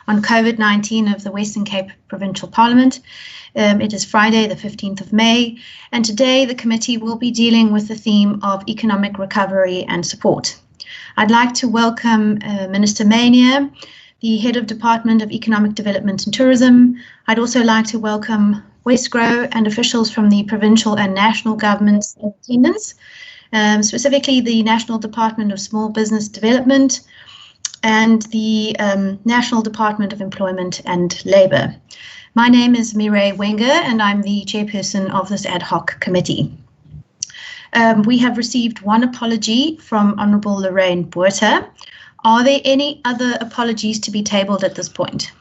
on COVID-19 of the Western Cape Provincial Parliament. It is Friday, the 15th of May, and today the committee will be dealing with the theme of economic recovery and support. I'd like to welcome Minister Mania, the Head of Department of Economic Development and Tourism. I'd also like to welcome Westgrow and officials from the provincial and national governments in attendance, specifically the National Department of Small Business Development and the National Department of Employment and Labour. My name is Mireille Wenger and I'm the chairperson of this ad hoc committee. We have received one apology from Honourable Lorraine Botha. Are there any other apologies to be tabled at this point?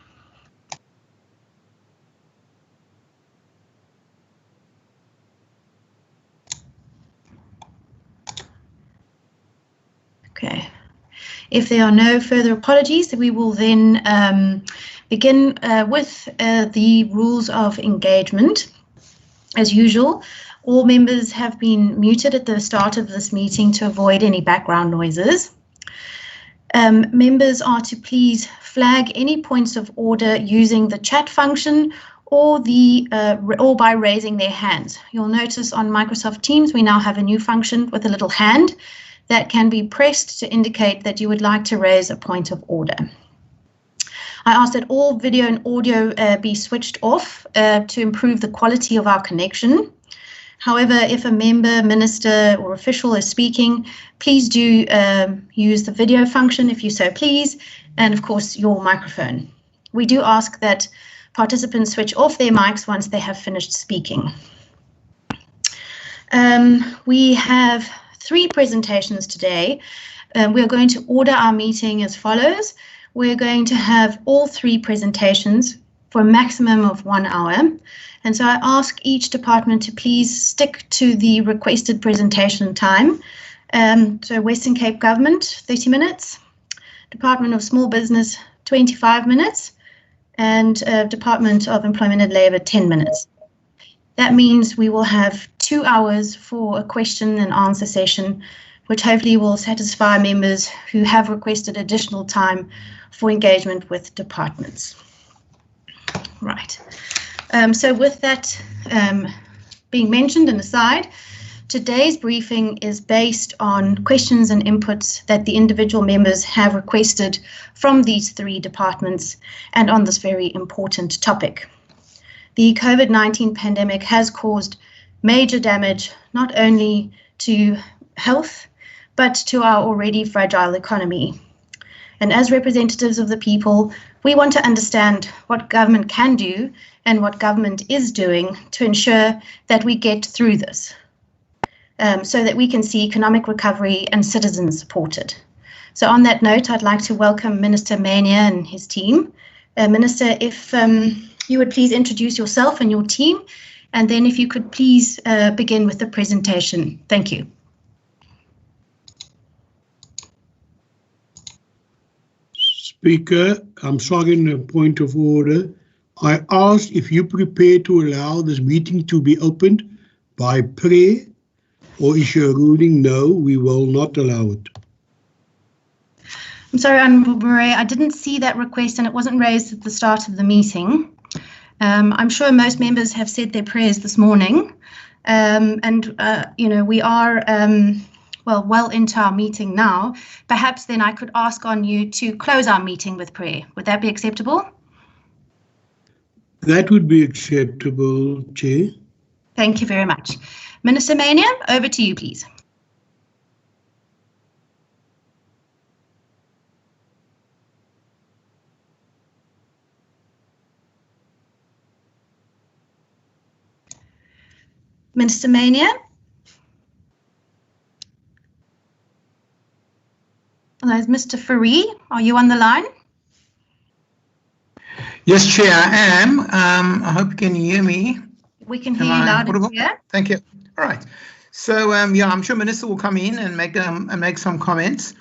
Okay. If there are no further apologies, we will then begin with the rules of engagement. As usual, all members have been muted at the start of this meeting to avoid any background noises. Members are to please flag any points of order using the chat function or by raising their hands. You'll notice on Microsoft Teams we now have a new function with a little hand that can be pressed to indicate that you would like to raise a point of order. I ask that all video and audio be switched off to improve the quality of our connection. However, if a member, minister or official is speaking, please do use the video function if you so please, and of course your microphone. We do ask that participants switch off their mics once they have finished speaking. We have 3 presentations today. We are going to order our meeting as follows. We're going to have all 3 presentations for a maximum of 1 hour. And so I ask each department to please stick to the requested presentation time. So Western Cape Government, 30 minutes, Department of Small Business, 25 minutes, and Department of Employment and Labour, 10 minutes. That means we will have 2 hours for a question and answer session, which hopefully will satisfy members who have requested additional time for engagement with departments. Right. So with that being mentioned and aside, today's briefing is based on questions and inputs that the individual members have requested from these 3 departments and on this very important topic. The COVID-19 pandemic has caused major damage not only to health, but to our already fragile economy. And as representatives of the people, we want to understand what government can do and what government is doing to ensure that we get through this, so that we can see economic recovery and citizens supported. So on that note, I'd like to welcome Minister Mania and his team. Minister, if you would please introduce yourself and your team, and then if you could please begin with the presentation. Thank you. Speaker, I'm sorry, in a point of order. I asked if you prepare to allow this meeting to be opened by prayer, or is your ruling no, we will not allow it? I'm sorry, Honourable Murray, I didn't see that request and it wasn't raised at the start of the meeting. I'm sure most members have said their prayers this morning, you know, we are well into our meeting now. Perhaps then I could ask on you to close our meeting with prayer. Would that be acceptable? That would be acceptable, Chair. Thank you very much. Minister Mania, over to you, please. Minister Mania? There's Mr. Fourie. Are you on the line? Yes, Chair, I am. I hope you can hear me. We can hear you loud and clear. Thank you. All right. So, yeah, I'm sure Minister will come in and make some comments.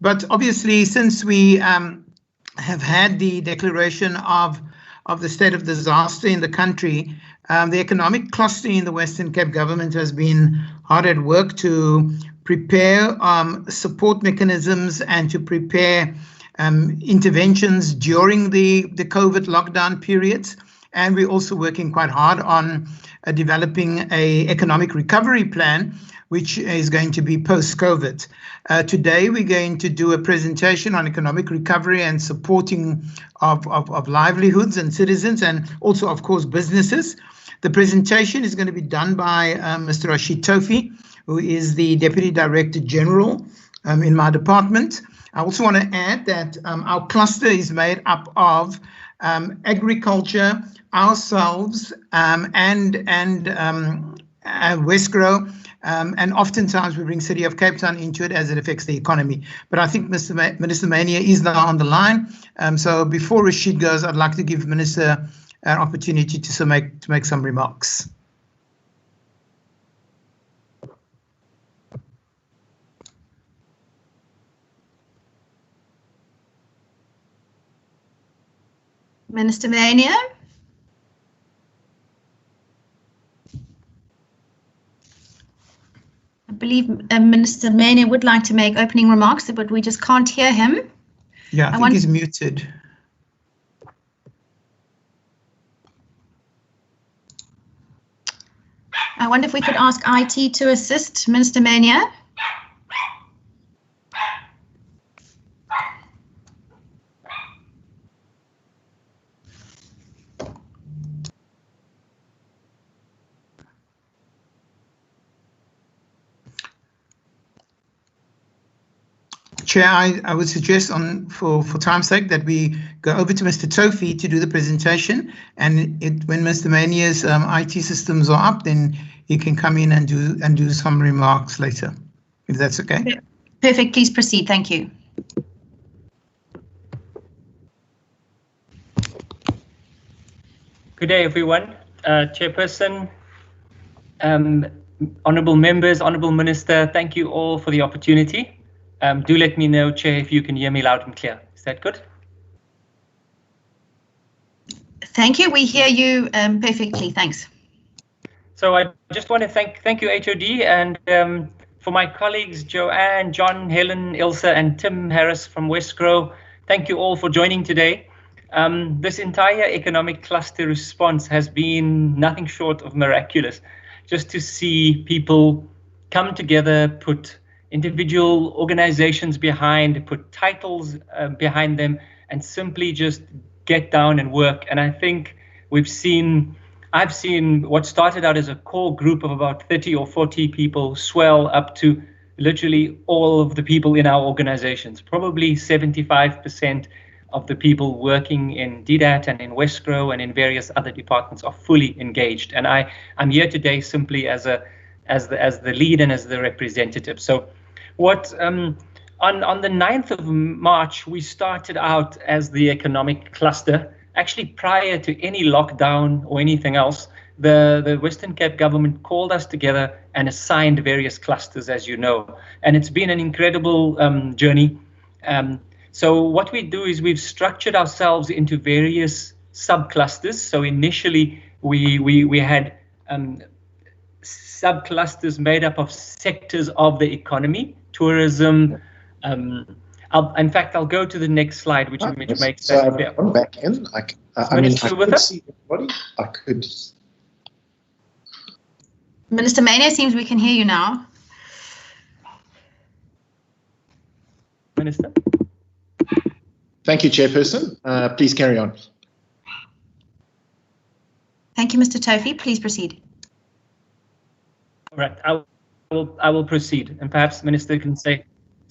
But obviously, since we have had the declaration of the state of disaster in the country, the economic cluster in the Western Cape government has been hard at work to prepare support mechanisms and to prepare interventions during the COVID lockdown periods. And we're also working quite hard on developing an economic recovery plan, which is going to be post-COVID. Today, we're going to do a presentation on economic recovery and supporting of livelihoods and citizens, and also, of course, businesses. The presentation is going to be done by Mr. Rashid Tofi, who is the Deputy Director General in my department. I also want to add that our cluster is made up of agriculture, ourselves, and Westgrow, and oftentimes we bring City of Cape Town into it as it affects the economy. But I think Minister Mania is now on the line. So before Rashid goes, I'd like to give Minister an opportunity to make some remarks. Minister Mania. I believe Minister Mania would like to make opening remarks, but we just can't hear him. Yeah, I think he's muted. I wonder if we could ask IT to assist Minister Mania. Chair, I would suggest for time's sake that we go over to Mr. Tofi to do the presentation, and when Mr. Mania's IT systems are up, then he can come in and do some remarks later, if that's okay. Perfect. Please proceed. Thank you. Good day, everyone. Chairperson, honourable members, honourable Minister, thank you all for the opportunity. Do let me know, Chair, if you can hear me loud and clear. Is that good? Thank you. We hear you perfectly. Thanks. So I just want to thank you, HOD, and for my colleagues, Joanne, John, Helen, Ilse, and Tim Harris from Westgrow. Thank you all for joining today. This entire economic cluster response has been nothing short of miraculous. Just to see people come together, put individual organizations behind, put titles behind them, and simply just get down and work. And I think I've seen what started out as a core group of about 30 or 40 people swell up to literally all of the people in our organizations. Probably 75% of the people working in DDAT and in Westgrow and in various other departments are fully engaged. And I'm here today simply as the lead and as the representative. So what on the 9th of March, we started out as the economic cluster. Actually, prior to any lockdown or anything else, the Western Cape government called us together and assigned various clusters, as you know. And it's been an incredible journey. So what we do is we've structured ourselves into various sub-clusters. So initially, we had sub-clusters made up of sectors of the economy, tourism. In fact, I'll go to the next slide, which makes that clear. I'm back in. I could see everybody. I could. Minister Mania, seems we can hear you now. Minister. Thank you, Chairperson. Please carry on. Thank you, Mr. Tofi. Please proceed. All right, I will proceed, and perhaps Minister can say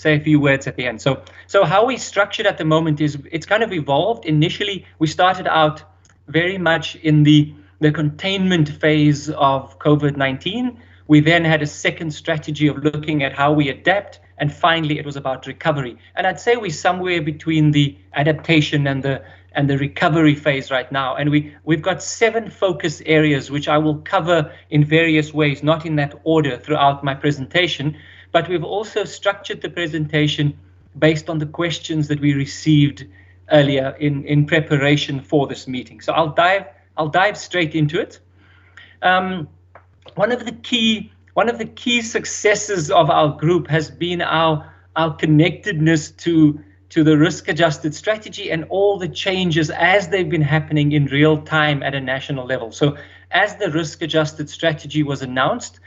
a few words at the end. So how we structured at the moment is it's kind of evolved. Initially, we started out very much in the containment phase of COVID-19. We then had a second strategy of looking at how we adapt, and finally it was about recovery. And I'd say we're somewhere between the adaptation and the recovery phase right now. And we've got 7 focus areas, which I will cover in various ways, not in that order throughout my presentation, but we've also structured the presentation based on the questions that we received earlier in preparation for this meeting. So I'll dive straight into it. One of the key successes of our group has been our connectedness to to the risk-adjusted strategy and all the changes as they've been happening in real time at a national level. So as the risk-adjusted strategy was announced,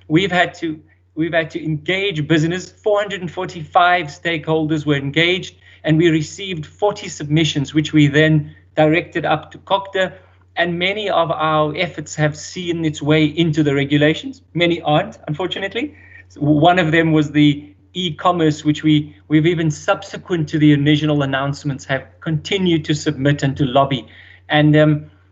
we've had to engage business. 445 stakeholders were engaged, and we received 40 submissions, which we then directed up to COCTA, and many of our efforts have seen its way into the regulations. Many aren't, unfortunately. One of them was the e-commerce, which we've even subsequent to the original announcements have continued to submit and to lobby. And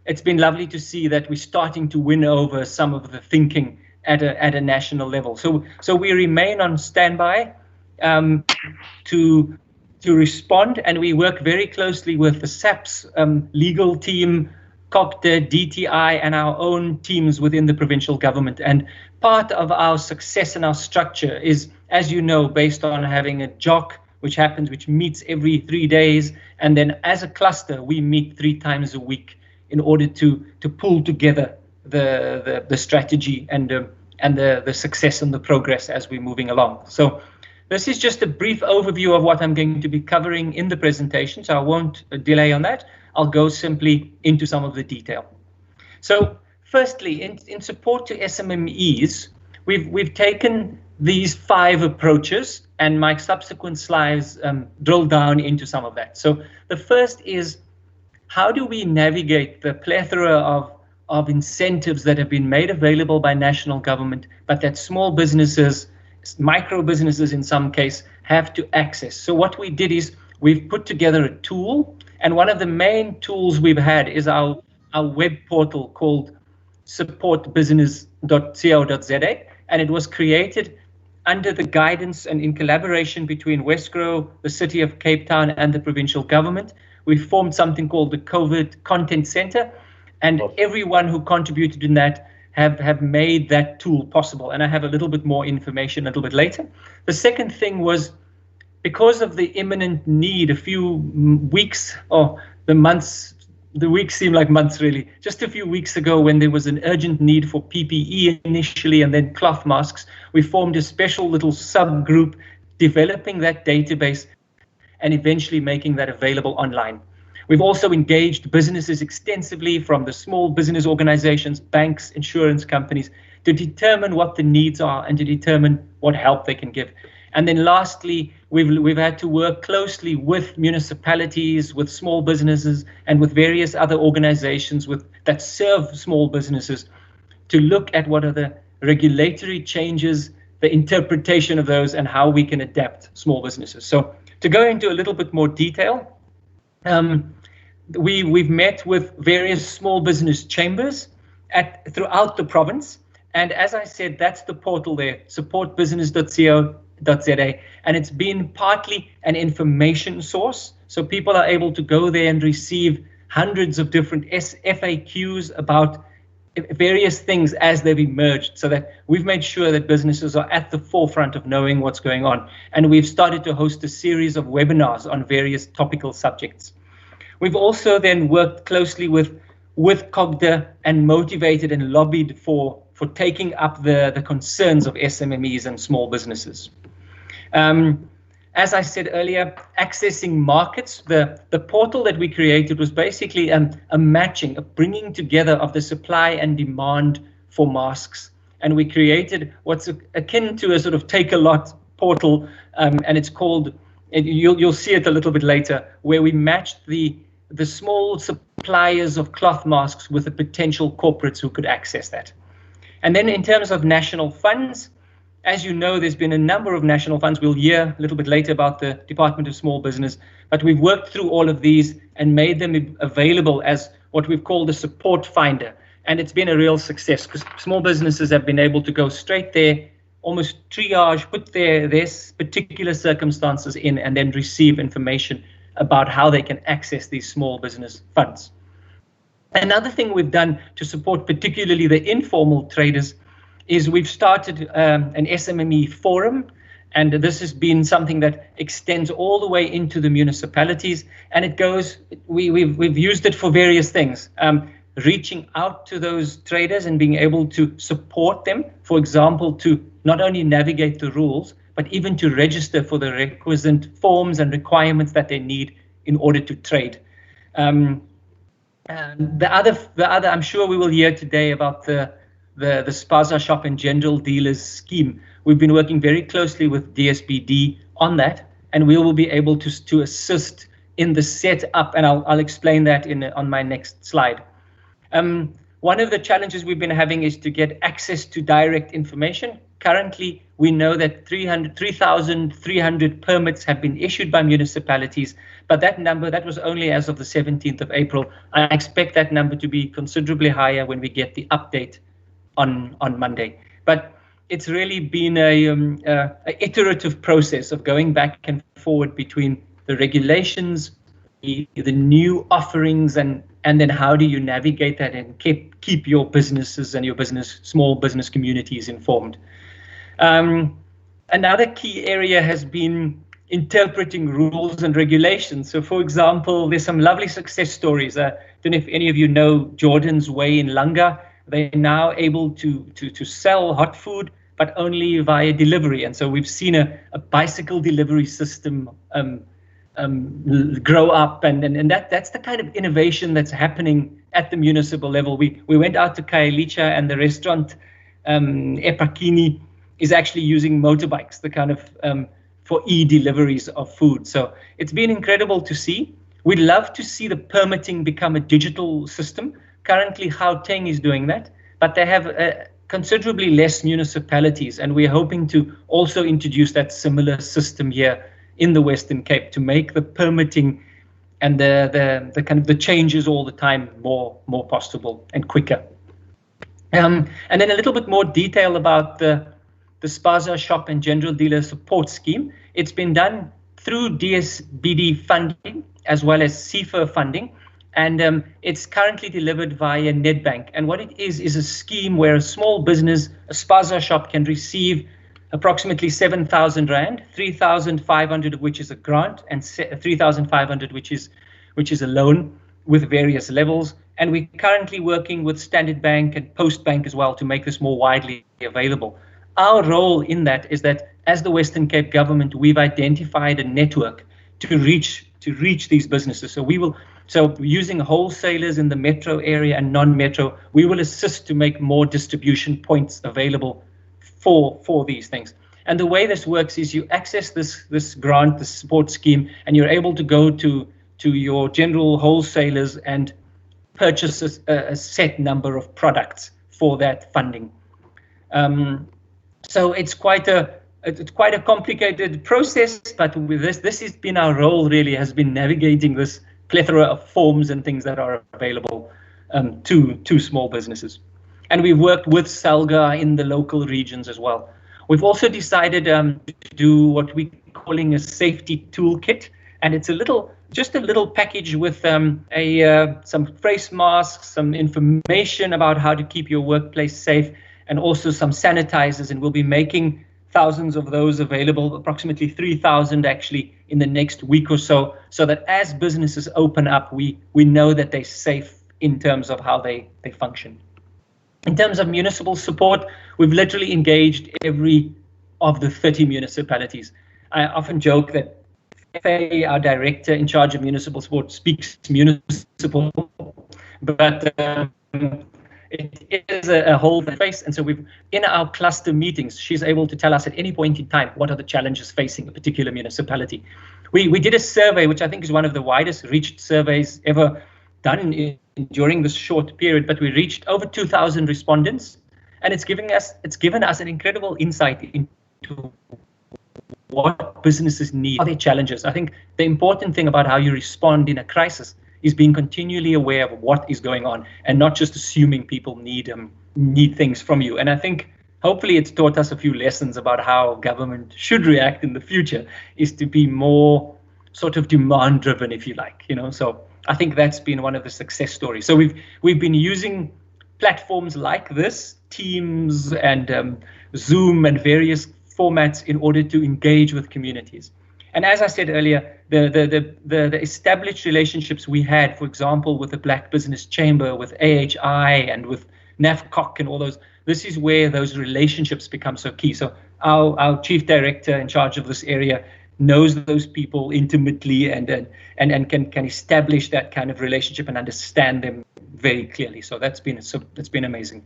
it's been lovely to see that we're starting to win over some of the thinking at a national level. So we remain on standby to respond, and we work very closely with the SAP's legal team, COCTA, DTI, and our own teams within the provincial government. And part of our success and our structure is, as you know, based on having a JOC, which meets every 3 days, and then as a cluster, we meet 3 times a week in order to pull together the strategy and the success and the progress as we're moving along. So this is just a brief overview of what I'm going to be covering in the presentation, so I won't delay on that. I'll go simply into some of the detail. So firstly, in support to SMMEs, we've taken these 5 approaches, and my subsequent slides drill down into some of that. So the first is, how do we navigate the plethora of incentives that have been made available by national government, but that small businesses, micro businesses in some case, have to access? So what we did is we've put together a tool, and one of the main tools we've had is our web portal called supportbusiness.co.za, and it was created under the guidance and in collaboration between Wesgro, the City of Cape Town, and the provincial government. We formed something called the COVID Content Center, and everyone who contributed in that have made that tool possible. And I have a little bit more information a little bit later. The second thing was, because of the imminent need, a few weeks, or the weeks seem like months really, just a few weeks ago when there was an urgent need for PPE initially and then cloth masks, we formed a special little subgroup developing that database and eventually making that available online. We've also engaged businesses extensively, from the small business organizations, banks, insurance companies, to determine what the needs are and to determine what help they can give. And then lastly, we've had to work closely with municipalities, with small businesses, and with various other organizations that serve small businesses to look at what are the regulatory changes, the interpretation of those, and how we can adapt small businesses. So to go into a little bit more detail, we've met with various small business chambers throughout the province. And as I said, that's the portal there, supportbusiness.co.za, and it's been partly an information source. So people are able to go there and receive hundreds of different FAQs about various things as they've emerged, so that we've made sure that businesses are at the forefront of knowing what's going on. And we've started to host a series of webinars on various topical subjects. We've also then worked closely with COGTA and motivated and lobbied for taking up the concerns of SMMEs and small businesses. As I said earlier, accessing markets, the portal that we created was basically a matching, a bringing together of the supply and demand for masks. And we created what's akin to a sort of take-a-lot portal, and it's called, you'll see it a little bit later, where we matched the small suppliers of cloth masks with the potential corporates who could access that. And then in terms of national funds, as you know, there's been a number of national funds. We'll hear a little bit later about the Department of Small Business, but we've worked through all of these and made them available as what we've called a support finder. And it's been a real success, because small businesses have been able to go straight there, almost triage, put their particular circumstances in, and then receive information about how they can access these small business funds. Another thing we've done to support particularly the informal traders is we've started an SMME forum, and this has been something that extends all the way into the municipalities, and it goes, we've used it for various things, reaching out to those traders and being able to support them, for example, to not only navigate the rules, but even to register for the requisite forms and requirements that they need in order to trade. And the other, I'm sure we will hear today about the Spaza Shop and General Dealers scheme. We've been working very closely with DSBD on that, and we will be able to assist in the setup, and I'll explain that on my next slide. One of the challenges we've been having is to get access to direct information. Currently, we know that 3,300 permits have been issued by municipalities, but that number, that was only as of the 17th of April. I expect that number to be considerably higher when we get the update on Monday. But it's really been a iterative process of going back and forward between the regulations, the new offerings, and then how do you navigate that and keep your businesses and your small business communities informed. Another key area has been interpreting rules and regulations. So, for example, there's some lovely success stories. I don't know if any of you know Jordan's Way in Langa. They're now able to sell hot food, but only via delivery. And so we've seen a bicycle delivery system grow up, and that's the kind of innovation that's happening at the municipal level. We went out to Khayelitsha, and the restaurant Epakini is actually using motorbikes, the kind of for e-deliveries of food. So it's been incredible to see. We'd love to see the permitting become a digital system. Currently, Gauteng is doing that, but they have considerably less municipalities, and we're hoping to also introduce that similar system here in the Western Cape to make the permitting and the kind of the changes all the time more possible and quicker. And then a little bit more detail about the Spaza Shop and General Dealer Support Scheme. It's been done through DSBD funding as well as CFA funding, and it's currently delivered via Nedbank. And what it is a scheme where a small business, a Spaza shop, can receive approximately 7,000 Rand, 3,500 of which is a grant, and 3,500 which is a loan with various levels. And we're currently working with Standard Bank and Post Bank as well to make this more widely available. Our role in that is that as the Western Cape government, we've identified a network to reach these businesses. So using wholesalers in the metro area and non-metro, we will assist to make more distribution points available for these things. And the way this works is you access this grant, this support scheme, and you're able to go to your general wholesalers and purchase a set number of products for that funding. So it's quite a complicated process, but with this has been our role, really, has been navigating this plethora of forms and things that are available to small businesses. And we've worked with SALGA in the local regions as well. We've also decided to do what we're calling a safety toolkit, and it's just a little package with some face masks, some information about how to keep your workplace safe, and also some sanitizers, and we'll be making thousands of those available, approximately 3,000 actually in the next week or so that as businesses open up, we know that they're safe in terms of how they function. In terms of municipal support, we've literally engaged every of the 30 municipalities. I often joke that Faye, our director in charge of municipal support, speaks municipal, but it is a whole face. And so in our cluster meetings, she's able to tell us at any point in time what are the challenges facing a particular municipality. We did a survey, which I think is one of the widest reached surveys ever done during this short period, but we reached over 2,000 respondents, and it's given us an incredible insight into what businesses need, what are their challenges. I think the important thing about how you respond in a crisis is being continually aware of what is going on and not just assuming people need things from you. And I think hopefully it's taught us a few lessons about how government should react in the future, is to be more sort of demand driven, if you like, so I think that's been one of the success stories. So we've been using platforms like this, Teams and Zoom and various formats in order to engage with communities. And as I said earlier, the established relationships we had, for example, with the Black Business Chamber, with AHI and with NAFCOC and all those, this is where those relationships become so key. So our chief director in charge of this area knows those people intimately and can establish that kind of relationship and understand them very clearly. So that's been amazing.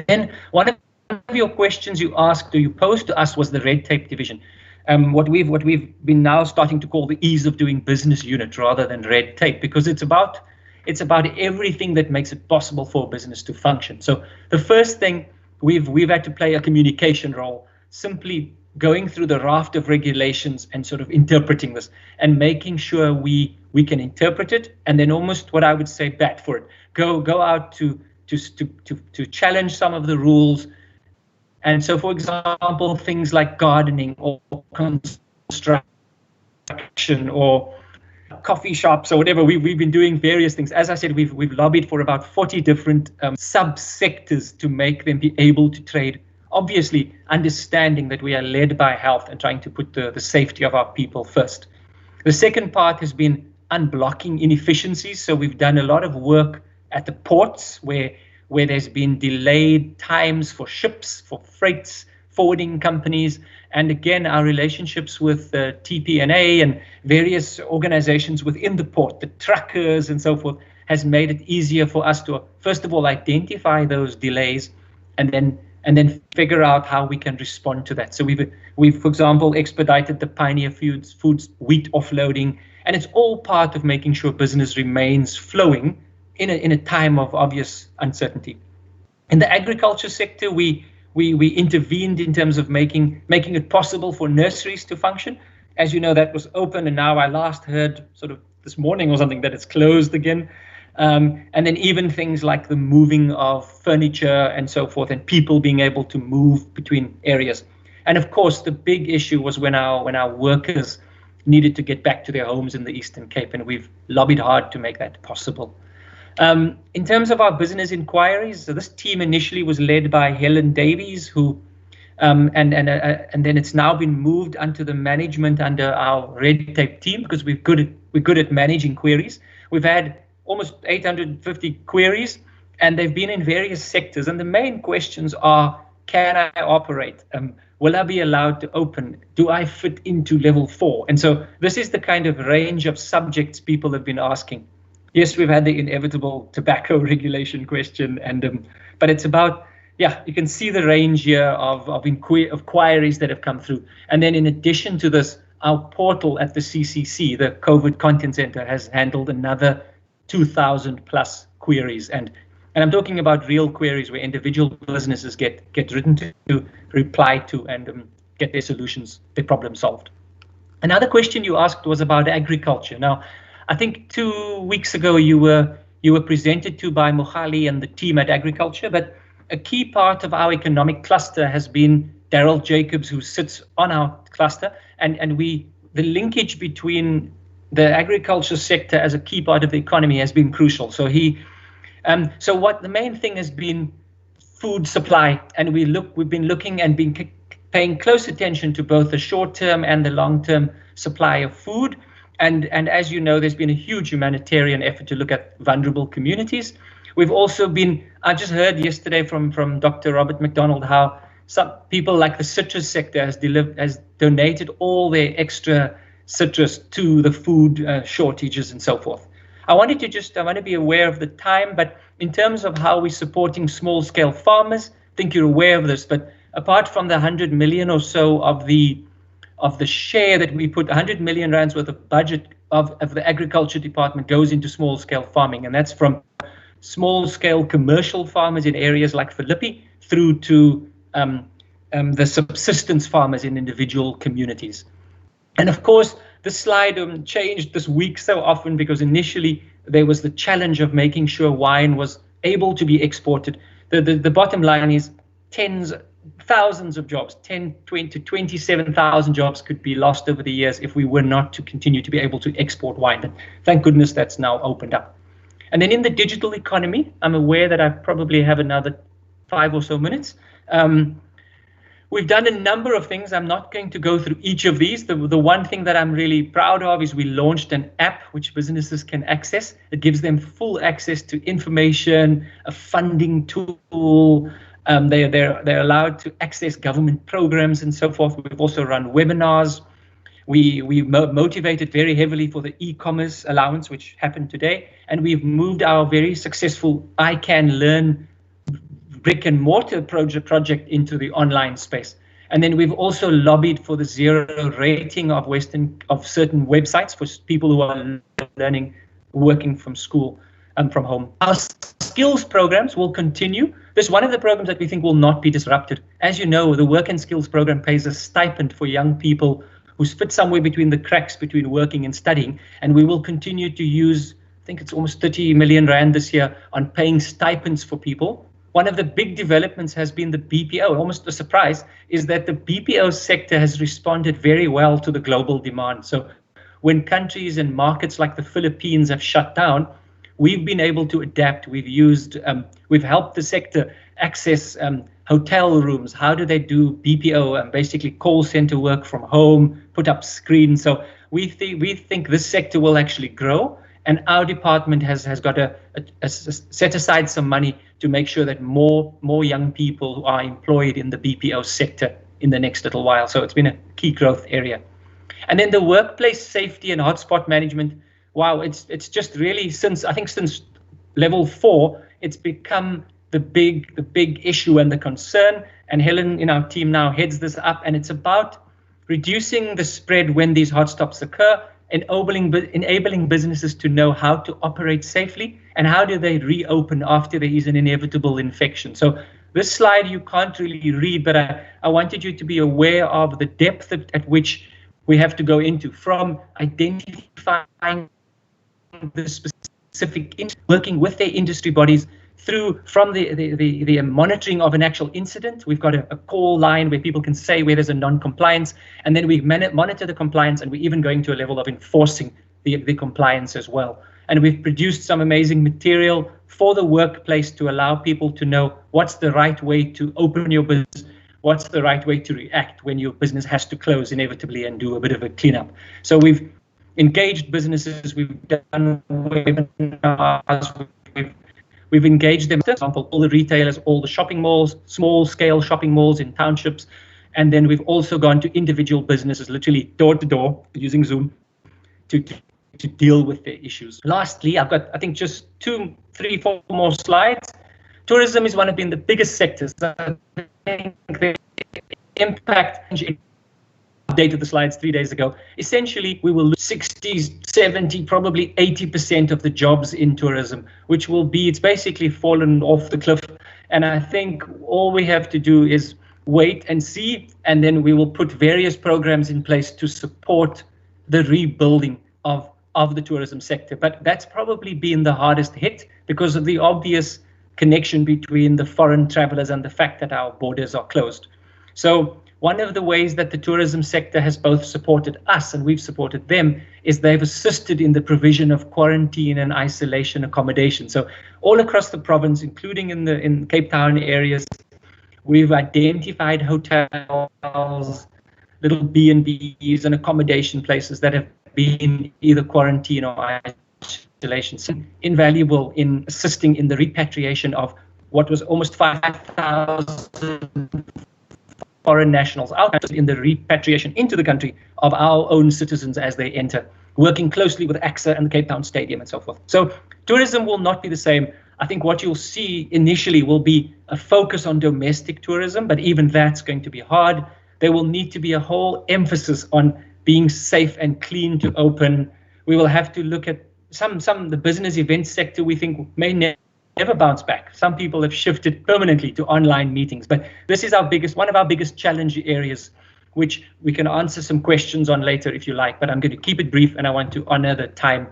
Then one of your questions you asked or you posed to us was the red tape division. What we've been now starting to call the ease of doing business unit rather than red tape, because it's about everything that makes it possible for a business to function. So the first thing, we've had to play a communication role, simply going through the raft of regulations and sort of interpreting this and making sure we can interpret it, and then almost what I would say bat for it. Go out to challenge some of the rules. And so, for example, things like gardening or construction or coffee shops or whatever, we've been doing various things. As I said, we've lobbied for about 40 different sub-sectors to make them be able to trade, obviously understanding that we are led by health and trying to put the safety of our people first. The second part has been unblocking inefficiencies. So we've done a lot of work at the ports where there's been delayed times for ships, for freights, forwarding companies. And again, our relationships with TPNA and various organizations within the port, the truckers and so forth, has made it easier for us to, first of all, identify those delays and then figure out how we can respond to that. So we've for example, expedited the Pioneer Foods wheat offloading, and it's all part of making sure business remains flowing in a time of obvious uncertainty. In the agriculture sector, we intervened in terms of making it possible for nurseries to function. As you know, that was open, and now I last heard sort of this morning or something that it's closed again. And then even things like the moving of furniture and so forth, and people being able to move between areas. And of course, the big issue was when our workers needed to get back to their homes in the Eastern Cape, and we've lobbied hard to make that possible. In terms of our business inquiries, so this team initially was led by Helen Davies, who and then it's now been moved onto the management under our red tape team, because we're good at managing queries. We've had almost 850 queries, and they've been in various sectors. And the main questions are, can I operate? Will I be allowed to open? Do I fit into level 4? And so this is the kind of range of subjects people have been asking. Yes, we've had the inevitable tobacco regulation question, but it's about, you can see the range here of queries that have come through. And then in addition to this, our portal at the CCC, the COVID Content Center, has handled another 2,000 plus queries. And I'm talking about real queries where individual businesses get written to, reply to, and get their solutions, their problem solved. Another question you asked was about agriculture. Now, I think 2 weeks ago you were presented to by Mohali and the team at agriculture, but a key part of our economic cluster has been Daryl Jacobs, who sits on our cluster, and the linkage between the agriculture sector as a key part of the economy has been crucial. So what the main thing has been food supply, and we've been looking and been paying close attention to both the short-term and the long-term supply of food. And as you know, there's been a huge humanitarian effort to look at vulnerable communities. We've also been, I just heard yesterday from Dr. Robert McDonald how some people like the citrus sector has donated all their extra citrus to the food shortages and so forth. I want to be aware of the time, but in terms of how we're supporting small scale farmers, I think you're aware of this, but apart from the 100 million or so of the share that we put, 100 million rands worth of budget of the agriculture department goes into small scale farming, and that's from small scale commercial farmers in areas like Philippi through to the subsistence farmers in individual communities. And of course, the slide changed this week so often because initially there was the challenge of making sure wine was able to be exported. The bottom line is thousands of jobs, 20 to 27,000 jobs could be lost over the years if we were not to continue to be able to export wine. But thank goodness that's now opened up. And then in the digital economy, I'm aware that I probably have another 5 or so minutes. We've done a number of things. I'm not going to go through each of these. The one thing that I'm really proud of is we launched an app which businesses can access. It gives them full access to information, a funding tool, They're allowed to access government programs and so forth. We've also run webinars. We motivated very heavily for the e-commerce allowance, which happened today, and we've moved our very successful I Can Learn brick and mortar project into the online space. And then we've also lobbied for the 0 rating of certain websites for people who are learning, working from school and from home. Our skills programs will continue. This is one of the programs that we think will not be disrupted. As you know, the Work and Skills program pays a stipend for young people who fit somewhere between the cracks between working and studying. And we will continue to use, I think it's almost 30 million rand this year on paying stipends for people. One of the big developments has been the BPO. Almost a surprise is that the BPO sector has responded very well to the global demand. So when countries and markets like the Philippines have shut down, we've been able to adapt. We've helped the sector access hotel rooms. How do they do BPO, basically call center work from home, put up screens? So we think this sector will actually grow. And our department has got to set aside some money to make sure that more young people are employed in the BPO sector in the next little while. So it's been a key growth area. And then the workplace safety and hotspot management. Wow, it's just really since level 4, it's become the big issue and the concern. And Helen in our team now heads this up, and it's about reducing the spread when these hotspots occur, enabling businesses to know how to operate safely and how do they reopen after there is an inevitable infection. So this slide you can't really read, but I wanted you to be aware of the depth at which we have to go into, from identifying the specific, working with their industry bodies, from the monitoring of an actual incident. We've got a call line where people can say where there's a non-compliance, and then we monitor the compliance, and we're even going to a level of enforcing the compliance as well. And we've produced some amazing material for the workplace to allow people to know what's the right way to open your business, what's the right way to react when your business has to close inevitably and do a bit of a cleanup. So we've engaged businesses, we've done webinars, we've engaged them, for example, all the retailers, all the shopping malls, small scale shopping malls in townships. And then we've also gone to individual businesses, literally door to door, using Zoom to deal with their issues. Lastly, I've got, I think, just 2, 3, 4 more slides. Tourism is one of the biggest sectors. I think the impact, updated the slides 3 days ago. Essentially, we will lose 60, 70, probably 80% of the jobs in tourism, which will be, it's basically fallen off the cliff. And I think all we have to do is wait and see, and then we will put various programs in place to support the rebuilding of the tourism sector. But that's probably been the hardest hit because of the obvious connection between the foreign travelers and the fact that our borders are closed. So one of the ways that the tourism sector has both supported us and we've supported them is they've assisted in the provision of quarantine and isolation accommodation. So all across the province, including in Cape Town areas, we've identified hotels, little B&Bs and accommodation places that have been either quarantine or isolation. So invaluable in assisting in the repatriation of what was almost 5,000 foreign nationals out in the repatriation into the country of our own citizens as they enter, working closely with AXA and the Cape Town Stadium and so forth. So tourism will not be the same. I think what you'll see initially will be a focus on domestic tourism, but even that's going to be hard. There will need to be a whole emphasis on being safe and clean to open. We will have to look at the business events sector we think may never bounce back. Some people have shifted permanently to online meetings, but this is one of our biggest challenge areas, which we can answer some questions on later if you like, but I'm going to keep it brief and I want to honor the time.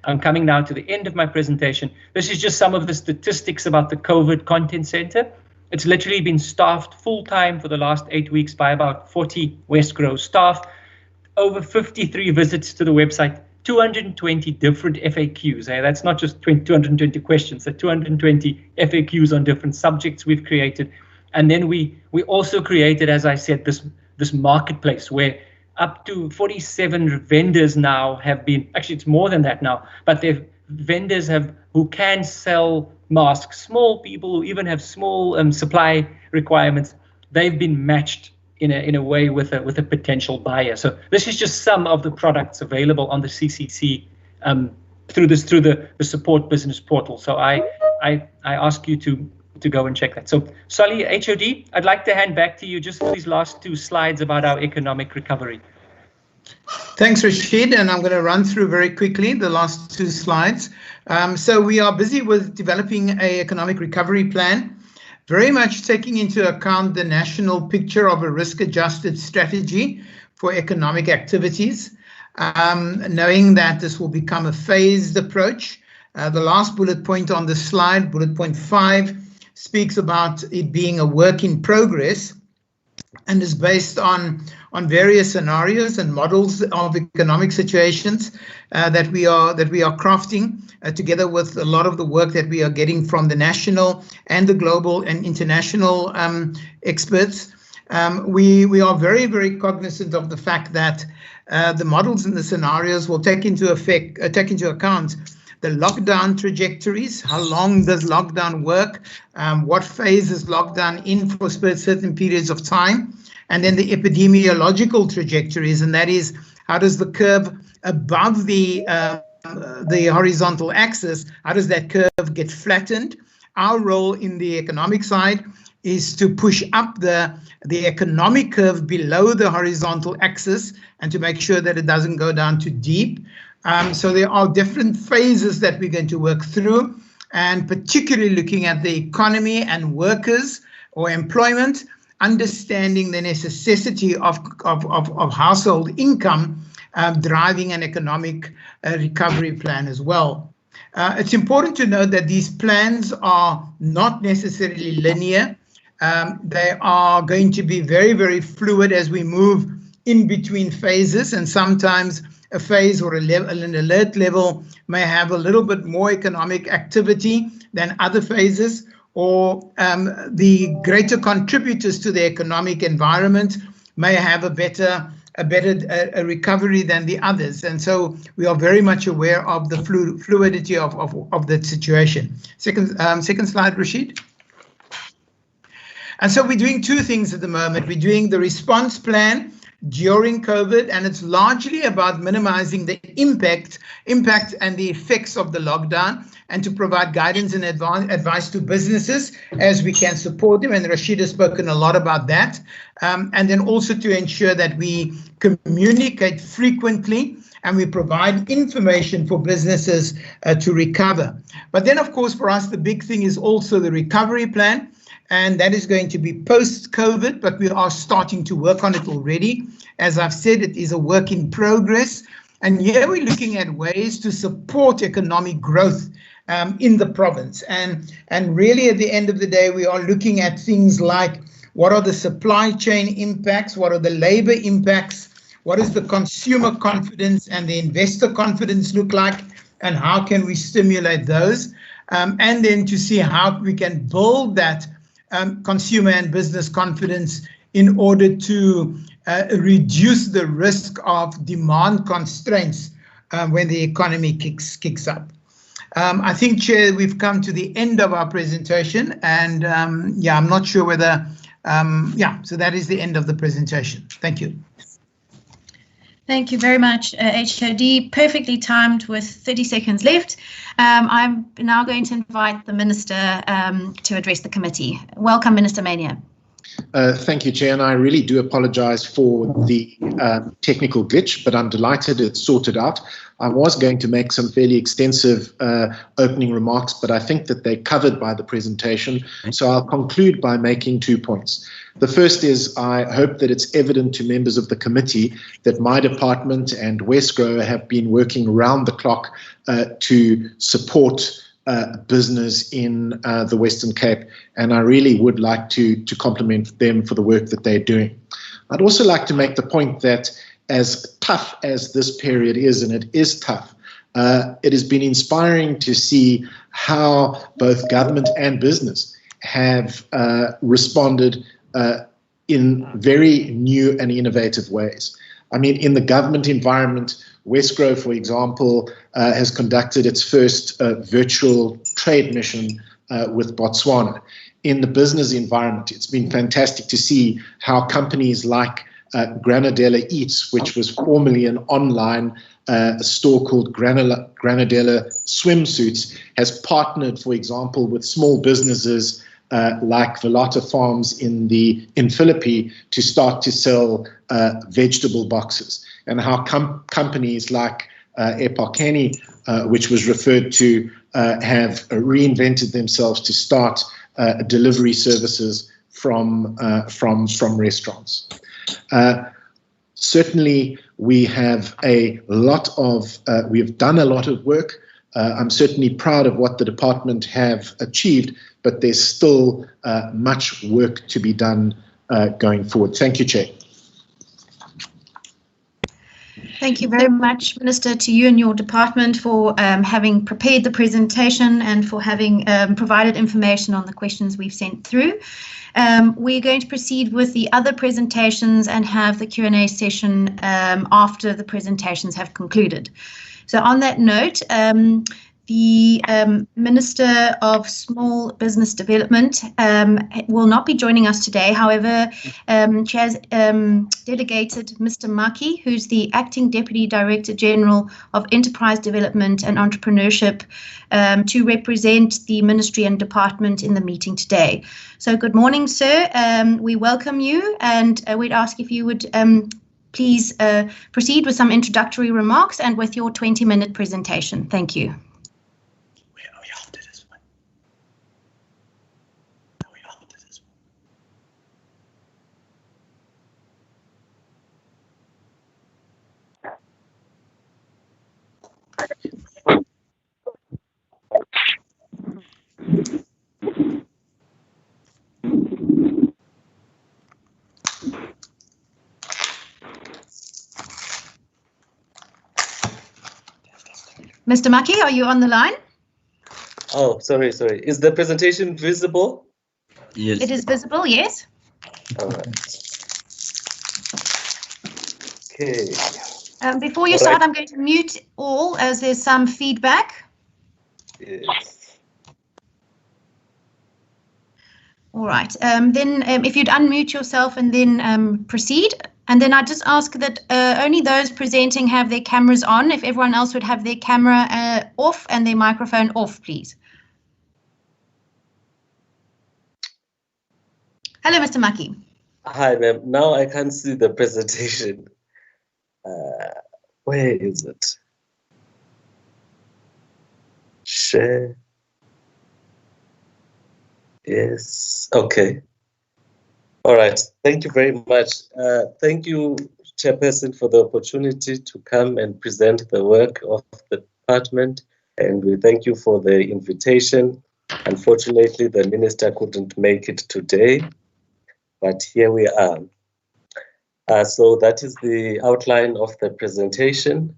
I'm coming now to the end of my presentation. This is just some of the statistics about the COVID Content Center. It's literally been staffed full-time for the last 8 weeks by about 40 Westgrow staff, over 53 visits to the website, 220 different FAQs. That's not just 220 questions, they're 220 FAQs on different subjects we've created. And then we also created, as I said, this marketplace where up to 47 vendors now have been, actually it's more than that now, but they've vendors who can sell masks, small people who even have small supply requirements, they've been matched in a way with a potential buyer. So this is just some of the products available on the CCC through the support business portal. So I ask you to go and check that. So Solly, HOD, I'd like to hand back to you just for these last 2 slides about our economic recovery. Thanks, Rashid, and I'm going to run through very quickly the last 2 slides. So we are busy with developing an economic recovery plan, very much taking into account the national picture of a risk-adjusted strategy for economic activities, knowing that this will become a phased approach. The last bullet point on the slide, bullet point 5, speaks about it being a work in progress and is based on various scenarios and models of economic situations that we are crafting together with a lot of the work that we are getting from the national and the global and international experts. We are very, very cognizant of the fact that the models and the scenarios will take into account the lockdown trajectories. How long does lockdown work? What phase is lockdown in for certain periods of time? And then the epidemiological trajectories, and that is, how does the curve above the horizontal axis, how does that curve get flattened? Our role in the economic side is to push up the economic curve below the horizontal axis and to make sure that it doesn't go down too deep. So there are different phases that we're going to work through, and particularly looking at the economy and workers or employment, understanding the necessity of household income driving an economic recovery plan as well. It's important to note that these plans are not necessarily linear. They are going to be very, very fluid as we move in between phases, and sometimes a phase or an alert level may have a little bit more economic activity than other phases, or the greater contributors to the economic environment may have a better recovery than the others. And so we are very much aware of the fluidity of the situation. Second slide, Rashid. And so we're doing 2 things at the moment. We're doing the response plan during COVID, and it's largely about minimizing the impact and the effects of the lockdown, and to provide guidance and advice to businesses as we can support them. And Rashid has spoken a lot about that. And then also to ensure that we communicate frequently and we provide information for businesses to recover. But then, of course, for us, the big thing is also the recovery plan. And that is going to be post-COVID, but we are starting to work on it already. As I've said, it is a work in progress. And here we're looking at ways to support economic growth in the province. And really, at the end of the day, we are looking at things like, what are the supply chain impacts? What are the labor impacts? What is the consumer confidence and the investor confidence look like? And how can we stimulate those? And then to see how we can build that consumer and business confidence in order to reduce the risk of demand constraints when the economy kicks up. I think, Chair, we've come to the end of our presentation, and yeah, I'm not sure whether, so that is the end of the presentation. Thank you. Thank you very much, HOD. Perfectly timed with 30 seconds left. I'm now going to invite the Minister to address the committee. Welcome, Minister Mania. Thank you, Chair, and I really do apologise for the technical glitch, but I'm delighted it's sorted out. I was going to make some fairly extensive opening remarks, but I think that they're covered by the presentation, so I'll conclude by making 2 points. The first is, I hope that it's evident to members of the committee that my department and Westgrow have been working around the clock to support business in the Western Cape, and I really would like to compliment them for the work that they're doing. I'd also like to make the point that as tough as this period is, and it is tough, it has been inspiring to see how both government and business have responded in very new and innovative ways. I mean, in the government environment, Westgrow, for example, has conducted its first virtual trade mission with Botswana. In the business environment, it's been fantastic to see how companies like Granadella Eats, which was formerly an online store called Granadella Swimsuits, has partnered, for example, with small businesses like Velata Farms in Philippi to start to sell vegetable boxes, and how companies like Epakeni, which was referred to, have reinvented themselves to start delivery services from restaurants. Certainly, we have done a lot of work. I'm certainly proud of what the department have achieved, but there's still much work to be done going forward. Thank you, Chair. Thank you very much, Minister, to you and your department for having prepared the presentation and for having provided information on the questions we've sent through. We're going to proceed with the other presentations and have the Q&A session after the presentations have concluded. So on that note, the Minister of Small Business Development will not be joining us today. However, she has delegated Mr. Maki, who's the Acting Deputy Director General of Enterprise Development and Entrepreneurship, to represent the Ministry and Department in the meeting today. So good morning, sir. We welcome you, and we'd ask if you would please proceed with some introductory remarks and with your 20-minute presentation. Thank you. Mr. Maki, are you on the line? Oh, sorry. Is the presentation visible? Yes. It is visible, yes. All right. Okay. Before you start, I'm going to mute all as there's some feedback. Yes. All right. Then if you'd unmute yourself and then proceed. And then I just ask that only those presenting have their cameras on. If everyone else would have their camera off and their microphone off, please. Hello, Mr. Maki. Hi, ma'am. Now I can see the presentation. Where is it? Share. Yes. Okay. All right. Thank you very much. Thank you, Chairperson, for the opportunity to come and present the work of the department. And we thank you for the invitation. Unfortunately, the Minister couldn't make it today, but here we are. So that is the outline of the presentation.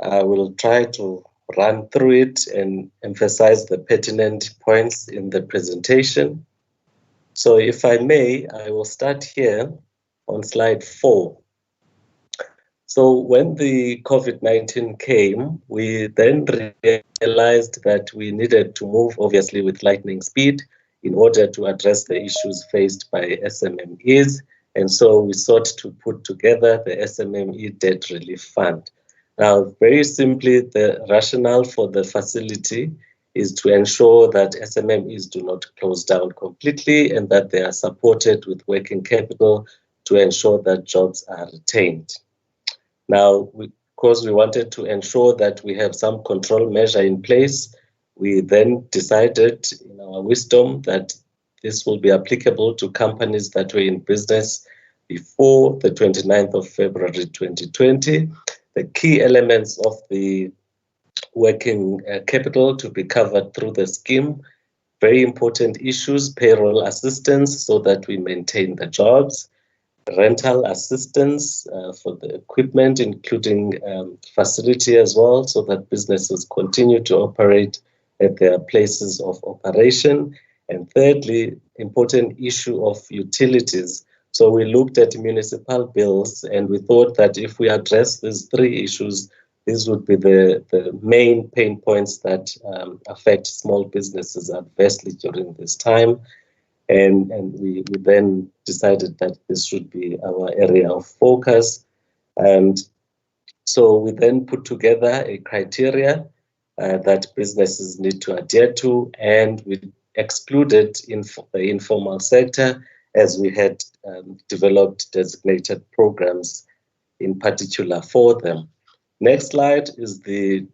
I will try to run through it and emphasize the pertinent points in the presentation. So if I may, I will start here on slide 4. So when the COVID-19 came, we then realized that we needed to move, obviously, with lightning speed in order to address the issues faced by SMMEs. And so we sought to put together the SMME Debt Relief Fund. Now, very simply, the rationale for the facility is to ensure that SMMEs do not close down completely and that they are supported with working capital to ensure that jobs are retained. Now, because we wanted to ensure that we have some control measure in place, we then decided in our wisdom that this will be applicable to companies that were in business before the 29th of February 2020. The key elements of the working capital to be covered through the scheme, very important issues, payroll assistance so that we maintain the jobs, rental assistance for the equipment, including facility as well, so that businesses continue to operate at their places of operation. And thirdly, important issue of utilities. So we looked at municipal bills and we thought that if we address these 3 issues, these would be the main pain points that affect small businesses adversely during this time. And we then decided that this should be our area of focus. And so we then put together a criteria that businesses need to adhere to, and we excluded the informal sector as we had developed designated programs in particular for them. Next slide is the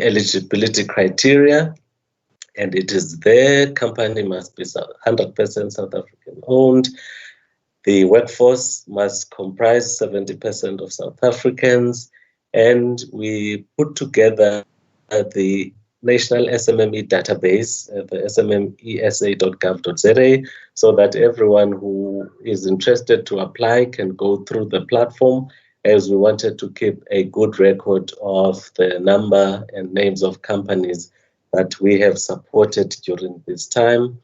eligibility criteria, and it is there. Company must be 100% South African owned. The workforce must comprise 70% of South Africans, and we put together the National SMME database, the smmesa.gov.za, so that everyone who is interested to apply can go through the platform, as we wanted to keep a good record of the number and names of companies that we have supported during this time,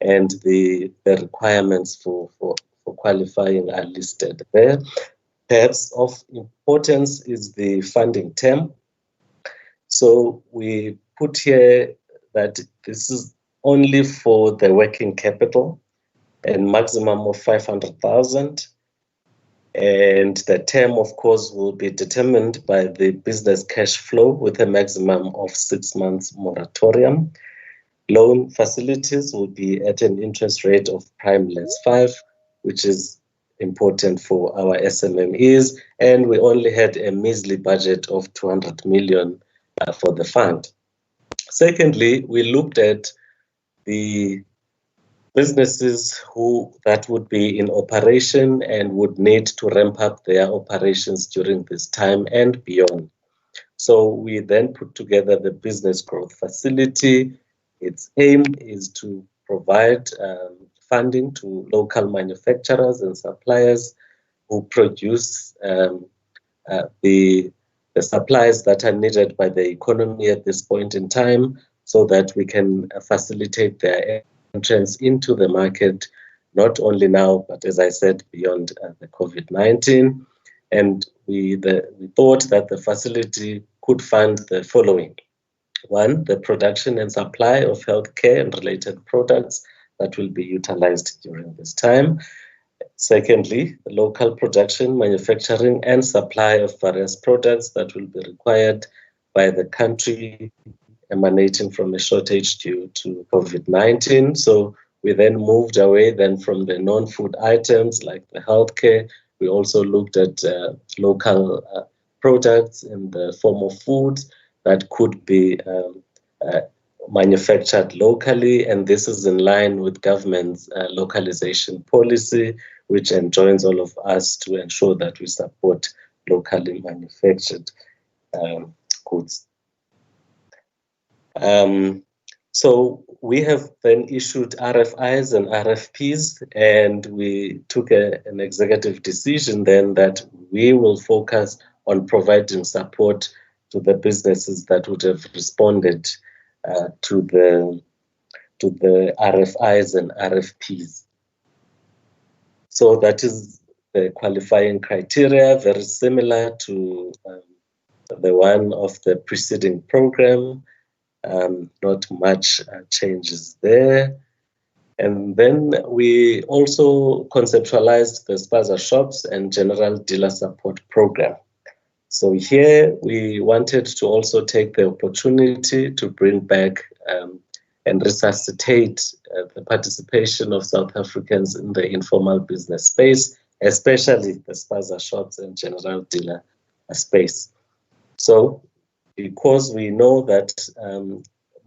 and the requirements for qualifying are listed there. Perhaps of importance is the funding term. So we put here that this is only for the working capital and maximum of 500,000. And the term, of course, will be determined by the business cash flow with a maximum of 6 months moratorium. Loan facilities will be at an interest rate of prime less 5, which is important for our SMMEs. And we only had a measly budget of 200 million for the fund. Secondly, we looked at the businesses that would be in operation and would need to ramp up their operations during this time and beyond. So we then put together the business growth facility. Its aim is to provide funding to local manufacturers and suppliers who produce the supplies that are needed by the economy at this point in time, so that we can facilitate their entrance into the market, not only now, but as I said, beyond the COVID-19. And we thought that the facility could fund the following. One, the production and supply of healthcare and related products that will be utilized during this time. Secondly, the local production, manufacturing, and supply of various products that will be required by the country emanating from a shortage due to COVID-19. So we then moved away from the non-food items like the healthcare. We also looked at local products in the form of foods that could be manufactured locally, and this is in line with government's localization policy, which enjoins all of us to ensure that we support locally manufactured goods. So we have then issued RFIs and RFPs, and we took an executive decision then that we will focus on providing support to the businesses that would have responded to the RFIs and RFPs. So that is the qualifying criteria, very similar to the one of the preceding program. Not much changes there. And then we also conceptualized the spaza shops and general dealer support program. So here we wanted to also take the opportunity to bring back and resuscitate the participation of South Africans in the informal business space, especially the spaza shops and general dealer space. So because we know that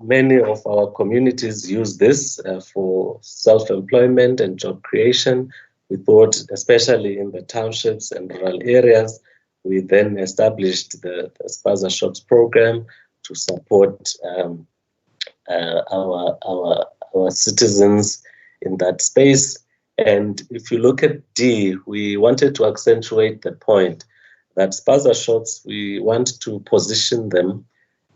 many of our communities use this for self-employment and job creation, we thought, especially in the townships and rural areas, we then established the spaza shops program to support our citizens in that space. And if you look at D, we wanted to accentuate the point that spaza shops, we want to position them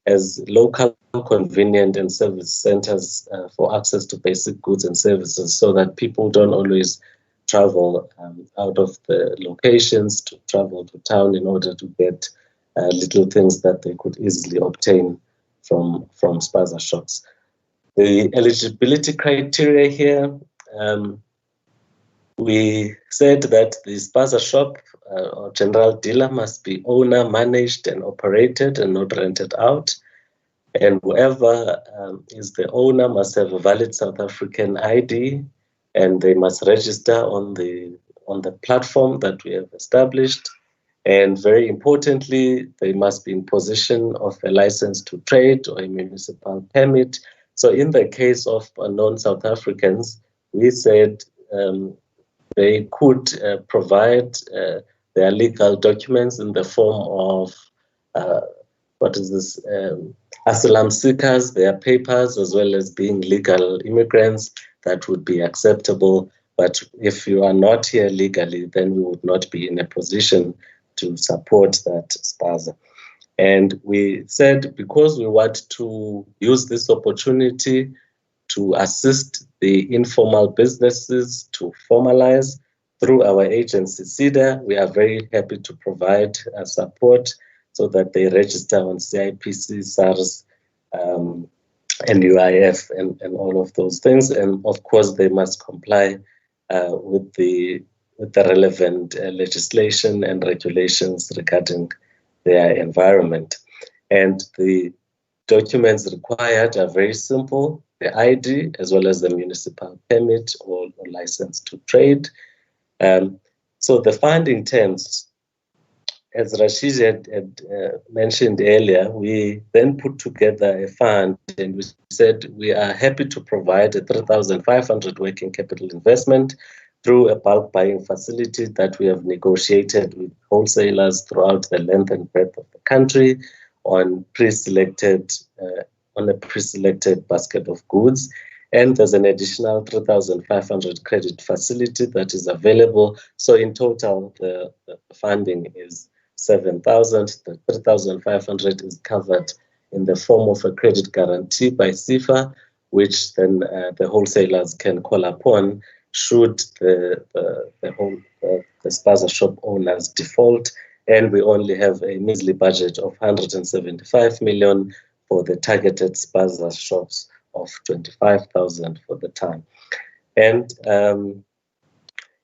as local, convenient and service centers for access to basic goods and services, so that people don't always travel out of the locations to travel to town in order to get little things that they could easily obtain from spaza shops. The eligibility criteria here, we said that the spaza shop or general dealer must be owner, managed and operated and not rented out. And whoever is the owner must have a valid South African ID, and they must register on the platform that we have established. And very importantly, they must be in possession of a license to trade or a municipal permit. So in the case of non-South Africans, we said they could provide their legal documents in the form of asylum seekers, their papers, as well as being legal immigrants. That would be acceptable. But if you are not here legally, then we would not be in a position to support that spaza. And we said, because we want to use this opportunity to assist the informal businesses to formalize through our agency, CEDA, we are very happy to provide support so that they register on CIPC, SARS, and UIF and all of those things. And of course, they must comply with the relevant legislation and regulations regarding their environment. And the documents required are very simple: the ID as well as the municipal permit or license to trade. So the funding terms, as Rashid had mentioned earlier, we then put together a fund and we said we are happy to provide a 3,500 working capital investment through a bulk buying facility that we have negotiated with wholesalers throughout the length and breadth of the country on a pre-selected basket of goods. And there's an additional 3,500 credit facility that is available. So in total, the funding is 7,000. The 3,500 is covered in the form of a credit guarantee by SIFA, which then the wholesalers can call upon should the spaza shop owners default. And we only have a measly budget of 175 million for the targeted spaza shops of 25,000 for the time. And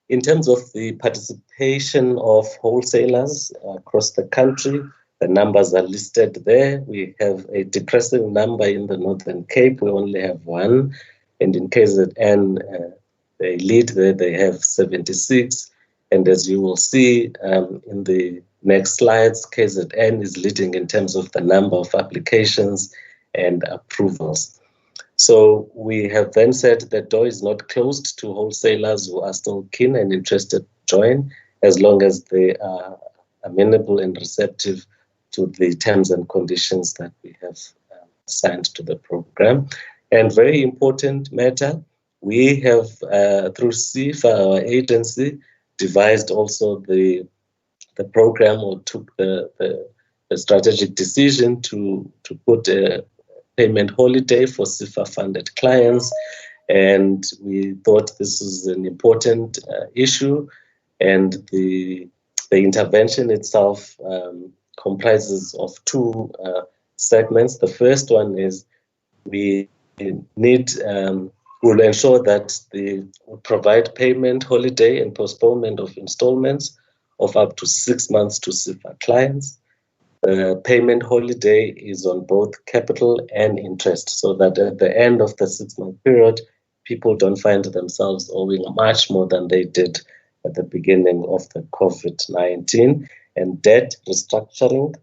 in terms of the participation of wholesalers across the country, the numbers are listed there. We have a depressing number in the Northern Cape. We only have one. And in KZN, they lead there, they have 76. And as you will see in the next slides, KZN is leading in terms of the number of applications and approvals. So we have then said the door is not closed to wholesalers who are still keen and interested to join, as long as they are amenable and receptive to the terms and conditions that we have signed to the program. And very important matter, we have, through SIFA, our agency, devised also the program, or took the strategic decision to put a payment holiday for SIFA-funded clients. And we thought this is an important issue. And the intervention itself comprises of two segments. The first one is we need will ensure that we provide payment holiday and postponement of installments of up to 6 months to SIFA clients. The payment holiday is on both capital and interest, so that at the end of the 6-month period, people don't find themselves owing much more than they did at the beginning of the COVID-19. And debt restructuring,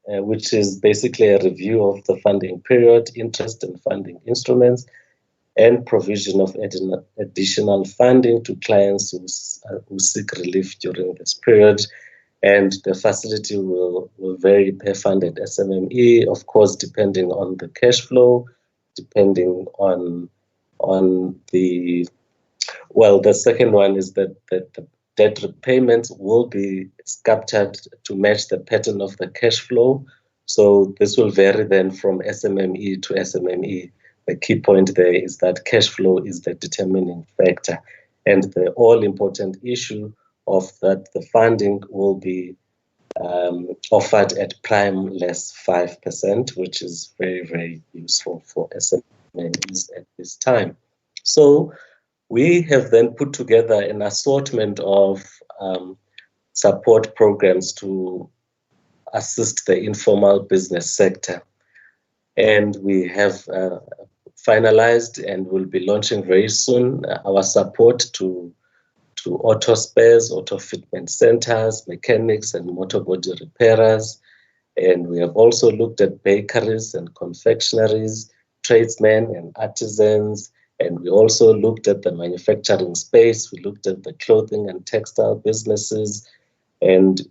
which is basically a review of the funding period, interest and funding instruments, and provision of additional funding to clients who seek relief during this period. And the facility will vary per funded SMME, of course, depending on the cash flow, depending on the, well, the second one is that the debt repayments will be sculpted to match the pattern of the cash flow. So this will vary then from SMME to SMME. The key point there is that cash flow is the determining factor. And the all-important issue of that the funding will be offered at prime less 5%, which is very, very useful for SMEs at this time. So we have then put together an assortment of support programs to assist the informal business sector. And we have finalized and will be launching very soon our support to auto spares, auto fitment centers, mechanics and motor body repairers. And we have also looked at bakeries and confectionaries, tradesmen and artisans. And we also looked at the manufacturing space. We looked at the clothing and textile businesses. And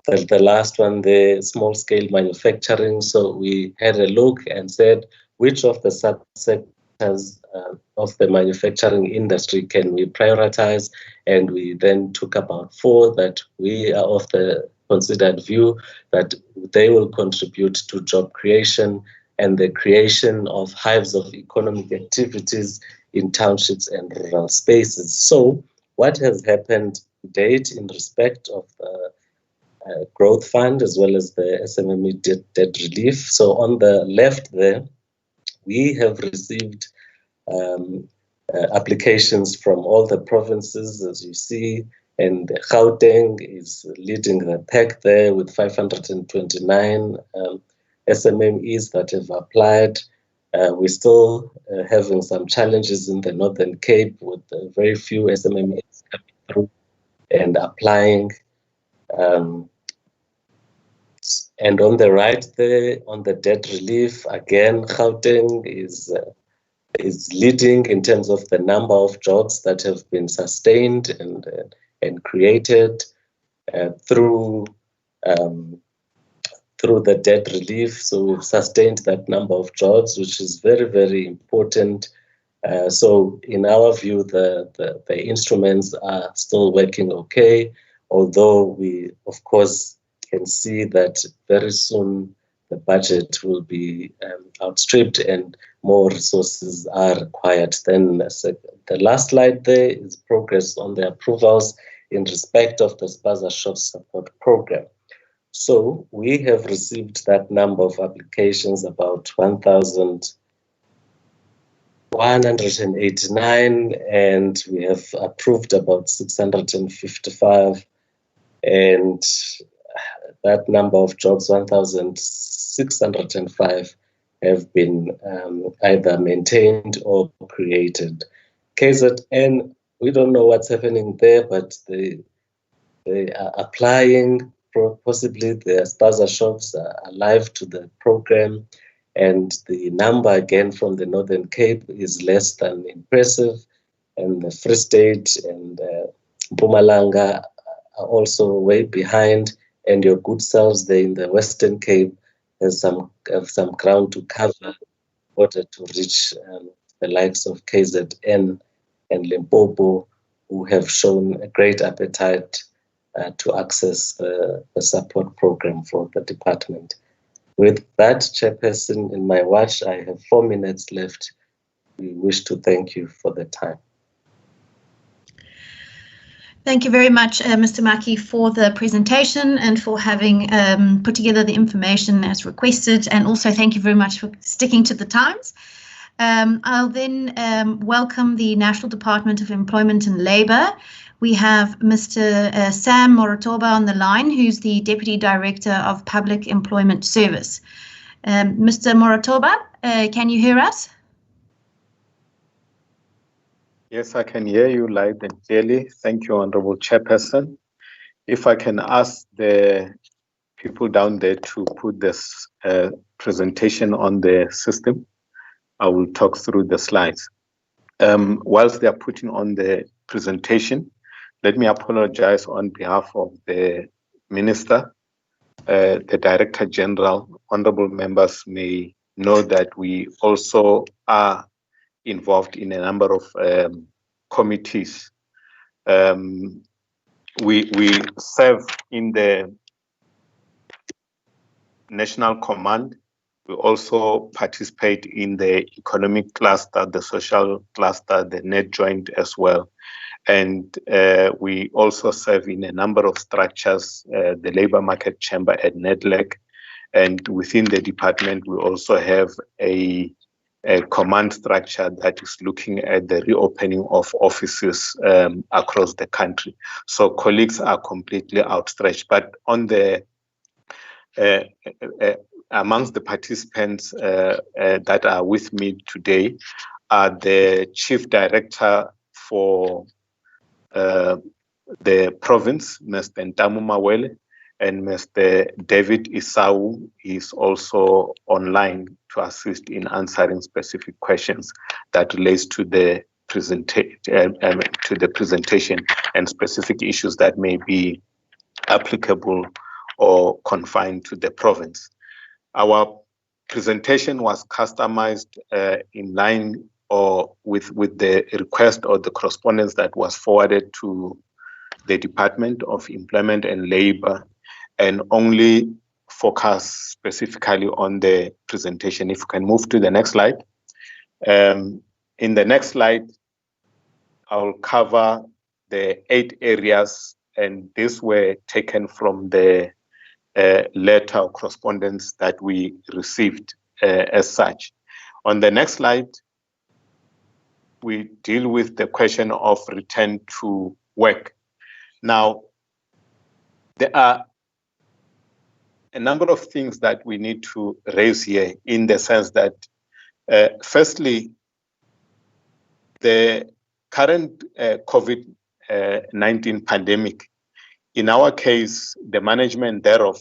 the last one, the small scale manufacturing. So we had a look and said, which of the subsectors of the manufacturing industry can we prioritize? And we then took about 4 that we are of the considered view that they will contribute to job creation and the creation of hives of economic activities in townships and rural spaces. So what has happened to date in respect of the growth fund as well as the SMME debt relief? So on the left there, we have received applications from all the provinces, as you see, and Gauteng is leading the pack there with 529 SMMEs that have applied. We're still having some challenges in the Northern Cape with very few SMMEs coming through and applying. And on the right there, on the debt relief, again, Gauteng is leading in terms of the number of jobs that have been sustained and created through the debt relief. So we've sustained that number of jobs, which is very, very important. So in our view, the instruments are still working okay, although we, of course, can see that very soon the budget will be outstripped and more resources are required. Then the last slide there is progress on the approvals in respect of the Spaza Shop Support Program. So we have received that number of applications, about 1,189, and we have approved about 655, and that number of jobs, 1,605, have been either maintained or created. KZN, we don't know what's happening there, but they are applying. Possibly the Spaza shops are alive to the program, and the number again from the Northern Cape is less than impressive, and the Free State and Mpumalanga are also way behind, and your good selves there in the Western Cape have some ground to cover in order to reach the likes of KZN and Limpopo, who have shown a great appetite to access the support program for the department. With that, Chairperson, in my watch, I have 4 minutes left. We wish to thank you for the time. Thank you very much, Mr. Maki, for the presentation and for having put together the information as requested, and also thank you very much for sticking to the times. I'll then welcome the National Department of Employment and Labour. We have Mr. Sam Moratoba on the line, who's the Deputy Director of Public Employment Service. Mr. Moratoba, can you hear us? Yes, I can hear you loud and clearly. Thank you, Honourable Chairperson. If I can ask the people down there to put this presentation on the system, I will talk through the slides. Whilst they are putting on the presentation, let me apologize on behalf of the Minister, the Director General. Honourable members may know that we also are involved in a number of committees. We serve in the National Command. We also participate in the economic cluster, the social cluster, the net joint as well. And we also serve in a number of structures, the Labour Market Chamber at NEDLAC, and within the department, we also have a command structure that is looking at the reopening of offices across the country. So colleagues are completely outstretched. But on the amongst the participants that are with me today are the Chief Director for the province, Mr. Ntamu Mawele, and Mr. David Isau is also online to assist in answering specific questions that relates to the presentation and specific issues that may be applicable or confined to the province. Our presentation was customized in line or with the request or the correspondence that was forwarded to the Department of Employment and Labour, and only focus specifically on the presentation. If you can move to the next slide. In the next slide, I'll cover the 8 areas, and these were taken from the letter or correspondence that we received as such. On the next slide, we deal with the question of return to work. Now, there are a number of things that we need to raise here, in the sense that, firstly, the current COVID-19 pandemic, in our case, the management thereof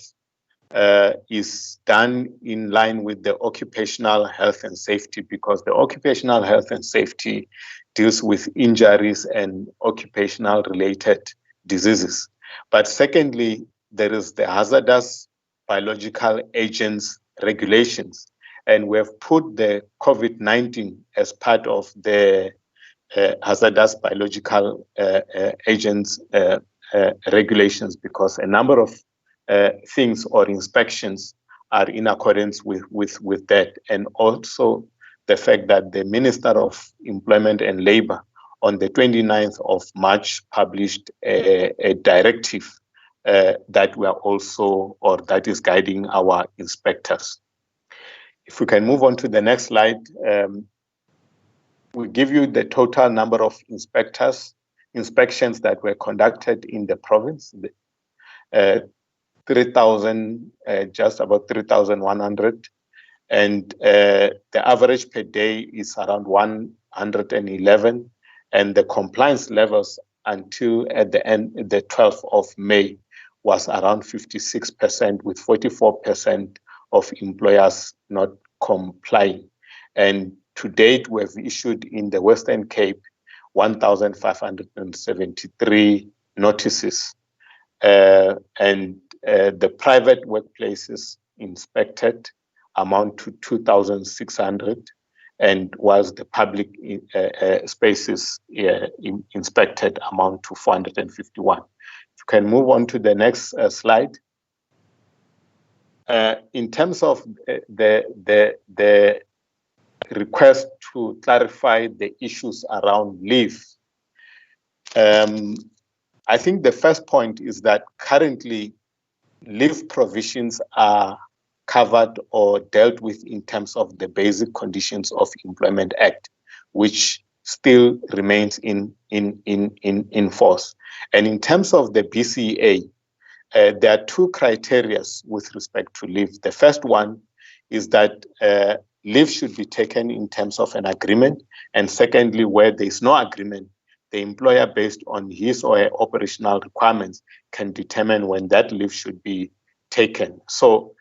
is done in line with the occupational health and safety, because the occupational health and safety deals with injuries and occupational related diseases. But secondly, there is the hazardous biological agents regulations, and we have put the COVID-19 as part of the hazardous biological agents regulations, because a number of things or inspections are in accordance with that, and also the fact that the Minister of Employment and Labour on the 29th of March published a directive that we are also, or that is guiding our inspectors. If we can move on to the next slide, we give you the total number of inspections that were conducted in the province. 3,000, just about 3,100, and the average per day is around 111, and the compliance levels until at the end, the 12th of May, was around 56%, with 44% of employers not complying. And to date, we have issued in the Western Cape 1,573 notices, and the private workplaces inspected amount to 2,600, and whilst the public spaces inspected amount to 451. If you can move on to the next slide. In terms of the request to clarify the issues around leave, I think the first point is that currently leave provisions are covered or dealt with in terms of the Basic Conditions of Employment Act, which still remains in force. And in terms of the BCA, there are 2 criteria with respect to leave. The first one is that leave should be taken in terms of an agreement, and secondly, where there is no agreement, the employer, based on his or her operational requirements, can determine when that leave should be taken. So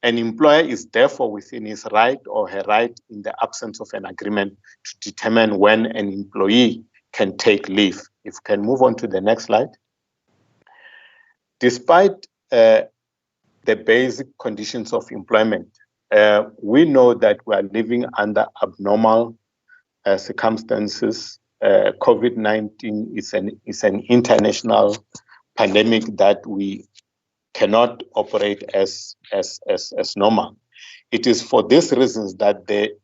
an employer is therefore within his right or her right, in the absence of an agreement, to determine when an employee can take leave. If we can move on to the next slide. Despite the basic conditions of employment, we know that we are living under abnormal circumstances. COVID-19 is an international pandemic that we cannot operate as normal. It is for these reasons that the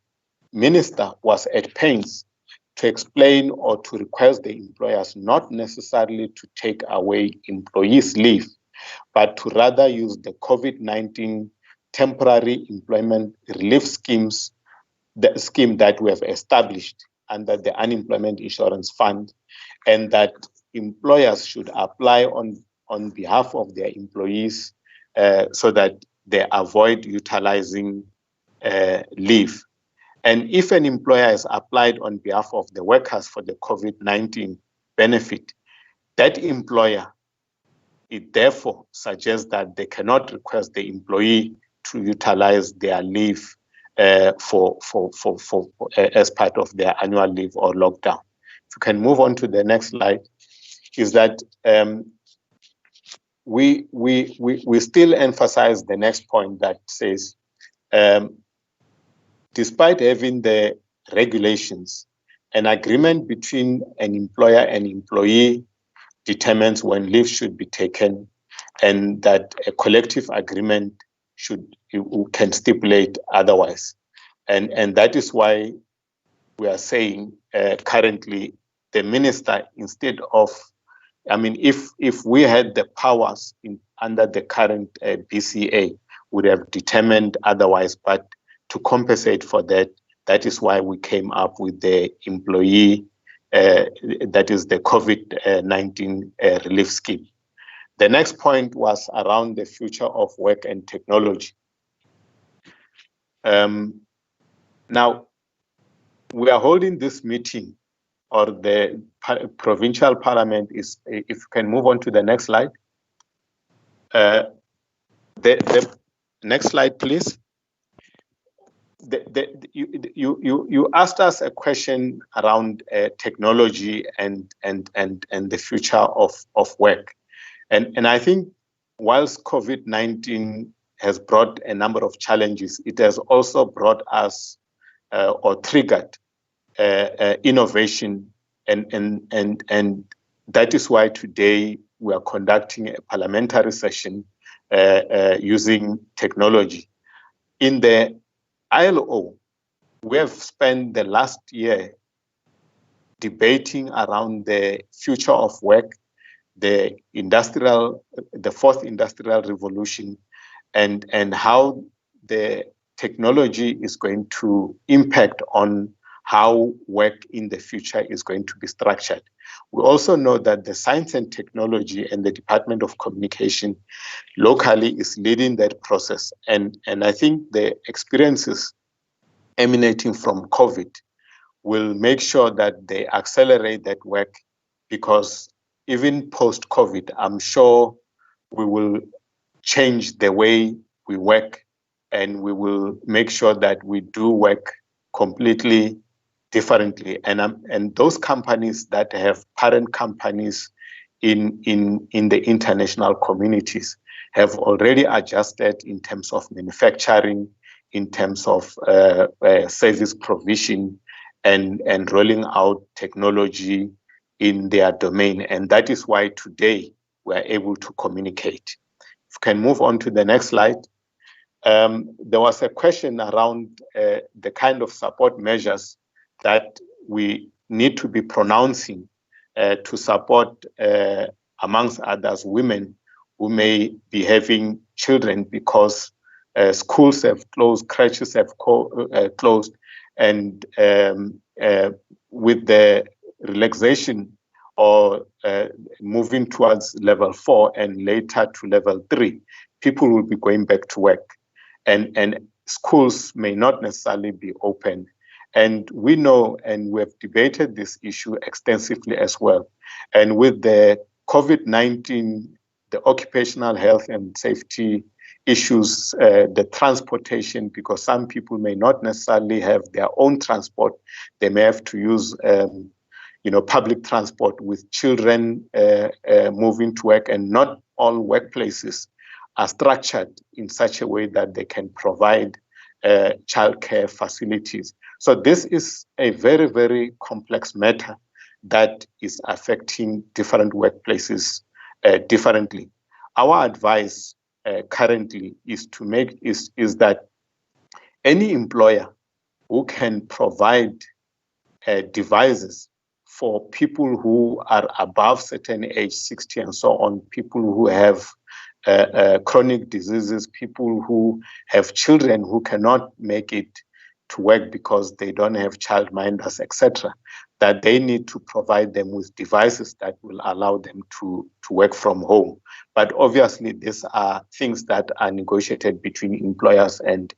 minister was at pains to explain or to request the employers not necessarily to take away employees' leave, but to rather use the COVID-19 temporary employment relief schemes, the scheme that we have established under the Unemployment Insurance Fund, and that employers should apply on behalf of their employees so that they avoid utilizing leave. And if an employer has applied on behalf of the workers for the COVID-19 benefit, that employer, it therefore suggests that they cannot request the employee to utilize their leave as part of their annual leave or lockdown. If you can move on to the next slide, is that we still emphasize the next point that says, despite having the regulations, an agreement between an employer and employee determines when leave should be taken, and that a collective agreement can stipulate otherwise. And that is why we are saying currently the minister, instead of, I mean, if we had the powers under the current BCA, would have determined otherwise, but to compensate for that, that is why we came up with the employee, that is the COVID-19 relief scheme. The next point was around the future of work and technology. Now, we are holding this meeting, or the provincial parliament is, if you can move on to the next slide. The next slide, please. You asked us a question around technology and the future of work. And I think whilst COVID-19 has brought a number of challenges, it has also brought us or triggered innovation, and that is why today we are conducting a parliamentary session using technology. In the ILO, we have spent the last year debating around the future of work, the fourth industrial revolution, and how the technology is going to impact on how work in the future is going to be structured. We also know that the science and technology and the Department of Communication locally is leading that process. And I think the experiences emanating from COVID will make sure that they accelerate that work, because even post-COVID, I'm sure we will change the way we work, and we will make sure that we do work completely differently. And those companies that have parent companies in the international communities have already adjusted in terms of manufacturing, in terms of service provision, and rolling out technology in their domain. And that is why today we are able to communicate. If you can move on to the next slide. There was a question around the kind of support measures that we need to be pronouncing to support, amongst others, women who may be having children, because schools have closed, creches have closed, and with the relaxation or moving towards level 4 and later to level 3, people will be going back to work, and schools may not necessarily be open. And we know, and we have debated this issue extensively as well. And with the COVID-19, the occupational health and safety issues, the transportation, because some people may not necessarily have their own transport. They may have to use public transport, with children moving to work, and not all workplaces are structured in such a way that they can provide childcare facilities. So this is a very, very complex matter that is affecting different workplaces differently. Our advice currently is that any employer who can provide devices for people who are above certain age, 60 and so on, people who have chronic diseases, people who have children who cannot make it to work because they don't have childminders, etc., that they need to provide them with devices that will allow them to work from home. But obviously, these are things that are negotiated between employers and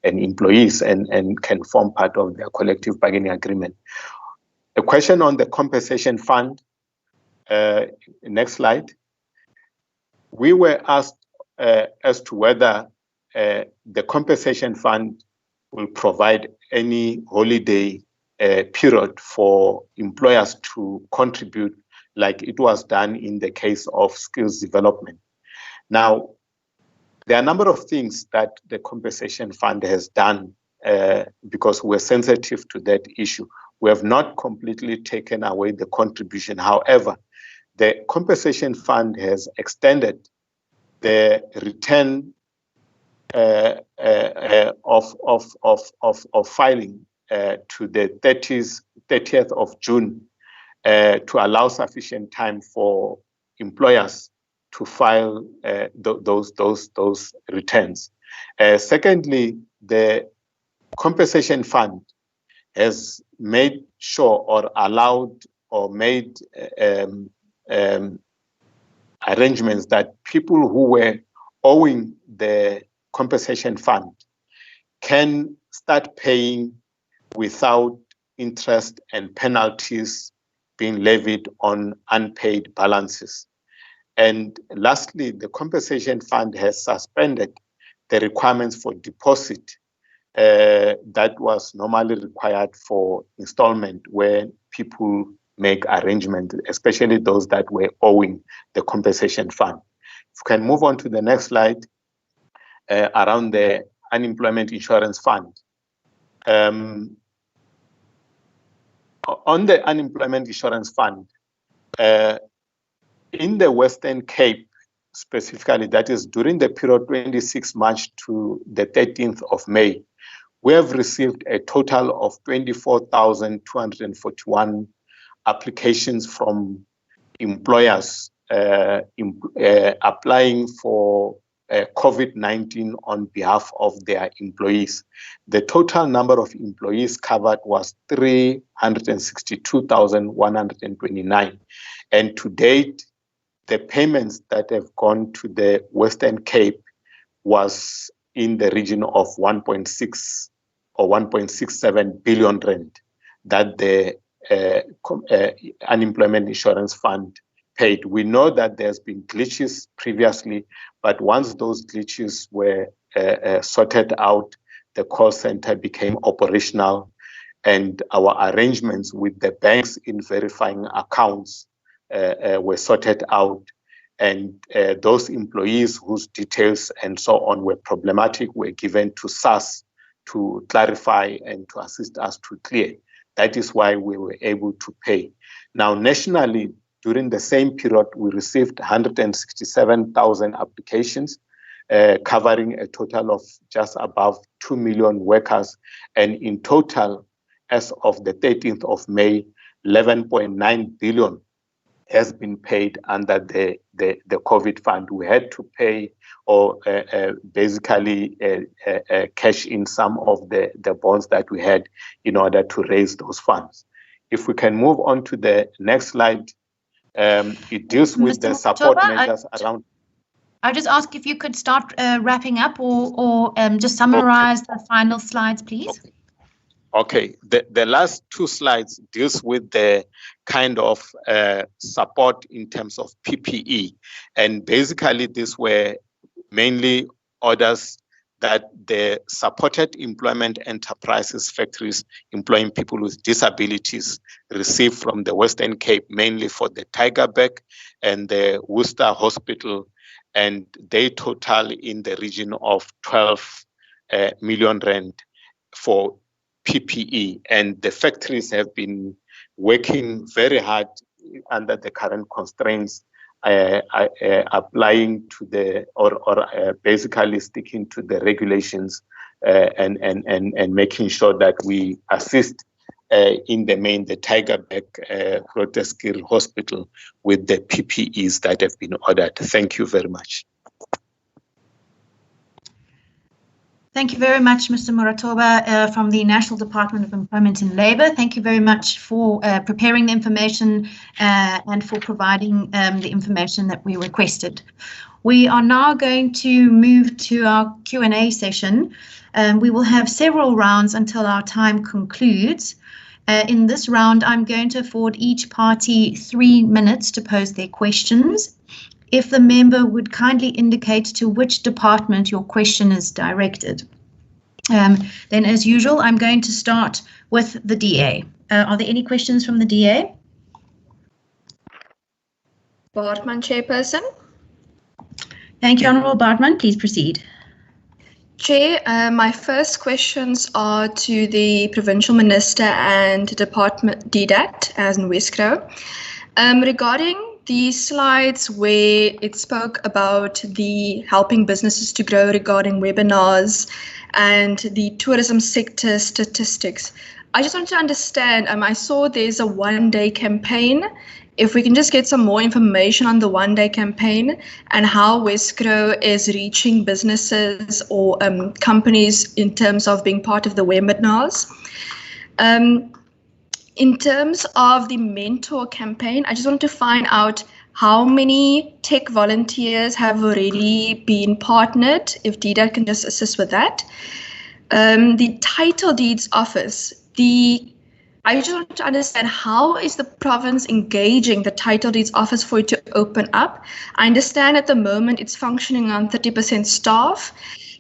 employees and can form part of their collective bargaining agreement. A question on the compensation fund. Next slide. We were asked as to whether the compensation fund will provide any holiday period for employers to contribute like it was done in the case of skills development. Now, there are a number of things that the compensation fund has done because we're sensitive to that issue. We have not completely taken away the contribution. However, the compensation fund has extended the return of filing to the 30th of June to allow sufficient time for employers to file those returns. Secondly, the compensation fund has made sure or allowed or made arrangements that people who were owing the compensation fund can start paying without interest and penalties being levied on unpaid balances. And lastly, the compensation fund has suspended the requirements for deposit that was normally required for installment when people make arrangements, especially those that were owing the compensation fund. If we can move on to the next slide around the unemployment insurance fund. On the unemployment insurance fund, in the Western Cape specifically, that is during the period 26 March to the 13th of May, we have received a total of 24,241 applications from employers applying for COVID-19 on behalf of their employees. The total number of employees covered was 362,129. And to date, the payments that have gone to the Western Cape was in the region of 1.6 or 1.67 billion rand that the unemployment insurance fund paid. We know that there's been glitches previously, but once those glitches were sorted out, the call center became operational and our arrangements with the banks in verifying accounts were sorted out. And those employees whose details and so on were problematic were given to SARS to clarify and to assist us to clear. That is why we were able to pay. Now, nationally, during the same period, we received 167,000 applications, covering a total of just above 2 million workers. And in total, as of the 13th of May, 11.9 billion has been paid under the COVID fund. We had to pay or basically cash in some of the bonds that we had in order to raise those funds. If we can move on to the next slide, it deals with the support measures around. I'll just ask if you could start wrapping up or just summarize the final slides, please. Okay, the last two slides deals with the kind of support in terms of PPE. And basically, these were mainly orders that the supported employment enterprises factories employing people with disabilities received from the Western Cape, mainly for the Tygerberg and the Worcester Hospital. And they total in the region of 12 million rand for PPE, and the factories have been working very hard under the current constraints, applying to the or basically sticking to the regulations and making sure that we assist in the main, the Tigerberg Grooteskill Hospital with the PPEs that have been ordered. Thank you very much. Thank you very much, Mr. Muratoba from the National Department of Employment and Labour. Thank you very much for preparing the information and for providing the information that we requested. We are now going to move to our Q&A session. We will have several rounds until our time concludes. In this round, I'm going to afford each party 3 minutes to pose their questions. If the member would kindly indicate to which department your question is directed. Then, as usual, I'm going to start with the DA. Are there any questions from the DA? Bartman, Chairperson. Thank you, Honourable Bartman. Please proceed. Chair, my first questions are to the Provincial Minister and Department DDAT, as in Wesgro. Regarding the slides where it spoke about the helping businesses to grow regarding webinars and the tourism sector statistics, I just want to understand, I saw there's a one-day campaign. If we can just get some more information on the one-day campaign and how Wesgro is reaching businesses or companies in terms of being part of the webinars. In terms of the mentor campaign, I just wanted to find out how many tech volunteers have already been partnered, if DDAT can just assist with that. The title deeds office, I just want to understand how is the province engaging the title deeds office for it to open up. I understand at the moment it's functioning on 30% staff.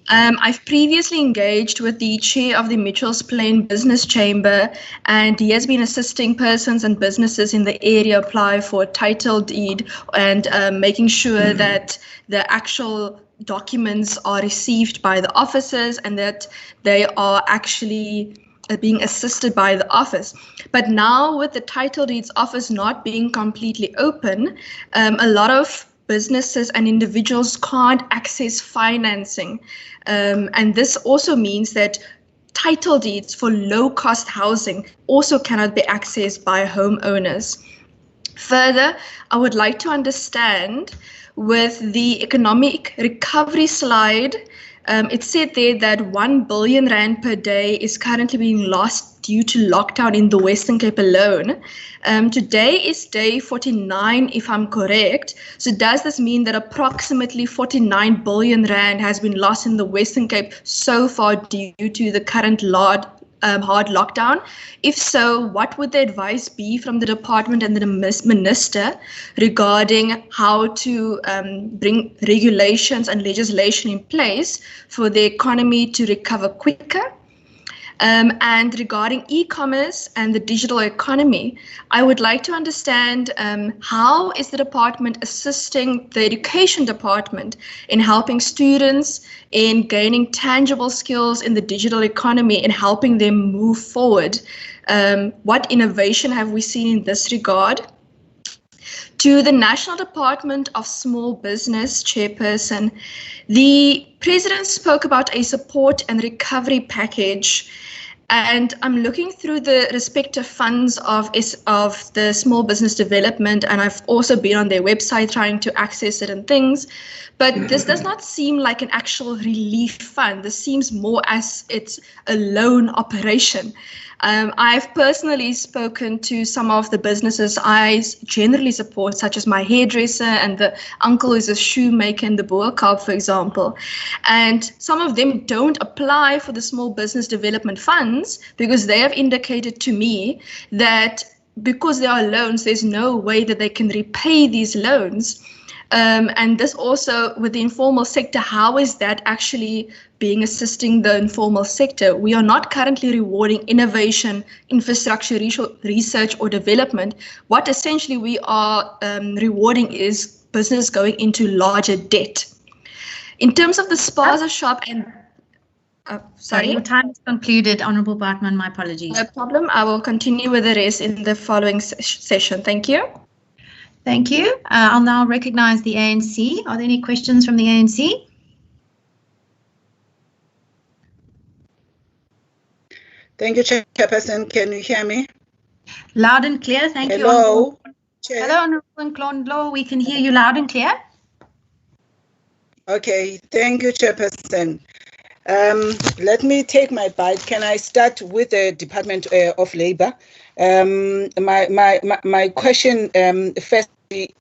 I've previously engaged with the chair of the Mitchells Plain Business Chamber, and he has been assisting persons and businesses in the area apply for a title deed and making sure that the actual documents are received by the officers and that they are actually being assisted by the office. But now with the title deeds office not being completely open, a lot of businesses and individuals can't access financing. And this also means that title deeds for low-cost housing also cannot be accessed by homeowners. Further, I would like to understand with the economic recovery slide, it said there that 1 billion rand per day is currently being lost due to lockdown in the Western Cape alone. Today is day 49, if I'm correct. So does this mean that approximately 49 billion rand has been lost in the Western Cape so far due to the current hard lockdown? If so, what would the advice be from the department and the minister regarding how to bring regulations and legislation in place for the economy to recover quicker? And regarding e-commerce and the digital economy, I would like to understand how is the department assisting the education department in helping students in gaining tangible skills in the digital economy and helping them move forward? What innovation have we seen in this regard? To the National Department of Small Business Chairperson, the President spoke about a support and recovery package. And I'm looking through the respective funds of the small business development, and I've also been on their website trying to access certain things. But this does not seem like an actual relief fund. This seems more as it's a loan operation. I've personally spoken to some of the businesses I generally support, such as my hairdresser and the uncle who's a shoemaker in the Boerkaap, for example. And some of them don't apply for the small business development funds because they have indicated to me that because there are loans, there's no way that they can repay these loans. And this also with the informal sector, how is that actually being assisting the informal sector? We are not currently rewarding innovation, infrastructure, research or development. What essentially we are rewarding is business going into larger debt. In terms of the spaza shop and sorry, your time is concluded, Honourable Bartman. My apologies. No problem. I will continue with the rest in the following session. Thank you. Thank you. I'll now recognise the ANC. Are there any questions from the ANC? Thank you, Chairperson. Can you hear me? Loud and clear. Thank you. Hello. Chair. Hello, Honourable Nklondlo. We can hear you loud and clear. Okay. Thank you, Chairperson. Let me take my bite. Can I start with the Department of Labour? My question firstly,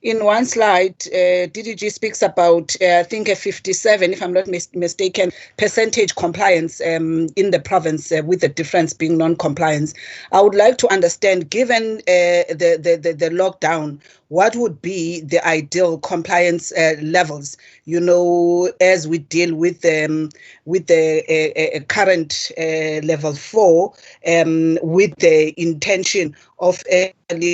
in one slide, DDG speaks about, I think, a 57, if I'm not mistaken, percentage compliance in the province, with the difference being non-compliance. I would like to understand, given the lockdown, what would be the ideal compliance levels, you know, as we deal with the current level 4, with the intention of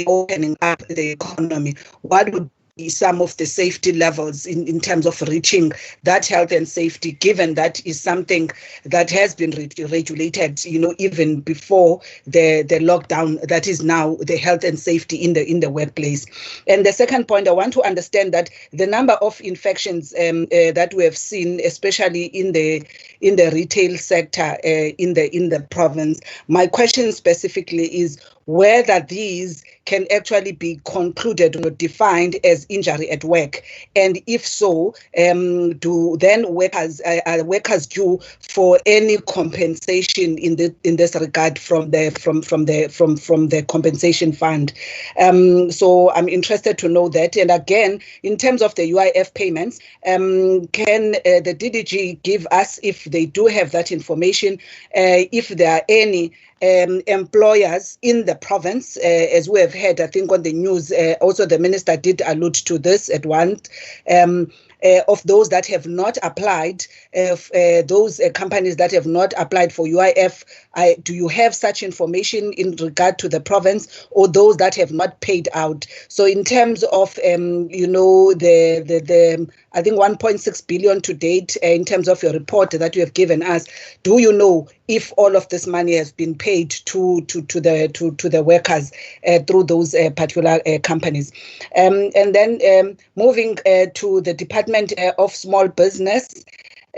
opening up the economy? What would be some of the safety levels in terms of reaching that health and safety, given that is something that has been regulated, you know, even before the lockdown, that is now the health and safety in the workplace? And the second point, I want to understand that the number of infections that we have seen, especially in the retail sector in the province. My question specifically is whether these can actually be concluded or defined as injury at work, and if so, do then are workers due for any compensation in this regard from the compensation fund? So I'm interested to know that. And again, in terms of the UIF payments, can the DDG give us, if they do have that information, if there are any employers in the province, as we have heard, I think on the news, also the minister did allude to this at once, of those that have not applied, those companies that have not applied for UIF. Do you have such information in regard to the province, or those that have not paid out? So in terms of, you know, the I think 1.6 billion to date, in terms of your report that you have given us, do you know if all of this money has been paid to the workers through those particular companies? And then moving to the Department of Small Business,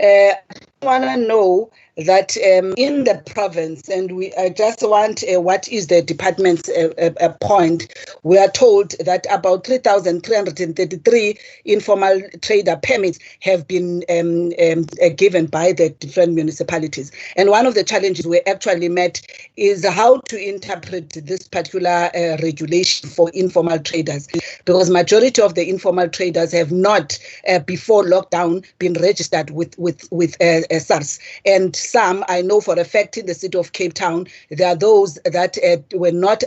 I want to know that in the province, and I just want what is the department's point. We are told that about 3,333 informal trader permits have been given by the different municipalities. And one of the challenges we actually met is how to interpret this particular regulation for informal traders, because majority of the informal traders have not, before lockdown, been registered with SARS. And some, I know for a fact, in the city of Cape Town, there are those that were not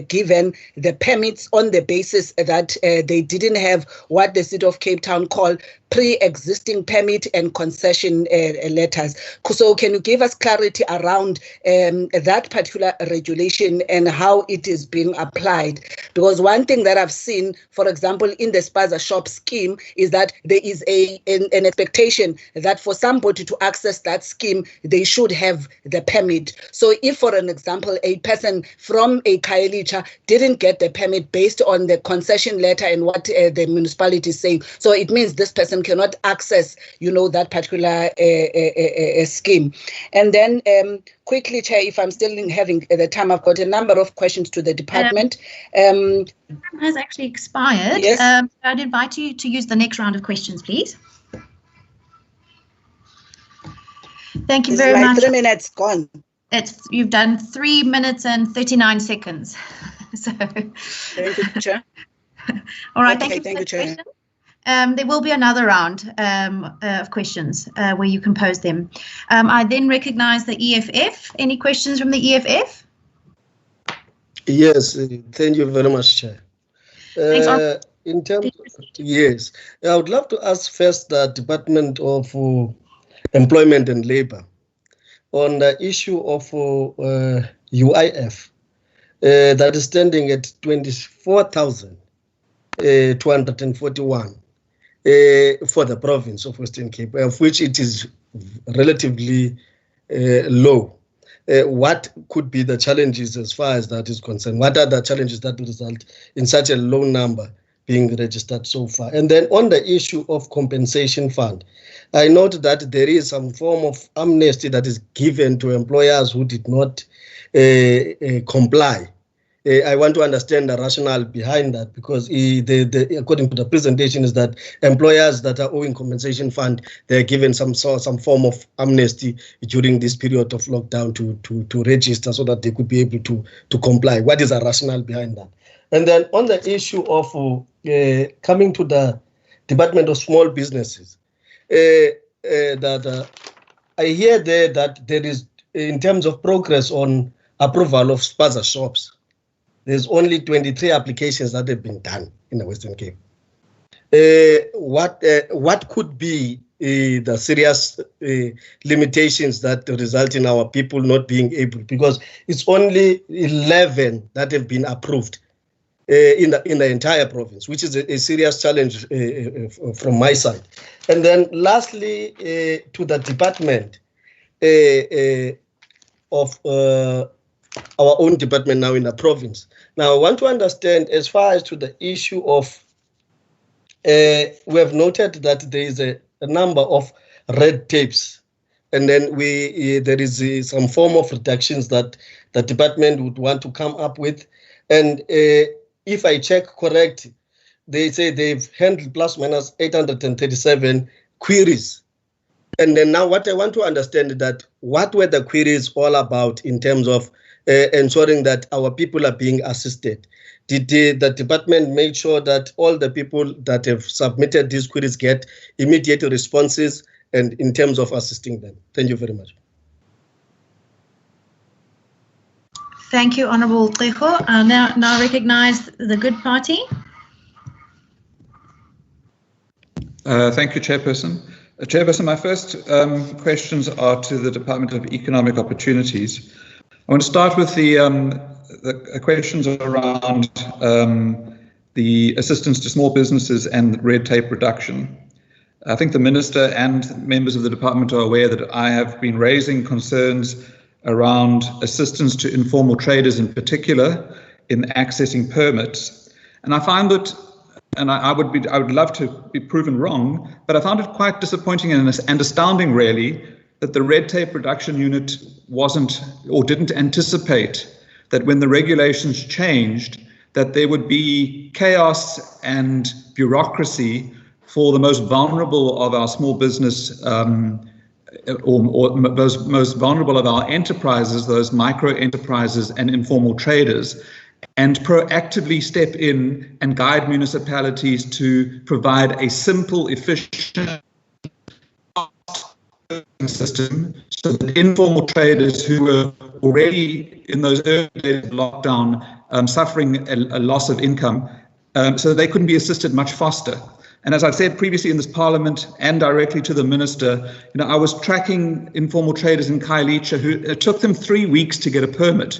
given the permits on the basis that they didn't have what the city of Cape Town call pre-existing permit and concession letters. So can you give us clarity around that particular regulation and how it is being applied? Because one thing that I've seen, for example, in the Spaza Shop scheme, is that there is an expectation that for somebody to access that scheme, they should have the permit. So if, for an example, a person from a Khayelitsha didn't get the permit based on the concession letter and what the municipality is saying, so it means this person cannot access, you know, that particular scheme. And then quickly, Chair, if I'm still having the time, I've got a number of questions to the department. Time has actually expired. Yes. I'd invite you to use the next round of questions, please. Thank you very much. 3 minutes gone. You've done 3 minutes and 39 seconds. So. Thank you, Chair. All right. Okay, thank you, Chair. There will be another round of questions where you can pose them. I then recognize the EFF. Any questions from the EFF? Yes, thank you very much, Chair. Thanks, in terms, yes, I would love to ask first the Department of Employment and Labour on the issue of UIF that is standing at 24,241 for the province of Western Cape, of which it is relatively low. What could be the challenges as far as that is concerned? What are the challenges that result in such a low number being registered so far. And then on the issue of compensation fund, I note that there is some form of amnesty that is given to employers who did not comply. I want to understand the rationale behind that, because according to the presentation is that employers that are owing compensation fund, they're given some form of amnesty during this period of lockdown to register so that they could be able to comply. What is the rationale behind that? And then on the issue of coming to the Department of Small Businesses, that I hear there that there is, in terms of progress on approval of spaza shops, there's only 23 applications that have been done in the Western Cape. What could be the serious limitations that result in our people not being able, because it's only 11 that have been approved in the entire province, which is a serious challenge from my side. And then lastly, to the department of our own department now in the province. Now, I want to understand, as far as to the issue of, we have noted that there is a number of red tapes, and then there is some form of reductions that the department would want to come up with. And if I check correct, they say they've handled plus minus 837 queries. And then now what I want to understand is that what were the queries all about in terms of ensuring that our people are being assisted? Did the department make sure that all the people that have submitted these queries get immediate responses, and in terms of assisting them? Thank you very much. Thank you, Honourable Teko. Now recognise the Good Party. Thank you, Chairperson. Chairperson, my first questions are to the Department of Economic Opportunities. I want to start with the questions around the assistance to small businesses and red tape reduction. I think the Minister and members of the department are aware that I have been raising concerns around assistance to informal traders in particular in accessing permits. And I find that, and I would love to be proven wrong, but I found it quite disappointing and astounding really that the red tape reduction unit wasn't or didn't anticipate that when the regulations changed, that there would be chaos and bureaucracy for the most vulnerable of our small business or those most vulnerable of our enterprises, those micro enterprises and informal traders, and proactively step in and guide municipalities to provide a simple, efficient system so that informal traders who were already in those early days of lockdown suffering a loss of income, so they couldn't be assisted much faster. And as I've said previously in this parliament and directly to the minister, I was tracking informal traders in Khayelitsha who it took them 3 weeks to get a permit.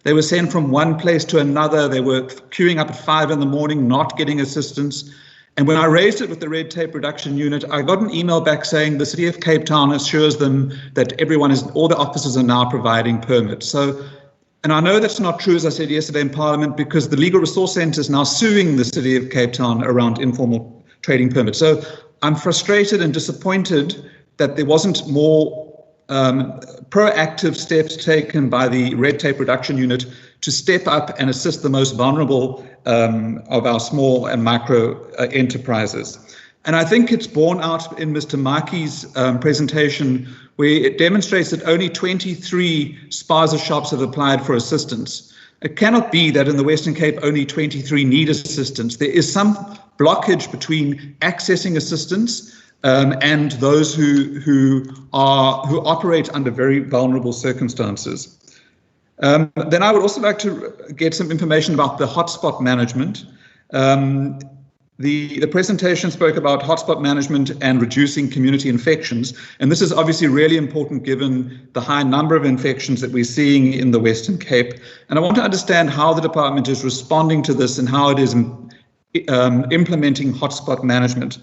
They were sent from one place to another. They were queuing up at 5 in the morning, not getting assistance. And when I raised it with the red tape reduction unit, I got an email back saying the City of Cape Town assures them that all the officers are now providing permits. So, and I know that's not true, as I said yesterday in Parliament, because the Legal Resource Centre is now suing the City of Cape Town around informal trading permits. So I'm frustrated and disappointed that there wasn't more proactive steps taken by the red tape reduction unit to step up and assist the most vulnerable of our small and micro enterprises. And I think it's borne out in Mr. Maki's presentation, where it demonstrates that only 23 spaza shops have applied for assistance. It cannot be that in the Western Cape only 23 need assistance. There is some blockage between accessing assistance and those who operate under very vulnerable circumstances. Then I would also like to get some information about the hotspot management. The presentation spoke about hotspot management and reducing community infections, and this is obviously really important given the high number of infections that we're seeing in the Western Cape. And I want to understand how the department is responding to this and how it is implementing hotspot management.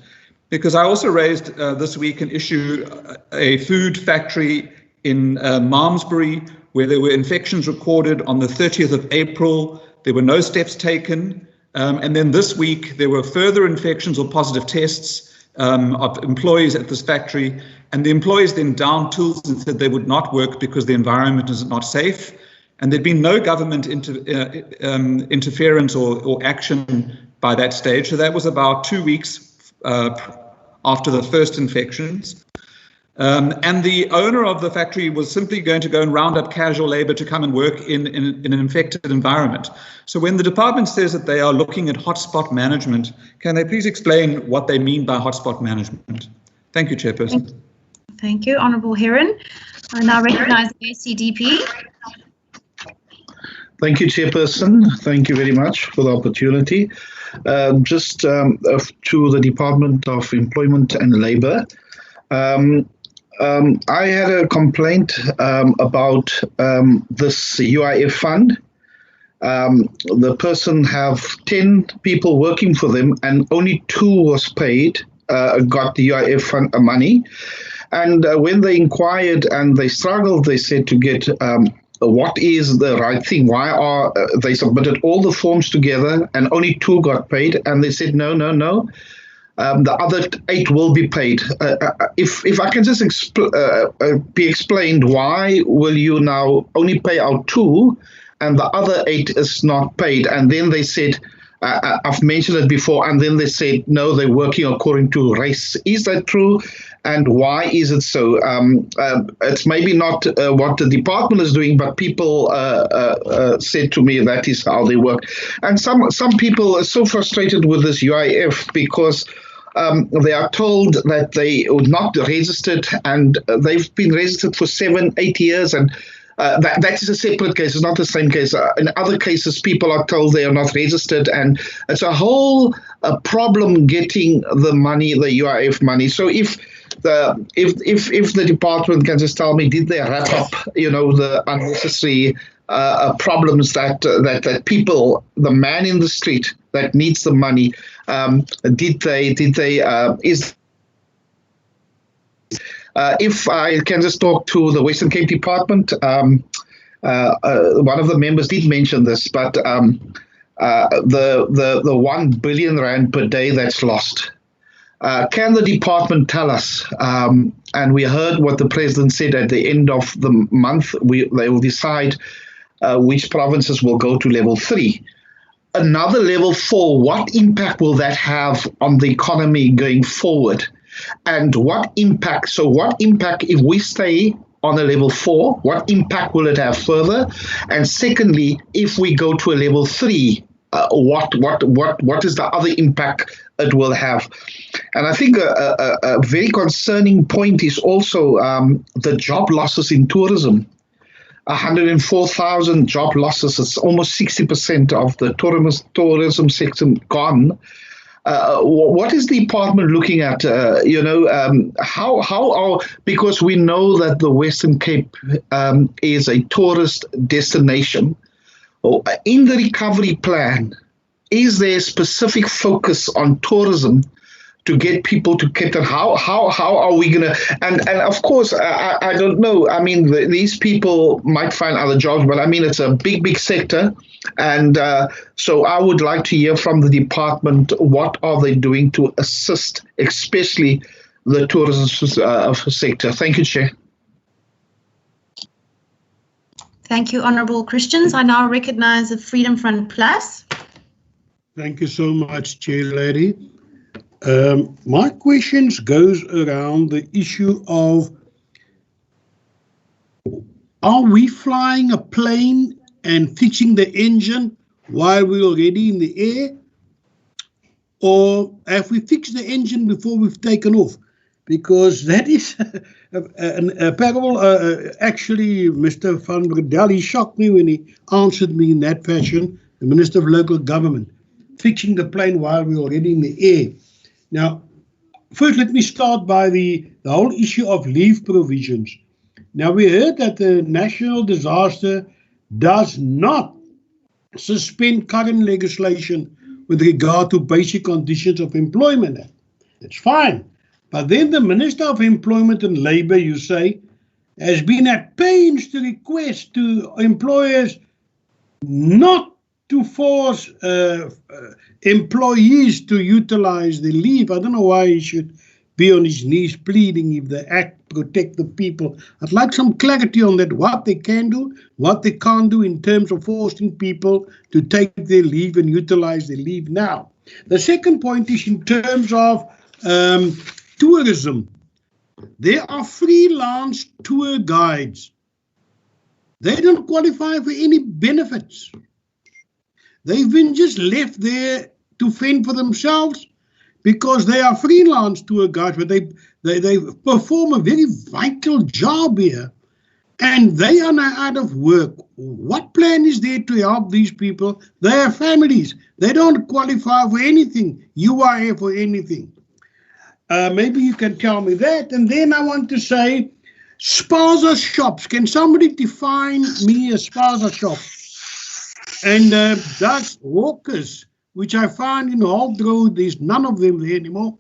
Because I also raised this week an issue, a food factory in Malmesbury, where there were infections recorded on the 30th of April. There were no steps taken And then this week, there were further infections or positive tests of employees at this factory. And the employees then downed tools and said they would not work because the environment is not safe. And there'd been no government interference or action by that stage. So that was about 2 weeks after the first infections. And the owner of the factory was simply going to go and round up casual labor to come and work in an infected environment. So when the department says that they are looking at hotspot management, can they please explain what they mean by hotspot management? Thank you, Chairperson. Thank you, Honourable Heron. I now recognise the ACDP. Thank you, Chairperson. Thank you very much for the opportunity. Just to the Department of Employment and Labour. I had a complaint about this UIF fund. The person have 10 people working for them and only 2 was paid, got the UIF fund money. And when they inquired and they struggled, they said to get what is the right thing? Why are they submitted all the forms together and only 2 got paid? And they said, no. The other 8 will be paid. If I can just be explained, why will you now only pay out 2 and the other 8 is not paid? And then they said, I've mentioned it before, and then they said, no, they're working according to race. Is that true? And why is it so? It's maybe not what the department is doing, but people said to me that is how they work. And some people are so frustrated with this UIF because they are told that they are not registered, and they've been registered for 7-8 years, and that is a separate case. It's not the same case. In other cases, people are told they are not registered, and it's a whole problem getting the money, the UIF money. So if the department can just tell me, did they wrap up, the unnecessary problems that people, the man in the street that needs the money, if I can just talk to the Western Cape Department, one of the members did mention this, but the 1 billion rand per day that's lost. Can the department tell us? And we heard what the president said at the end of the month. They will decide which provinces will go to level 3. Another level 4, what impact will that have on the economy going forward? And what impact if we stay on a level 4, what impact will it have further? And secondly, if we go to a level 3, what is the other impact it will have? And I think a very concerning point is also the job losses in tourism. 104,000 job losses. It's almost 60% of the tourism sector gone. What is the department looking at? Because we know that the Western Cape is a tourist destination. In the recovery plan, is there a specific focus on tourism to get people to Cape Town? How are we going to? And of course, I don't know. I mean, these people might find other jobs, but I mean, it's a big sector. And so I would like to hear from the department, what are they doing to assist, especially the tourism sector? Thank you, Chair. Thank you, Honourable Christians. I now recognise the Freedom Front Plus. Thank you so much, Chair Lady. My questions goes around the issue of, are we flying a plane and fixing the engine while we're already in the air? Or have we fixed the engine before we've taken off? Because that is a parable. Actually, Mr. Van Bredel shocked me when he answered me in that fashion, the Minister of Local Government, fixing the plane while we're already in the air. Now, first, let me start by the whole issue of leave provisions. Now, we heard that the national disaster does not suspend current legislation with regard to basic conditions of employment. That's fine. But then the Minister of Employment and Labour, you say, has been at pains to request to employers not to force employees to utilize the leave. I don't know why he should be on his knees pleading if the act protect the people. I'd like some clarity on that, what they can do, what they can't do in terms of forcing people to take their leave and utilize their leave now. The second point is in terms of tourism. There are freelance tour guides. They don't qualify for any benefits. They've been just left there to fend for themselves because they are freelance tour guides, but they perform a very vital job here, and they are now out of work. What plan is there to help these people? They have families. They don't qualify for anything, UIF or anything. Maybe you can tell me that. And then I want to say, spaza shops. Can somebody define me a spaza shop? And that's hawkers, which I find in Holt Road, there's none of them there anymore.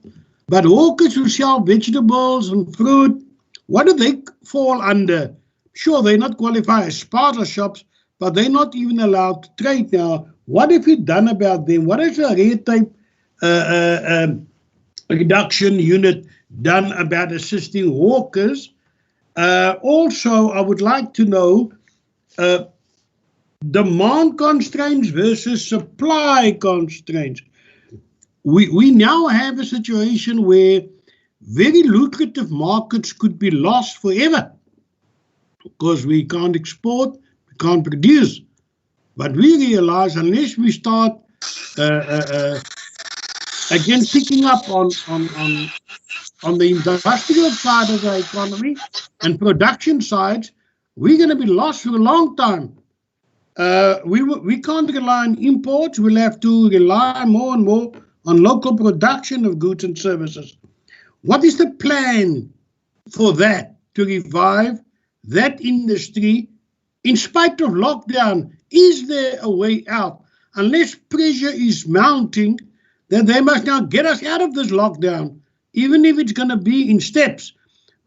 But hawkers who sell vegetables and fruit, what do they fall under? Sure, they're not qualified as spaza shops, but they're not even allowed to trade now. What have you done about them? What is a red tape reduction unit done about assisting hawkers? Also, I would like to know demand constraints versus supply constraints. We now have a situation where very lucrative markets could be lost forever because we can't export, we can't produce. But we realize unless we start again picking up on the industrial side of the economy and production sides, we're going to be lost for a long time. We can't rely on imports. We'll have to rely more and more on local production of goods and services. What is the plan for that, to revive that industry in spite of lockdown? Is there a way out? Unless pressure is mounting, then they must now get us out of this lockdown, even if it's going to be in steps.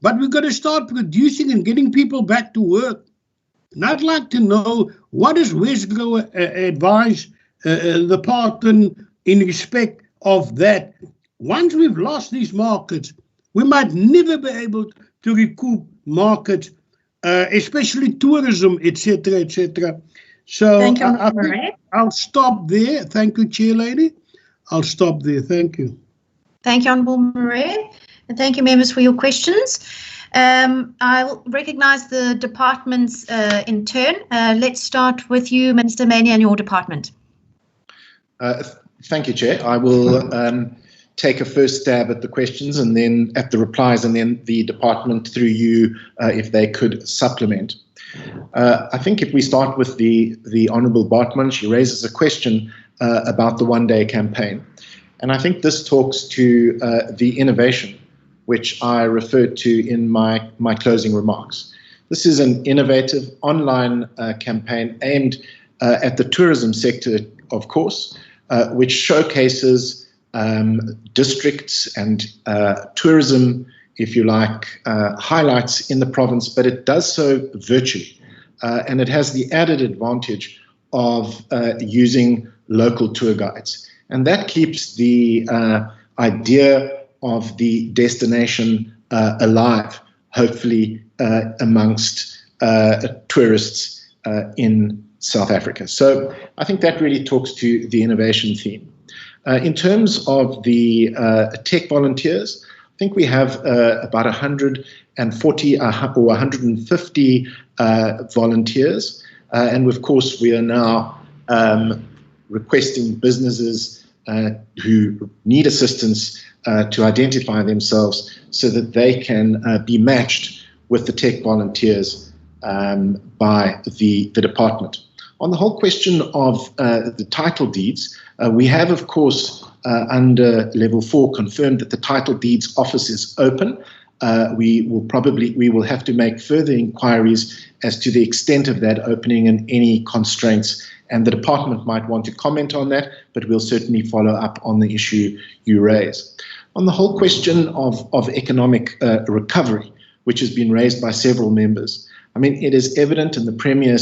But we've got to start producing and getting people back to work. And I'd like to know, what does Wesgro advise the department in respect of that? Once we've lost these markets, we might never be able to recoup markets, especially tourism, etc., etc. So Thank you, I think I'll stop there. Thank you, Chair Lady. I'll stop there. Thank you. Thank you, Honourable Murray, and thank you, members, for your questions. I'll recognise the departments in turn. Let's start with you, Minister Maney, and your department. Thank you, Chair. I will take a first stab at the questions and then at the replies, and then the department through you, if they could supplement. I think if we start with the Honourable Bartman, she raises a question about the one-day campaign. And I think this talks to the innovation which I referred to in my closing remarks. This is an innovative online campaign aimed at the tourism sector, of course, which showcases districts and tourism, if you like, highlights in the province, but it does so virtually. And it has the added advantage of using local tour guides. And that keeps the idea of the destination alive, hopefully amongst tourists in South Africa. So I think that really talks to the innovation theme. In terms of the tech volunteers, I think we have about 140 or 150 volunteers. And of course, we are now requesting businesses who need assistance to identify themselves so that they can be matched with the tech volunteers by the department. On the whole question of the title deeds, we have, of course, under level 4 confirmed that the title deeds office is open. We will have to make further inquiries as to the extent of that opening and any constraints, and the department might want to comment on that, but we'll certainly follow up on the issue you raise. On the whole question of economic recovery, which has been raised by several members, I mean, it is evident, and the Premier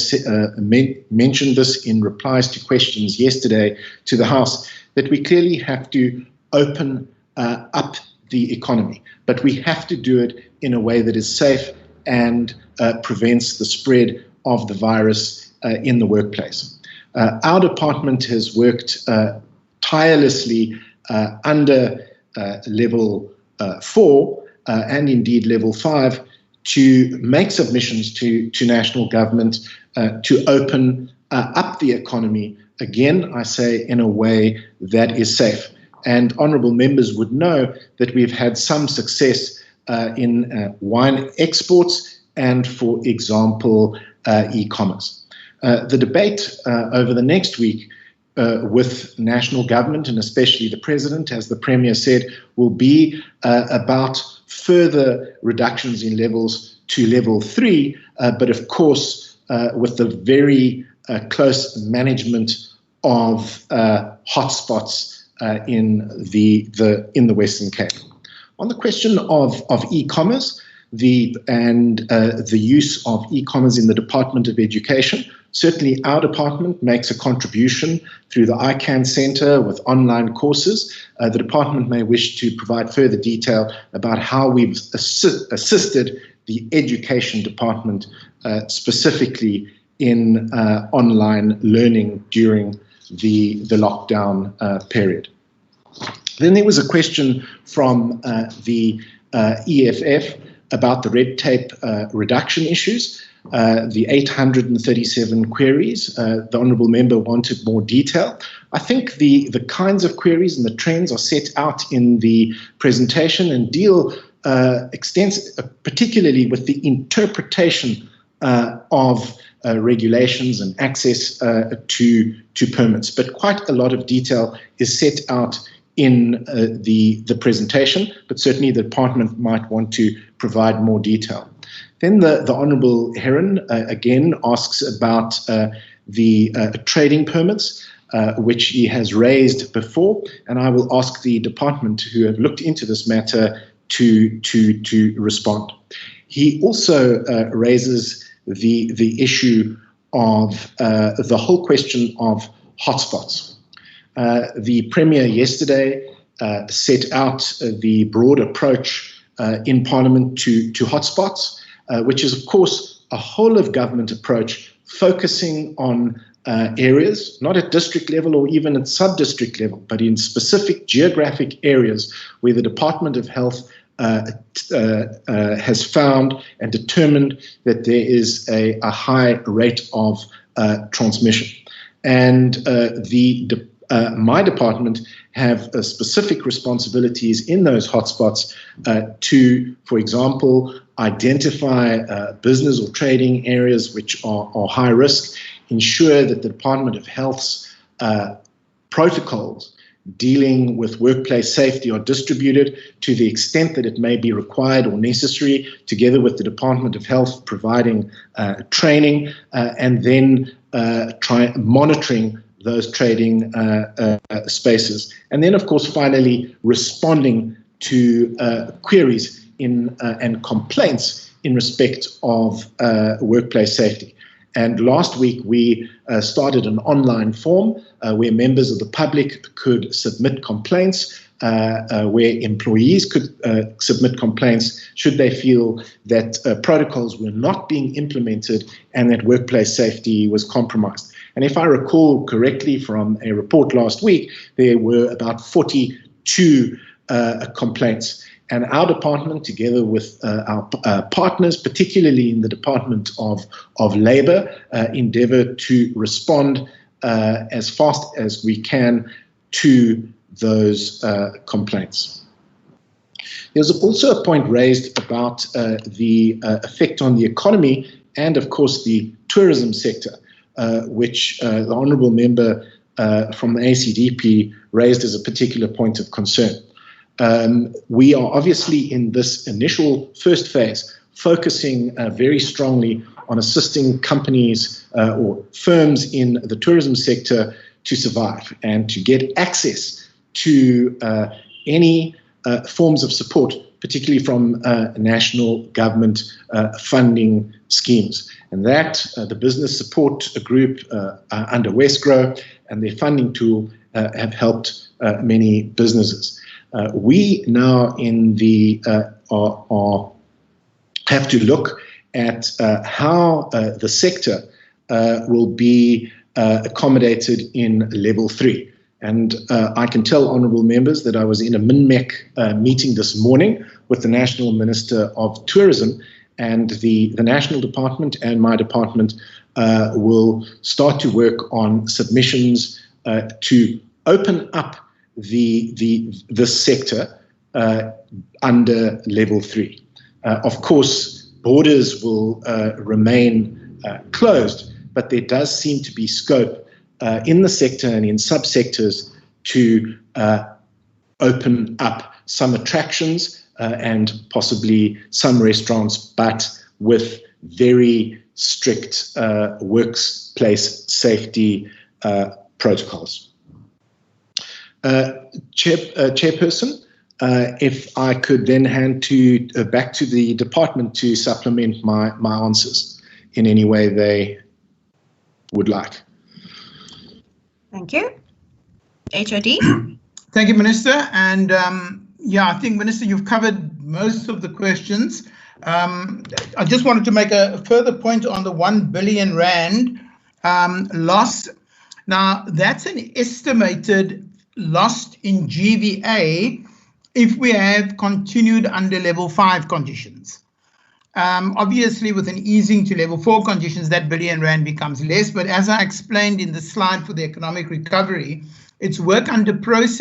mentioned this in replies to questions yesterday to the House, that we clearly have to open up the economy, but we have to do it in a way that is safe and prevents the spread of the virus in the workplace. Our department has worked tirelessly under level 4 and indeed level 5 to make submissions to national government to open up the economy, again, I say, in a way that is safe. And honourable members would know that we've had some success in wine exports and, for example, e-commerce. The debate over the next week with national government, and especially the President, as the Premier said, will be about further reductions in levels to level 3, but of course with the very close management of hotspots in the Western Cape. On the question of e-commerce, the use of e-commerce in the Department of Education, certainly our department makes a contribution through the ICANN Centre with online courses. The department may wish to provide further detail about how we've assisted the education department specifically in online learning during the lockdown period. Then there was a question from the EFF about the red tape reduction issues. The 837 queries, the Honourable Member wanted more detail. I think the kinds of queries and the trends are set out in the presentation and deal particularly with the interpretation of regulations and access to permits. But quite a lot of detail is set out in the presentation, but certainly the department might want to provide more detail. Then the Honourable Heron again asks about the trading permits, which he has raised before, and I will ask the department who have looked into this matter to respond. He also raises the issue of the whole question of hotspots. The Premier yesterday set out the broad approach in Parliament to hotspots, which is, of course, a whole-of-government approach focusing on areas, not at district level or even at sub-district level, but in specific geographic areas where the Department of Health has found and determined that there is a high rate of transmission. And my department have specific responsibilities in those hotspots to, for example, identify business or trading areas which are high risk, ensure that the Department of Health's protocols dealing with workplace safety are distributed to the extent that it may be required or necessary, together with the Department of Health providing training and then monitoring those trading spaces. And then, of course, finally, responding to queries and complaints in respect of workplace safety. And last week, we started an online form where members of the public could submit complaints, where employees could submit complaints should they feel that protocols were not being implemented and that workplace safety was compromised. And if I recall correctly from a report last week, there were about 42 complaints. And our department, together with our partners, particularly in the Department of Labour, endeavour to respond as fast as we can to those complaints. There's also a point raised about the effect on the economy and, of course, the tourism sector, which the Honourable Member from the ACDP raised as a particular point of concern. We are obviously in this initial first phase focusing very strongly on assisting companies or firms in the tourism sector to survive and to get access to any forms of support particularly from national government funding schemes. And that the business support group under Westgrow and their funding tool have helped many businesses. We now in the have to look at how the sector will be accommodated in level 3. And I can tell honourable members that I was in a MINMEC meeting this morning with the National Minister of Tourism, and the National Department and my department will start to work on submissions to open up this sector under level 3. Of course, borders will remain closed, but there does seem to be scope in the sector and in subsectors to open up some attractions and possibly some restaurants, but with very strict workplace safety protocols. Chairperson, if I could then hand back to the department to supplement my answers in any way they would like. Thank you. HOD. Thank you, Minister. And yeah, I think, Minister, you've covered most of the questions. I just wanted to make a further point on the 1 billion rand loss. Now, that's an estimated loss in GVA if we have continued under level 5 conditions. Obviously, with an easing to level 4 conditions, that billion rand becomes less. But as I explained in the slide for the economic recovery, it's work under progress,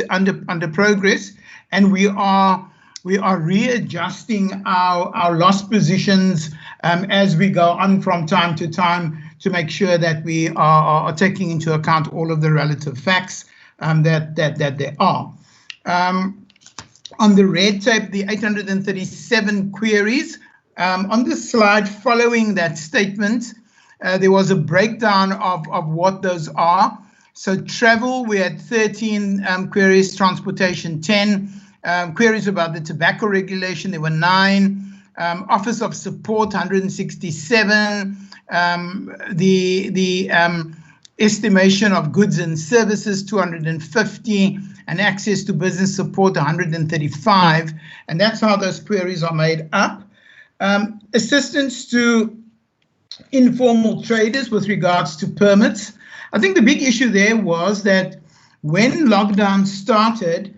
and we are readjusting our loss positions as we go on from time to time to make sure that we are taking into account all of the relative facts that there are. On the red tape, the 837 queries. On the slide following that statement, there was a breakdown of what those are. So travel, we had 13 queries, transportation 10, queries about the tobacco regulation, there were 9, Office of Support 167, the estimation of goods and services 250, and access to business support 135, and that's how those queries are made up. Assistance to informal traders with regards to permits. I think the big issue there was that when lockdown started,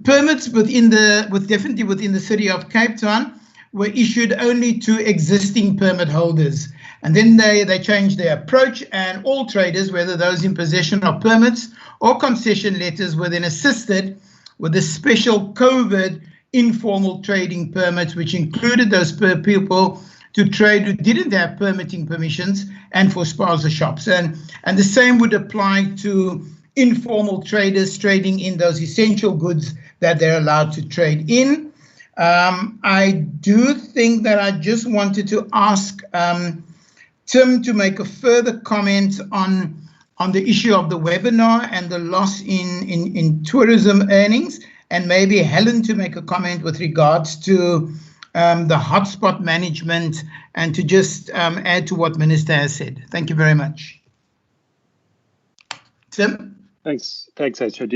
permits definitely within the city of Cape Town were issued only to existing permit holders. And then they changed their approach, and all traders, whether those in possession of permits or concession letters, were then assisted with a special COVID informal trading permits, which included those people to trade who didn't have permitting permissions and for spaza shops. And the same would apply to informal traders trading in those essential goods that they're allowed to trade in. I do think that I just wanted to ask Tim to make a further comment on the issue of the webinar and the loss in tourism earnings, and maybe Helen to make a comment with regards to the hotspot management, and to just add to what Minister has said. Thank you very much. Tim? Thanks, HOD.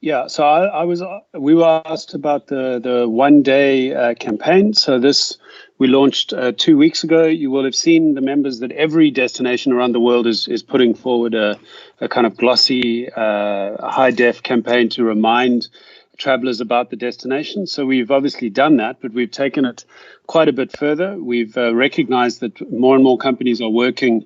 Yeah, so we were asked about the one-day campaign. So this we launched 2 weeks ago. You will have seen, the members, that every destination around the world is putting forward a kind of glossy, high-def campaign to remind travelers about the destination. So we've obviously done that, but we've taken it quite a bit further. We've recognized that more and more companies are working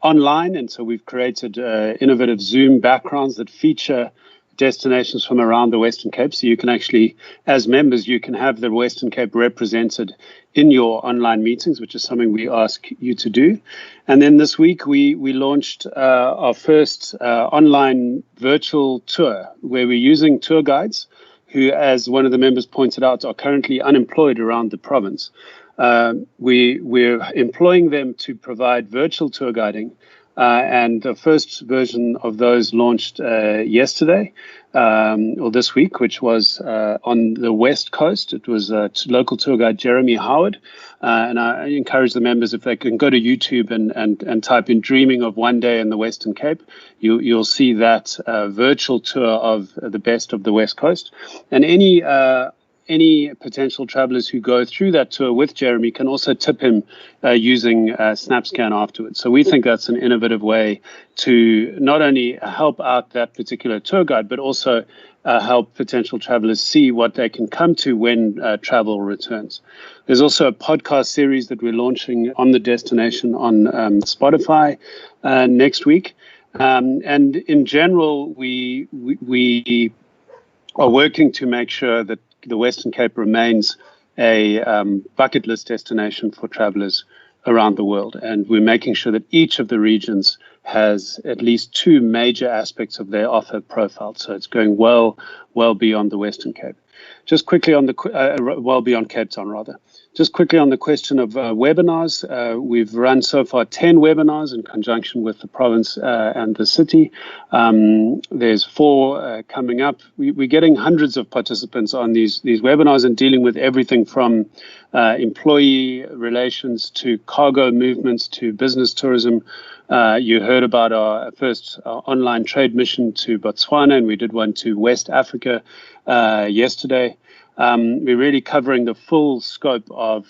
online, and so we've created innovative Zoom backgrounds that feature destinations from around the Western Cape. So you can actually, as members, you can have the Western Cape represented in your online meetings, which is something we ask you to do. And then this week we launched our first online virtual tour, where we're using tour guides who, as one of the members pointed out, are currently unemployed around the province. We're employing them to provide virtual tour guiding And the first version of those launched yesterday or this week, which was on the West Coast. It was local tour guide Jeremy Howard. And I encourage the members, if they can go to YouTube and type in "Dreaming of One Day in the Western Cape," you'll see that virtual tour of the best of the West Coast. And any potential travelers who go through that tour with Jeremy can also tip him using SnapScan afterwards. So we think that's an innovative way to not only help out that particular tour guide, but also help potential travelers see what they can come to when travel returns. There's also a podcast series that we're launching on the destination on Spotify next week. And in general, we are working to make sure that the Western Cape remains a bucket list destination for travelers around the world. And we're making sure that each of the regions has at least two major aspects of their offer profile. So it's going well beyond the Western Cape. Just quickly on well beyond Cape Town, rather. Just quickly on the question of webinars, we've run so far 10 webinars in conjunction with the province and the city. There's 4 coming up. We're getting hundreds of participants on these webinars and dealing with everything from employee relations to cargo movements to business tourism. You heard about our first online trade mission to Botswana, and we did one to West Africa yesterday. We're really covering the full scope of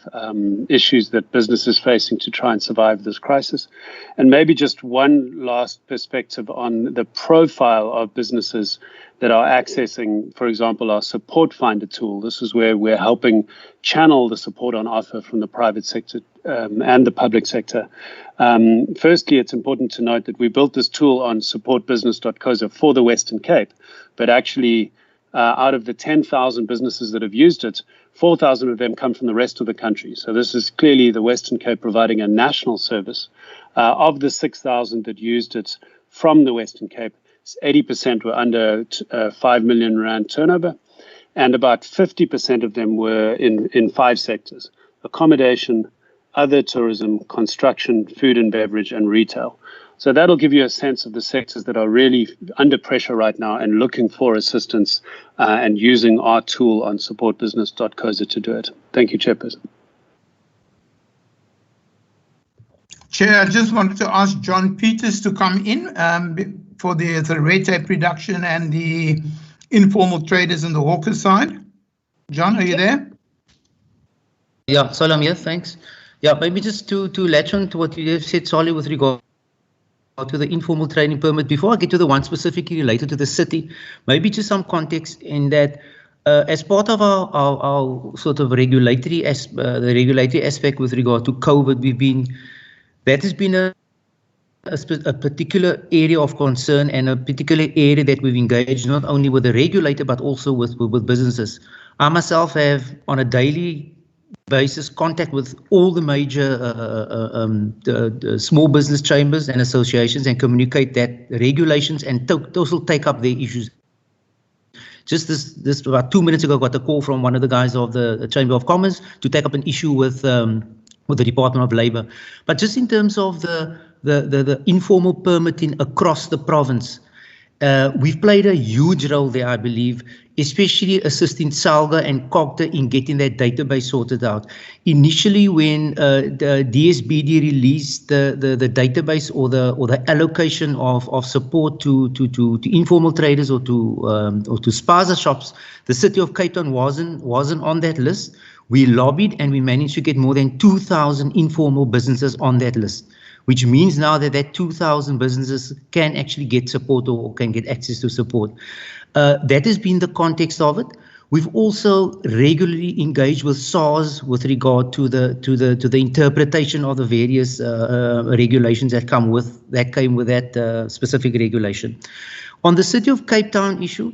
issues that business is facing to try and survive this crisis. And maybe just one last perspective on the profile of businesses that are accessing, for example, our support finder tool. This is where we're helping channel the support on offer from the private sector and the public sector. Firstly, it's important to note that we built this tool on supportbusiness.co.za for the Western Cape, but actually out of the 10,000 businesses that have used it, 4,000 of them come from the rest of the country. So this is clearly the Western Cape providing a national service. Of the 6,000 that used it from the Western Cape, 80% were under 5 million rand turnover, and about 50% of them were in 5 sectors: accommodation, other tourism, construction, food and beverage, and retail. So that'll give you a sense of the sectors that are really under pressure right now and looking for assistance and using our tool on supportbusiness.co.za to do it. Thank you, Chairperson. Chair, I just wanted to ask John Peters to come in for the red tape reduction and the informal traders in the hawker side. John, are you there? Yeah, Salam here, thanks. Yeah, maybe just to latch on to what you have said, Solly, with regard to the informal trading permit. Before I get to the one specifically related to the city, maybe just some context in that as part of our sort of regulatory aspect with regard to COVID, that has been a particular area of concern and a particular area that we've engaged not only with the regulator but also with businesses. I myself have on a daily basis contact with all the major the small business chambers and associations and communicate that regulations and those will take up their issues. Just this about 2 minutes ago, I got a call from one of the guys of the Chamber of Commerce to take up an issue with the Department of Labour. But just in terms of the informal permitting across the province, we've played a huge role there, I believe, especially assisting SALGA and COGTA in getting that database sorted out. Initially, when the DSBD released the database or the allocation of support to informal traders or to spaza shops, the city of Cape Town wasn't on that list. We lobbied and we managed to get more than 2,000 informal businesses on that list, which means now that 2,000 businesses can actually get support or can get access to support. That has been the context of it. We've also regularly engaged with SARS with regard to the interpretation of the various regulations that came with that specific regulation. On the City of Cape Town issue,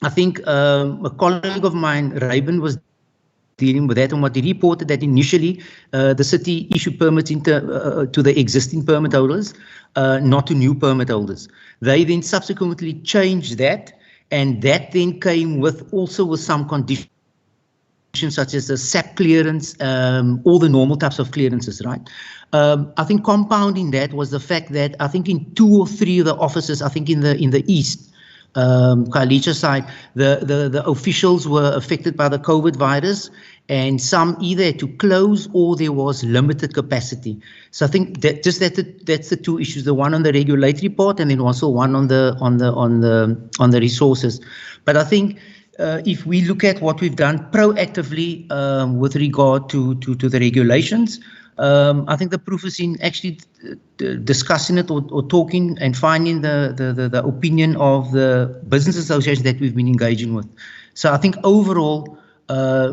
I think a colleague of mine, Raven, was dealing with that, and what he reported that initially the city issued permits to the existing permit holders, not to new permit holders. They then subsequently changed that, and that then came with some conditions such as the SAP clearance, all the normal types of clearances, right? I think compounding that was the fact that I think in 2 or 3 of the offices, I think in the east, Khayelitsha side, the officials were affected by the COVID virus, and some either had to close or there was limited capacity. So I think that that's the 2 issues: the one on the regulatory part, and then also one on the resources. But I think if we look at what we've done proactively with regard to the regulations, I think the proof is in actually discussing it or talking and finding the opinion of the business associations that we've been engaging with. So I think overall,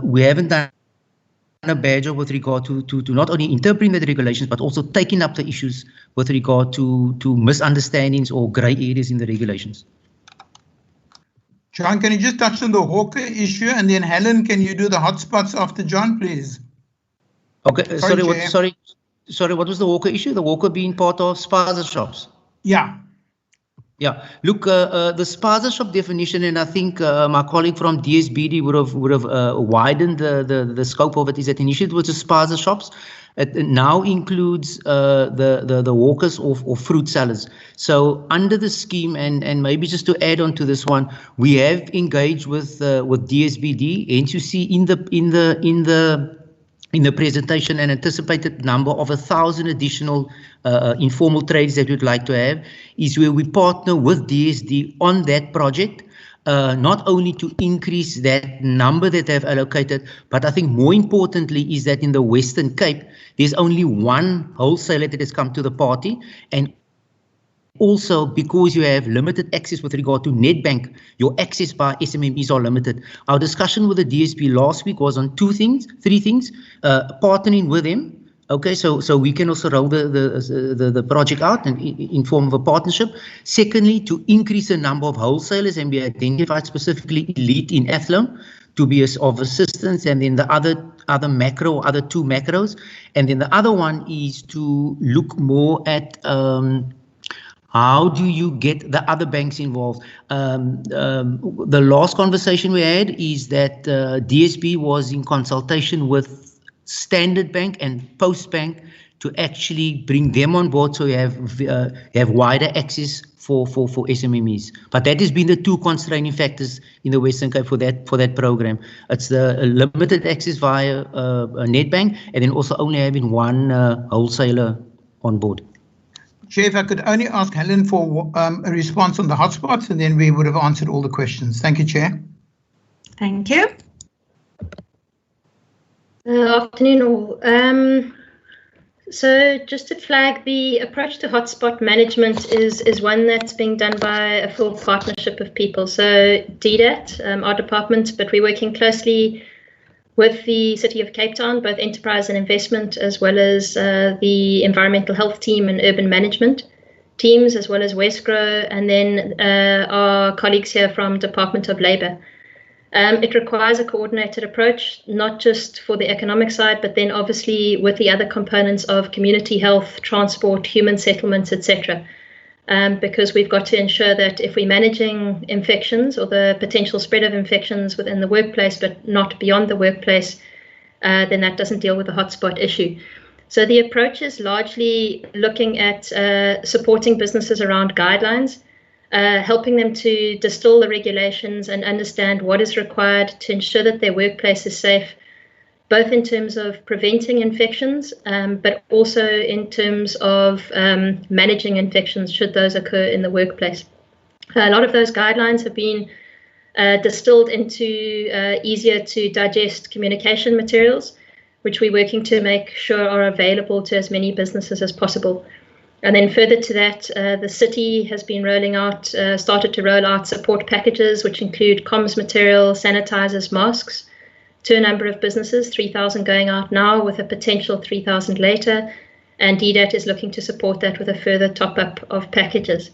we haven't done a bad job with regard to not only interpreting the regulations, but also taking up the issues with regard to misunderstandings or grey areas in the regulations. John, can you just touch on the Hawker issue, and then Helen, can you do the hotspots after John, please? Okay, sorry, what was the Hawker issue? The Hawker being part of spaza shops? Yeah. Yeah, look, the spaza shop definition, and I think my colleague from DSBD would have widened the scope of it, is that initially it was the spaza shops. It now includes the hawkers or fruit sellers. So under the scheme, and maybe just to add on to this one, we have engaged with DSBD, and you see in the presentation an anticipated number of 1,000 additional informal trades that we'd like to have, is where we partner with DSD on that project, not only to increase that number that they've allocated, but I think more importantly is that in the Western Cape, there's only one wholesaler that has come to the party, and also because you have limited access with regard to Nedbank, your access by SMMEs are limited. Our discussion with the DSP last week was on 3 things, partnering with them. Okay, so we can also roll the project out in form of a partnership. Secondly, to increase the number of wholesalers, and we identified specifically Elite in Athlone to be of assistance, and then the other 2 macros. And then the other one is to look more at how do you get the other banks involved? The last conversation we had is that DSB was in consultation with Standard Bank and Post Bank to actually bring them on board, so you have wider access for SMMEs. But that has been the 2 constraining factors in the Western Cape for that program. It's the limited access via Nedbank, and then also only having one wholesaler on board. Chair, if I could only ask Helen for a response on the hotspots, and then we would have answered all the questions. Thank you, Chair. Thank you. Afternoon all. So just to flag, the approach to hotspot management is one that's being done by a full partnership of people. So DDAT, our department, but we're working closely with the City of Cape Town, both enterprise and investment, as well as the environmental health team and urban management teams, as well as Westgrow, and then our colleagues here from Department of Labour. It requires a coordinated approach, not just for the economic side, but then obviously with the other components of community health, transport, human settlements, etc. Because we've got to ensure that if we're managing infections or the potential spread of infections within the workplace, but not beyond the workplace, then that doesn't deal with the hotspot issue. So the approach is largely looking at supporting businesses around guidelines, helping them to distill the regulations and understand what is required to ensure that their workplace is safe, both in terms of preventing infections, but also in terms of managing infections should those occur in the workplace. A lot of those guidelines have been distilled into easier to digest communication materials, which we're working to make sure are available to as many businesses as possible. And then further to that, the city has been started to roll out support packages, which include comms material, sanitizers, masks, to a number of businesses, 3,000 going out now with a potential 3,000 later. And DDAT is looking to support that with a further top-up of packages.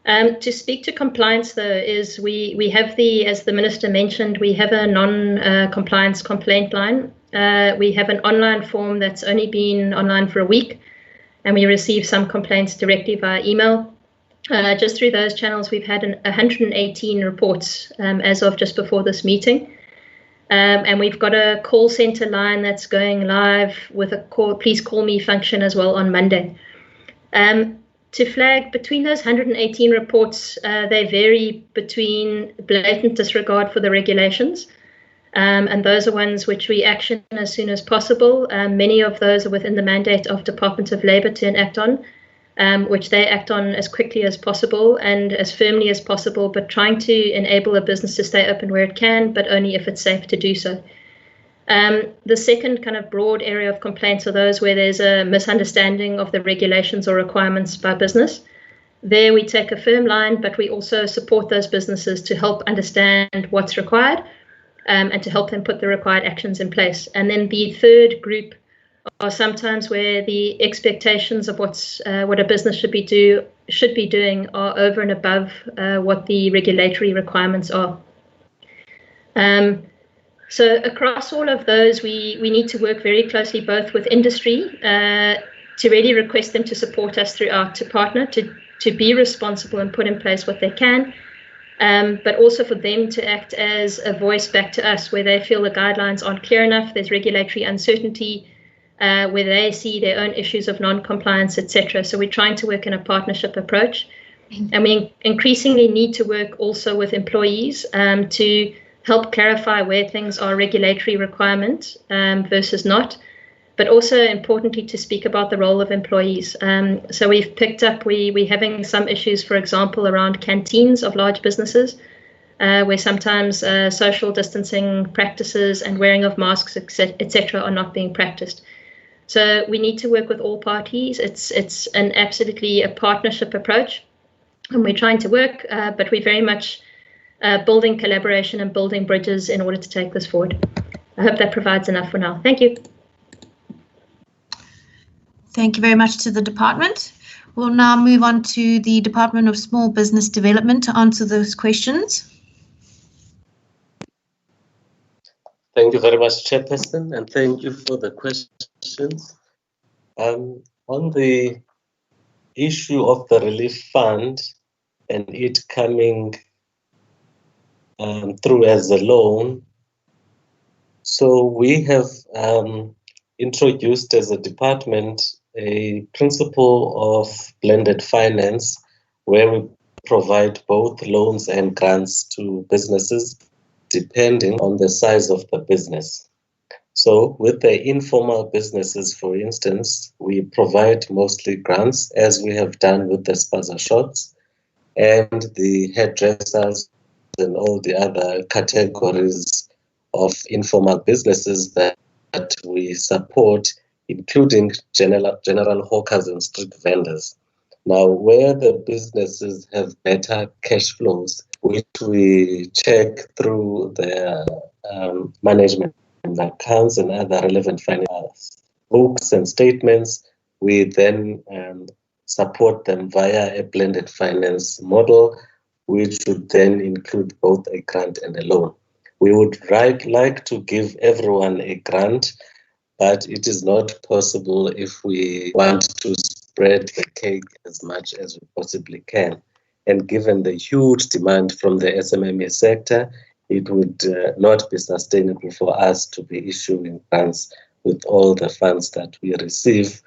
To speak to compliance, though, is we have as the Minister mentioned, we have a non-compliance complaint line. We have an online form that's only been online for a week, and we receive some complaints directly via email. Just through those channels, we've had 118 reports as of just before this meeting. And we've got a call center line that's going live with a please call me function as well on Monday. To flag, between those 118 reports, they vary between blatant disregard for the regulations, and those are ones which we action as soon as possible. Many of those are within the mandate of Department of Labour to enact on, which they act on as quickly as possible and as firmly as possible, but trying to enable a business to stay open where it can, but only if it's safe to do so. The second kind of broad area of complaints are those where there's a misunderstanding of the regulations or requirements by business. There we take a firm line, but we also support those businesses to help understand what's required, and to help them put the required actions in place. And then the third group are sometimes where the expectations of what a business should be doing are over and above what the regulatory requirements are. So across all of those, we need to work very closely both with industry to really request them to support us throughout, to partner, to be responsible and put in place what they can, but also for them to act as a voice back to us where they feel the guidelines aren't clear enough, there's regulatory uncertainty, where they see their own issues of non-compliance, etc. So we're trying to work in a partnership approach. And we increasingly need to work also with employees to help clarify where things are regulatory requirement versus not, but also importantly to speak about the role of employees. So we've picked up, we're having some issues, for example, around canteens of large businesses, where sometimes social distancing practices and wearing of masks, etc., are not being practiced. So we need to work with all parties. It's absolutely a partnership approach, and we're trying to work, but we're very much building collaboration and building bridges in order to take this forward. I hope that provides enough for now. Thank you. Thank you very much to the department. We'll now move on to the Department of Small Business Development to answer those questions. Thank you very much, Chairperson, and thank you for the questions. On the issue of the relief fund and it coming through as a loan, so we have introduced as a department a principle of blended finance where we provide both loans and grants to businesses depending on the size of the business. So with the informal businesses, for instance, we provide mostly grants, as we have done with the spaza shops and the hairdressers and all the other categories of informal businesses that we support, including general hawkers and street vendors. Now, where the businesses have better cash flows, which we check through their management accounts and other relevant finance books and statements, we then support them via a blended finance model, which would then include both a grant and a loan. We would like to give everyone a grant, but it is not possible if we want to spread the cake as much as we possibly can. And given the huge demand from the SMME sector, it would not be sustainable for us to be issuing grants with all the funds that we receive,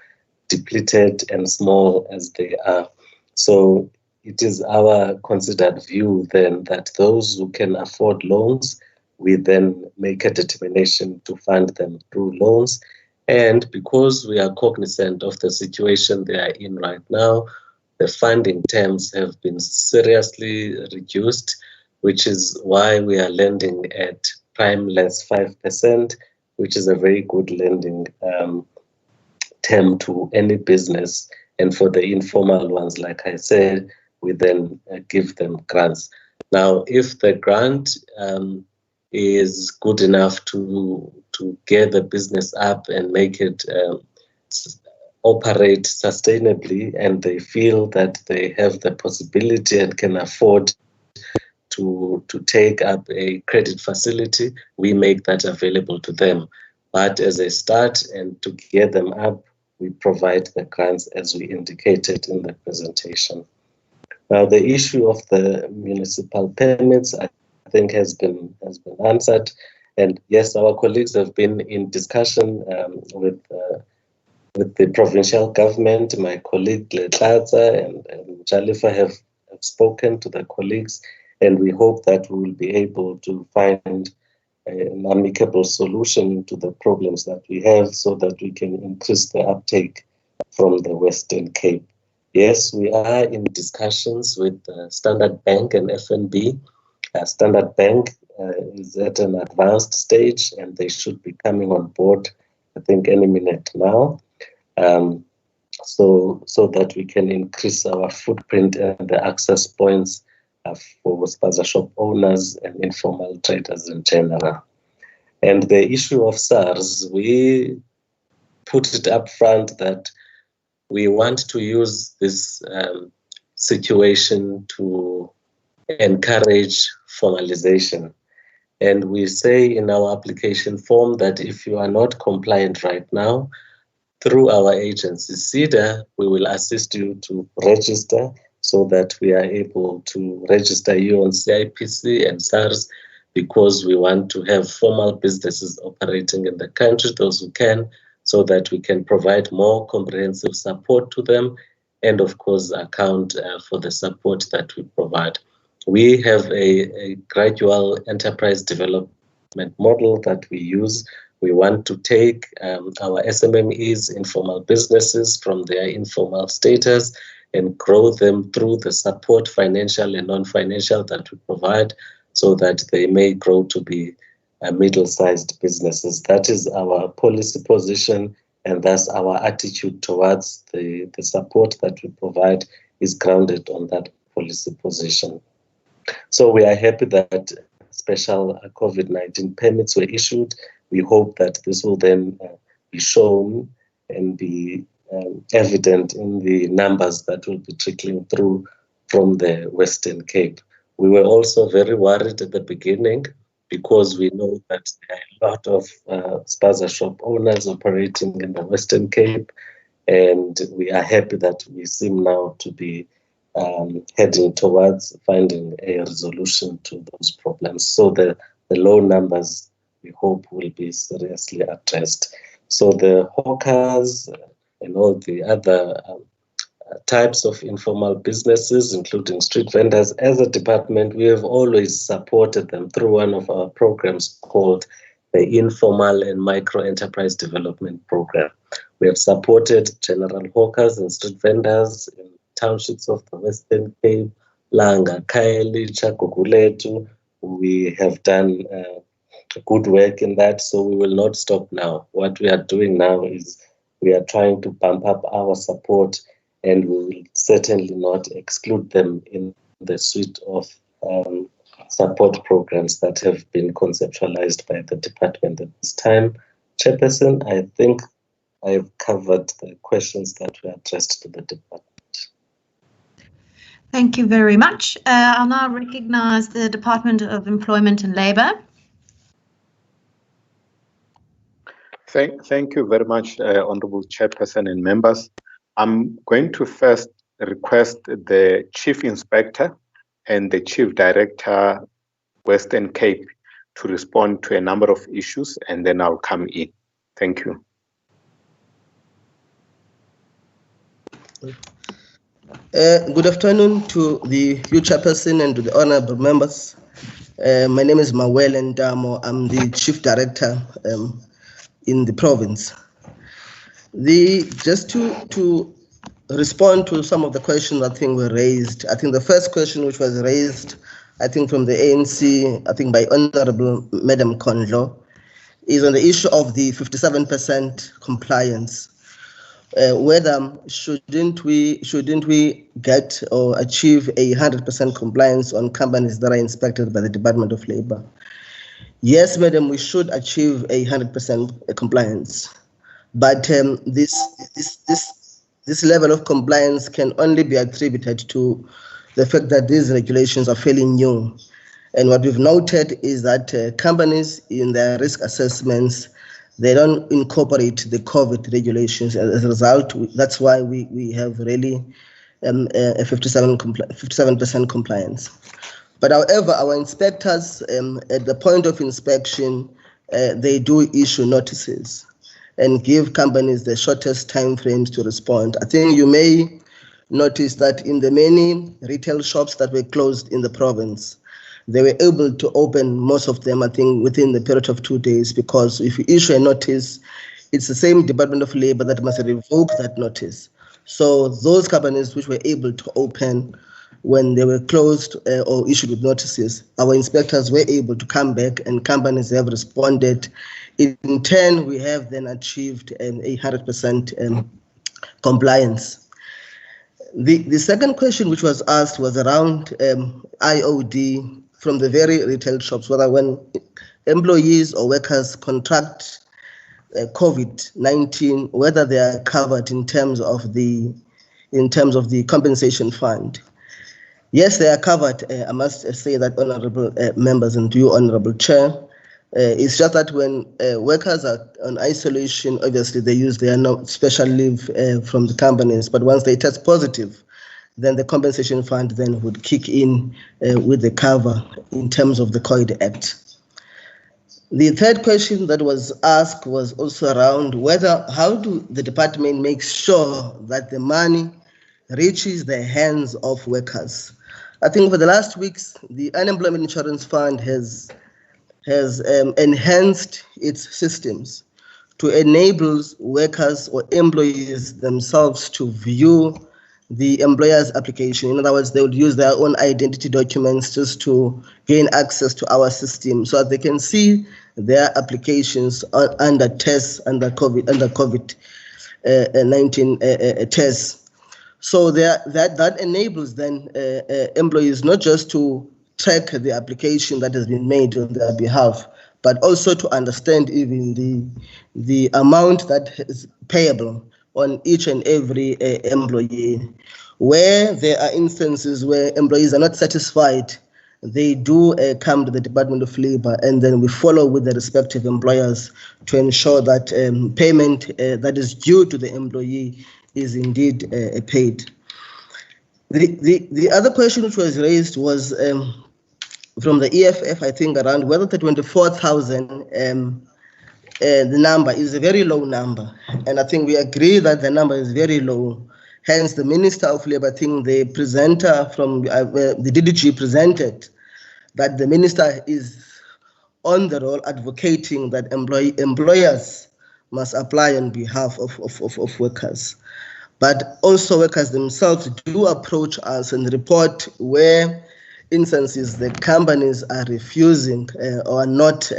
depleted and small as they are. So it is our considered view then that those who can afford loans, we then make a determination to fund them through loans. And because we are cognizant of the situation they are in right now, the funding terms have been seriously reduced, which is why we are lending at prime less 5%, which is a very good lending term to any business. And for the informal ones, like I said, we then give them grants. Now, if the grant is good enough to get the business up and make it operate sustainably, and they feel that they have the possibility and can afford to take up a credit facility, we make that available to them. But as a start and to get them up, we provide the grants as we indicated in the presentation. Now, the issue of the municipal permits, I think, has been answered, And yes, our colleagues have been in discussion with the provincial government. My colleague Letlatsa and Jalifa have spoken to the colleagues, and we hope that we will be able to find an amicable solution to the problems that we have so that we can increase the uptake from the Western Cape. Yes, we are in discussions with Standard Bank and FNB. Standard Bank is at an advanced stage and they should be coming on board, I think, any minute now, so that we can increase our footprint and the access points for spaza shop owners and informal traders in general. And the issue of SARS, we put it up front that we want to use this situation to encourage formalization. And we say in our application form that if you are not compliant right now, through our agency, CEDA, we will assist you to register so that we are able to register you on CIPC and SARS, because we want to have formal businesses operating in the country, those who can, so that we can provide more comprehensive support to them and, of course, account for the support that we provide. We have a gradual enterprise development model that we use. We want to take our SMMEs, informal businesses, from their informal status and grow them through the support, financial and non-financial, that we provide, so that they may grow to be middle-sized businesses. That is our policy position, and thus our attitude towards the support that we provide is grounded on that policy position. So we are happy that special COVID-19 permits were issued. We hope that this will then be shown and be evident in the numbers that will be trickling through from the Western Cape. We were also very worried at the beginning because we know that there are a lot of spaza shop owners operating in the Western Cape, and we are happy that we seem now to be heading towards finding a resolution to those problems. So the low numbers, we hope, will be seriously addressed. So the hawkers and all the other types of informal businesses, including street vendors, as a department, we have always supported them through one of our programs called the Informal and Micro Enterprise Development Program. We have supported general hawkers and street vendors in townships of the Western Cape, Langa, Kaili, Chakukuletu. We have done good work in that, so we will not stop now. What we are doing now is we are trying to bump up our support, and we will certainly not exclude them in the suite of support programs that have been conceptualized by the department at this time. Chairperson, I think I've covered the questions that were addressed to the department. Thank you very much. I'll now recognize the Department of Employment and Labour. Thank you very much, Honourable Chairperson and members. I'm going to first request the Chief Inspector and the Chief Director, Western Cape, to respond to a number of issues, and then I'll come in. Thank you. Good afternoon to the Chairperson and to the honourable members. My name is Mawel Ndamo. I'm the Chief Director in the province. Just to respond to some of the questions I think were raised. I think the first question which was raised, I think from the ANC, I think by Honourable Madam Kondlo, is on the issue of the 57% compliance. Whether shouldn't we get or achieve 100% compliance on companies that are inspected by the Department of Labour? Yes, madam, we should achieve 100% compliance, but this level of compliance can only be attributed to the fact that these regulations are fairly new. And what we've noted is that companies in their risk assessments, they don't incorporate the COVID regulations. As a result, that's why we have really a 57% compliance. But however, our inspectors at the point of inspection, they do issue notices and give companies the shortest time frames to respond. I think you may notice that in the many retail shops that were closed in the province, they were able to open most of them, I think, within the period of 2 days, because if you issue a notice, it's the same Department of Labor that must revoke that notice. So those companies which were able to open when they were closed or issued with notices, our inspectors were able to come back and companies have responded. In turn, we have then achieved 100% compliance. The second question which was asked was around IOD from the very retail shops, whether when employees or workers contract COVID-19, whether they are covered in terms of the compensation fund. Yes, they are covered. I must say that, honourable members and you, honourable chair. It's just that when workers are on isolation, obviously they use their special leave from the companies. But once they test positive, then the compensation fund then would kick in with the cover in terms of the COVID Act. The third question that was asked was also around how do the department make sure that the money reaches the hands of workers. I think for the last weeks, the Unemployment Insurance Fund has enhanced its systems to enable workers or employees themselves to view the employer's application. In other words, they would use their own identity documents just to gain access to our system so that they can see their applications under tests, under COVID-19 tests. So that enables then employees not just to track the application that has been made on their behalf, but also to understand even the amount that is payable on each and every employee. Where there are instances where employees are not satisfied, they do come to the Department of Labor, and then we follow with the respective employers to ensure that payment that is due to the employee is indeed paid. The other question which was raised was from the EFF, I think, around whether the 24,000 the number is a very low number, and I think we agree that the number is very low. Hence, the Minister of Labour, I think the presenter from the DDG presented that the Minister is on the roll advocating that employers must apply on behalf of workers. But also workers themselves do approach us and report where instances the companies are refusing or not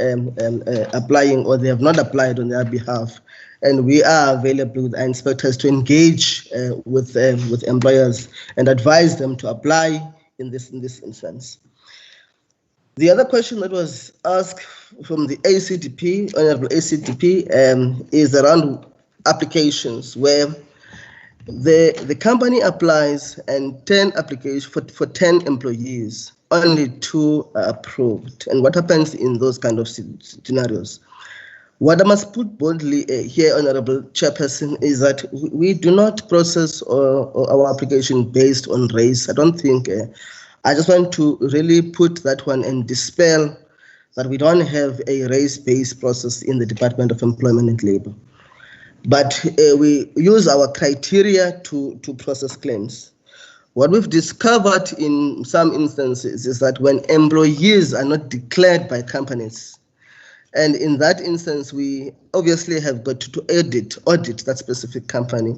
applying, or they have not applied on their behalf. And we are available with our inspectors to engage with employers and advise them to apply in this instance. The other question that was asked from the ACDP, Honourable ACDP, is around applications where the company applies and 10 applications for 10 employees, only 2 are approved. And what happens in those kind of scenarios? What I must put boldly here, Honourable Chairperson, is that we do not process our application based on race. I don't think, I just want to really put that one and dispel that we don't have a race-based process in the Department of Employment and Labour. But we use our criteria to process claims. What we've discovered in some instances is that when employees are not declared by companies, and in that instance, we obviously have got to audit that specific company.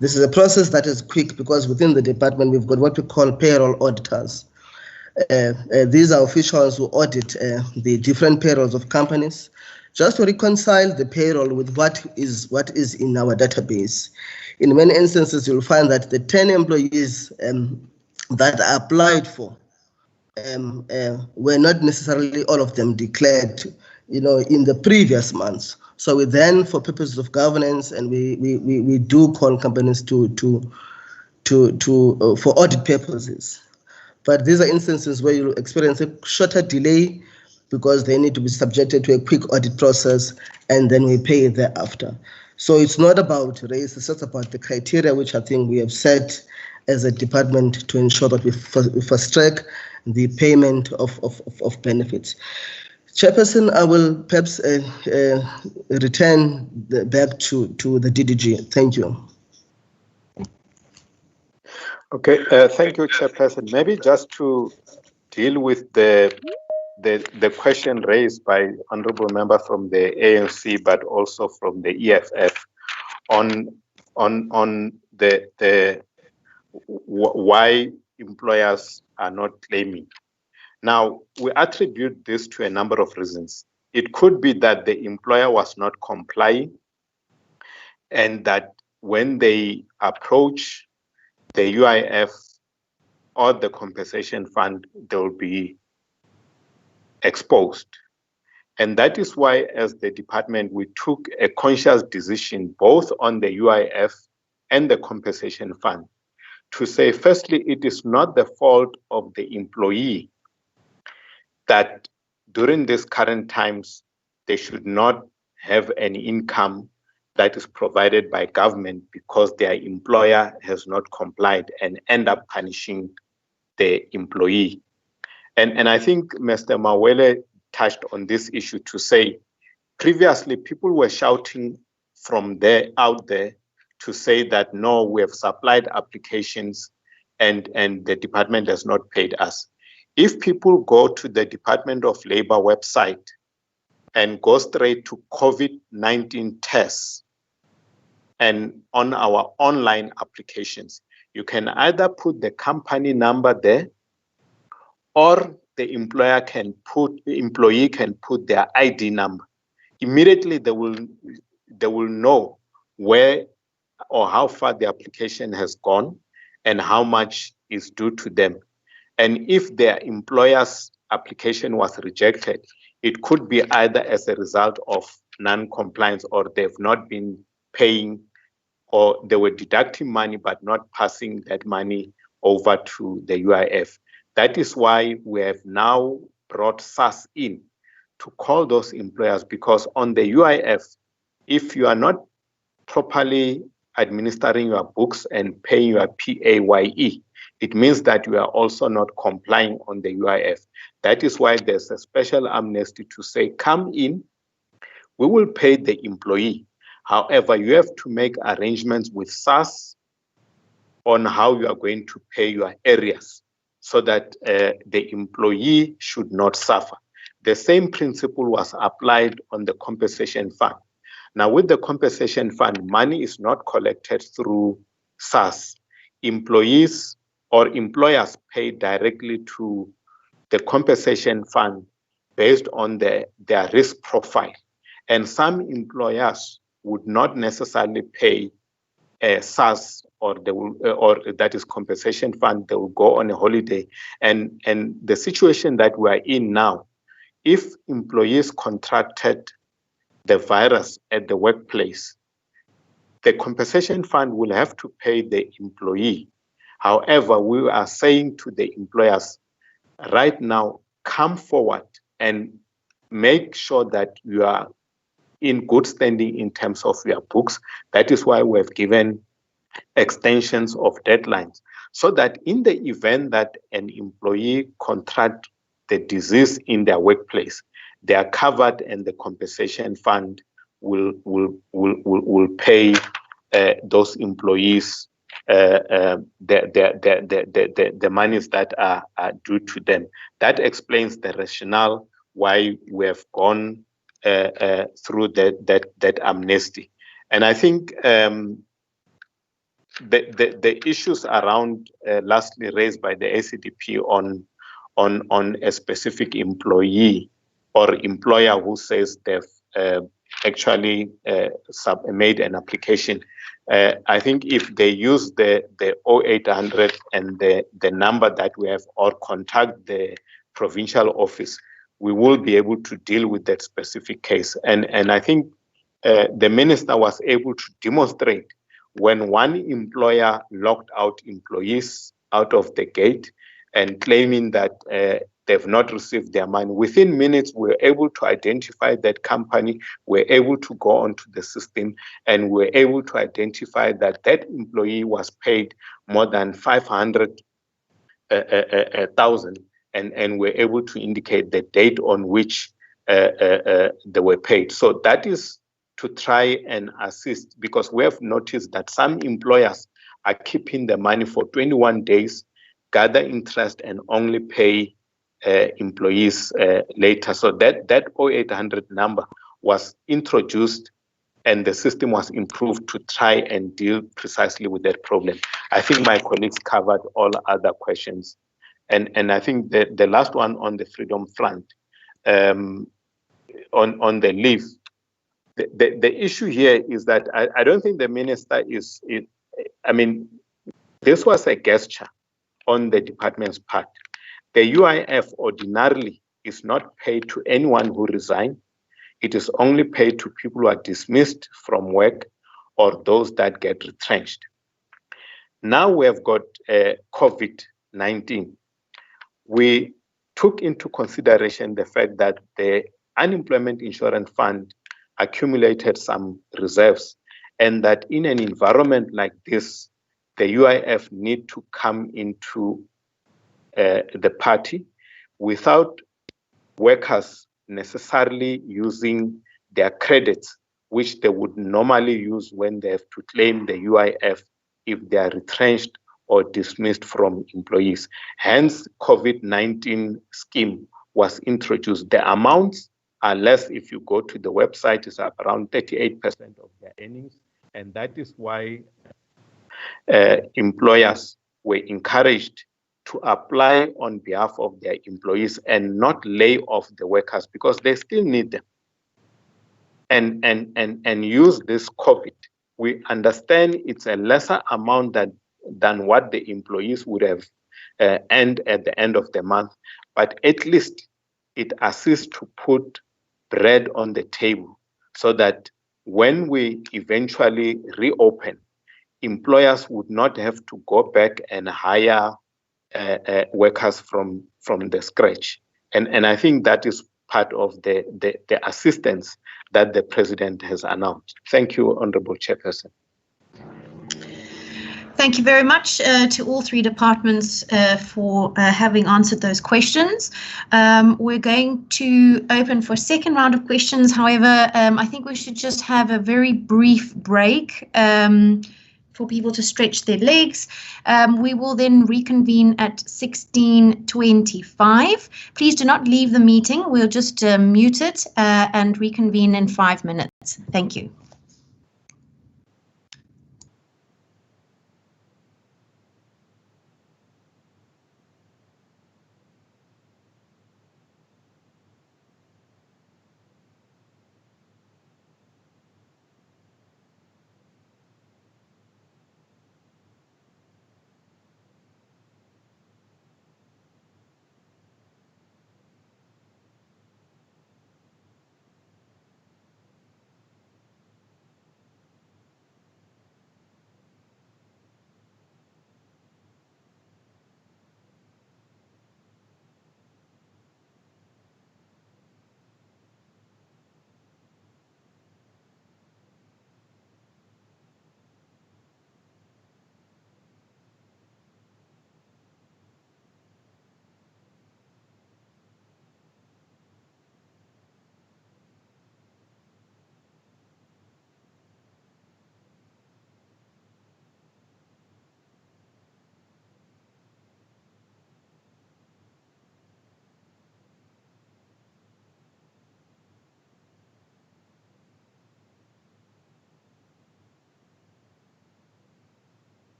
This is a process that is quick because within the department, we've got what we call payroll auditors. These are officials who audit the different payrolls of companies, just to reconcile the payroll with what is in our database. In many instances, you'll find that the 10 employees that are applied for were not necessarily all of them declared, in the previous months. So we then, for purposes of governance, and we do call companies for audit purposes. But these are instances where you experience a shorter delay because they need to be subjected to a quick audit process, and then we pay thereafter. So it's not about race, it's just about the criteria which I think we have set as a department to ensure that we fast track the payment of benefits. Chairperson, I will perhaps return back to the DDG. Thank you. Okay, thank you, Chairperson. Maybe just to deal with the question raised by honourable member from the ANC, but also from the EFF on the why employers are not claiming. Now, we attribute this to a number of reasons. It could be that the employer was not complying, and that when they approach the UIF or the compensation fund, they will be exposed. And that is why, as the department, we took a conscious decision both on the UIF and the compensation fund to say, firstly, it is not the fault of the employee that during these current times, they should not have any income that is provided by government because their employer has not complied and end up punishing the employee. And I think Mr. Mawele touched on this issue to say, previously people were shouting from out there to say that, no, we have supplied applications and the department has not paid us. If people go to the Department of Labor website and go straight to COVID-19 tests and on our online applications, you can either put the company number there or the employee can put their ID number. Immediately they will know where or how far the application has gone and how much is due to them. And if their employer's application was rejected, it could be either as a result of non-compliance or they've not been paying, or they were deducting money but not passing that money over to the UIF. That is why we have now brought SARS in to call those employers, because on the UIF, if you are not properly administering your books and paying your PAYE, it means that you are also not complying on the UIF. That is why there's a special amnesty to say, come in, we will pay the employee. However, you have to make arrangements with SARS on how you are going to pay your arrears so that the employee should not suffer. The same principle was applied on the compensation fund. Now, with the compensation fund, money is not collected through SARS. Employees or employers pay directly to the compensation fund based on their risk profile. And some employers would not necessarily pay SARS or that is compensation fund. They will go on a holiday. And the situation that we are in now, if employees contracted the virus at the workplace, the compensation fund will have to pay the employee. However, we are saying to the employers right now, come forward and make sure that you are in good standing in terms of your books. That is why we have given extensions of deadlines, so that in the event that an employee contract the disease in their workplace, they are covered and the compensation fund will pay those employees the monies that are due to them. That explains the rationale why we have gone through that amnesty. And I think the issues around, lastly raised by the ACDP on a specific employee or employer who says they've actually made an application. I think if they use the 0800 and the number that we have, or contact the provincial office, we will be able to deal with that specific case. And I think the minister was able to demonstrate when one employer locked out employees out of the gate and claiming that they've not received their money. Within minutes, we're able to identify that company, we're able to go onto the system, and we're able to identify that that employee was paid more than 500,000, and we're able to indicate the date on which they were paid. So that is to try and assist, because we have noticed that some employers are keeping the money for 21 days, gather interest, and only pay employees later. So that 0800 number was introduced, and the system was improved to try and deal precisely with that problem. I think my colleagues covered all other questions. And I think the last one on the Freedom Front, on the leave, the issue here is that I don't think the minister I mean, this was a gesture on the department's part. The UIF ordinarily is not paid to anyone who resigned. It is only paid to people who are dismissed from work or those that get retrenched. Now we have got COVID-19. We took into consideration the fact that the Unemployment Insurance Fund accumulated some reserves, and that in an environment like this, the UIF need to come into the party without workers necessarily using their credits, which they would normally use when they have to claim the UIF if they are retrenched or dismissed from employees. Hence, COVID-19 scheme was introduced. The amounts are less. If you go to the website, it's around 38% of their earnings. And that is why employers were encouraged to apply on behalf of their employees and not lay off the workers, because they still need them. And use this COVID. We understand it's a lesser amount than what the employees would have earned at the end of the month, but at least it assists to put bread on the table so that when we eventually reopen, employers would not have to go back and hire workers from the scratch. And I think that is part of the assistance that the president has announced. Thank you, Honorable Chairperson. Thank you very much to all three departments for having answered those questions. We're going to open for a second round of questions. However, I think we should just have a very brief break for people to stretch their legs. We will then reconvene at 16:25. Please do not leave the meeting. We'll just mute it and reconvene in 5 minutes. Thank you.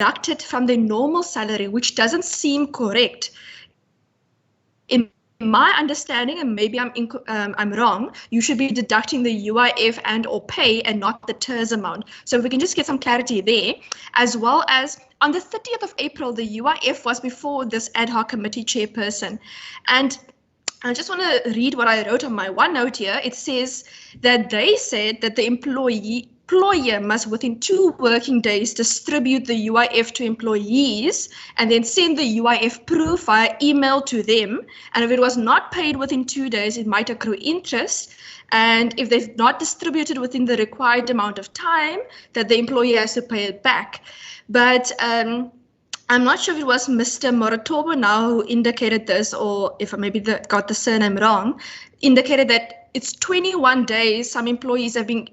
Deducted from their normal salary, which doesn't seem correct. In my understanding, and maybe I'm wrong, you should be deducting the UIF and or pay and not the TERS amount. So if we can just get some clarity there, as well as on the 30th of April, the UIF was before this ad hoc committee chairperson. And I just want to read what I wrote on my OneNote here. It says that they said that the employer must within 2 working days distribute the UIF to employees and then send the UIF proof via email to them. And if it was not paid within 2 days, it might accrue interest. And if they've not distributed within the required amount of time, that the employer has to pay it back. But I'm not sure if it was Mr. Moratobo now who indicated this, or if I maybe got the surname wrong, indicated that it's 21 days. Some employers have been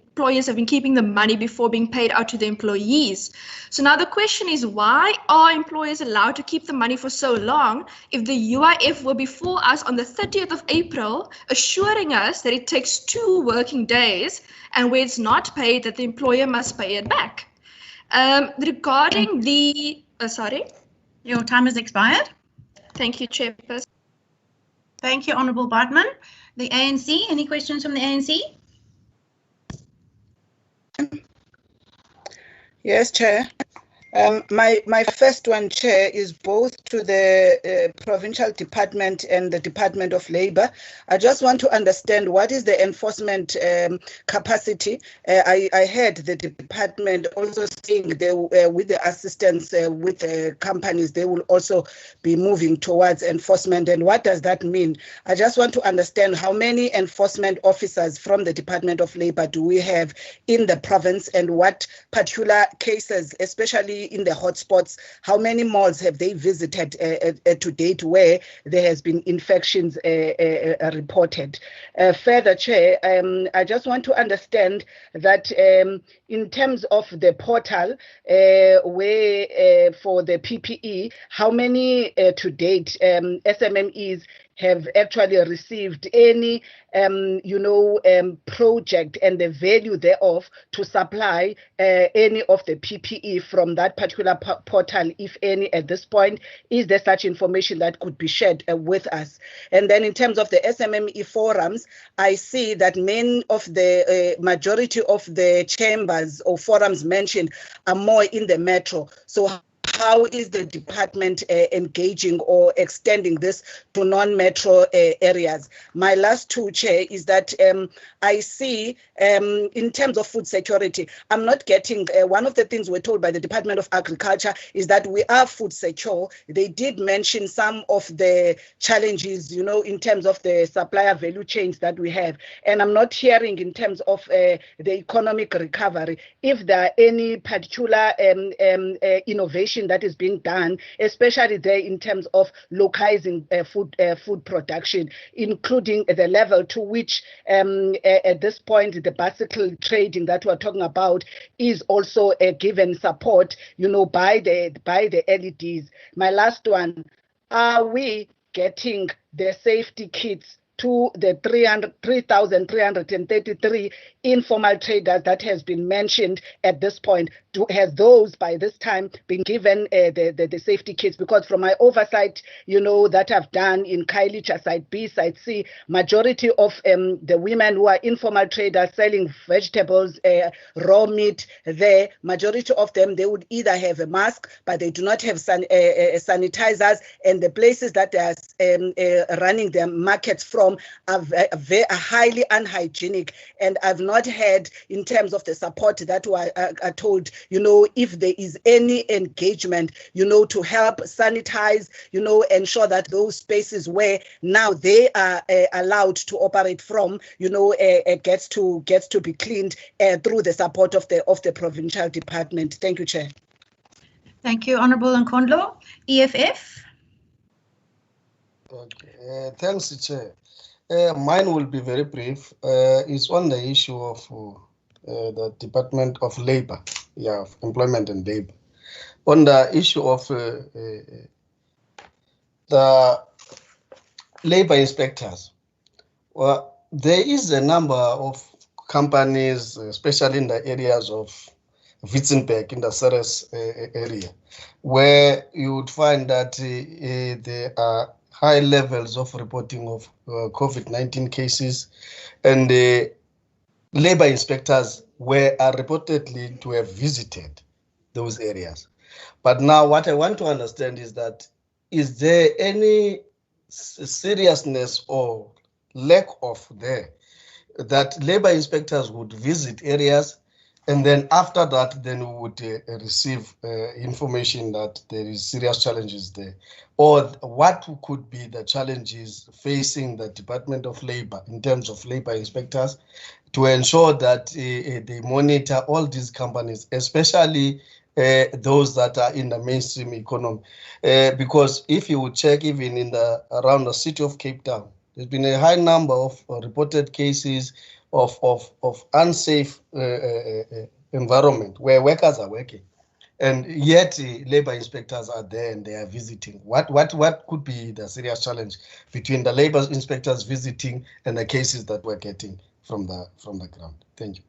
keeping the money before being paid out to the employees. So now the question is, why are employers allowed to keep the money for so long if the UIF were before us on the 30th of April, assuring us that it takes 2 working days, and where it's not paid, that the employer must pay it back? Regarding the sorry, your time has expired. Thank you, Chairperson. Thank you, Honourable Bartman. The ANC, any questions from the ANC? Yes, Chair. My first one, Chair, is both to the Provincial Department and the Department of Labour. I just want to understand what is the enforcement capacity. I heard the department also saying they, with the assistance with the companies, they will also be moving towards enforcement. And what does that mean? I just want to understand how many enforcement officers from the Department of Labour do we have in the province, and what particular cases, especially in the hotspots, how many malls have they visited to date where there has been infections reported? Further, Chair, I just want to understand that in terms of the portal where for the PPE, how many to date SMMEs have actually received any, project and the value thereof to supply any of the PPE from that particular portal, if any, at this point? Is there such information that could be shared with us? And then in terms of the SMME forums, I see that many of the majority of the chambers or forums mentioned are more in the metro. So how is the department engaging or extending this to non-metro areas? My last two, Chair, is that I see in terms of food security, I'm not getting, one of the things we're told by the Department of Agriculture is that we are food secure. They did mention some of the challenges, in terms of the supplier value chains that we have. And I'm not hearing in terms of the economic recovery, if there are any particular innovation that is being done, especially there in terms of localizing food production, including the level to which at this point the bicycle trading that we're talking about is also given support, by the LEDs. My last one, are we getting the safety kits to the 3,333 informal traders that has been mentioned at this point? Has those by this time been given the safety kits? Because from my oversight, that I've done in Kailicha site B, site C, majority of the women who are informal traders selling vegetables, raw meat there, majority of them, they would either have a mask, but they do not have sanitizers, and the places that they are running their markets from are highly unhygienic. And I've not had, in terms of the support that are told, if there is any engagement, to help sanitize, ensure that those spaces where now they are allowed to operate from, gets to be cleaned through the support of the provincial department. Thank you, Chair. Thank you, Honourable Nkondlo. EFF. Okay, thanks, Chair. Mine will be very brief. It's on the issue of the Department of Labour, of Employment and Labour. On the issue of the labour inspectors, well, there is a number of companies, especially in the areas of Witzenberg, in the Ceres area, where you would find that there are high levels of reporting of COVID-19 cases, and labor inspectors are reportedly to have visited those areas. But now what I want to understand is that, is there any seriousness or lack of there that labor inspectors would visit areas, and then after that, then we would receive information that there is serious challenges there? Or what could be the challenges facing the Department of Labor in terms of labor inspectors to ensure that they monitor all these companies, especially those that are in the mainstream economy? Because if you would check even in around the city of Cape Town, there's been a high number of reported cases of unsafe environment where workers are working, and yet labor inspectors are there and they are visiting. What could be the serious challenge between the labor inspectors visiting and the cases that we're getting from the ground? Thank you.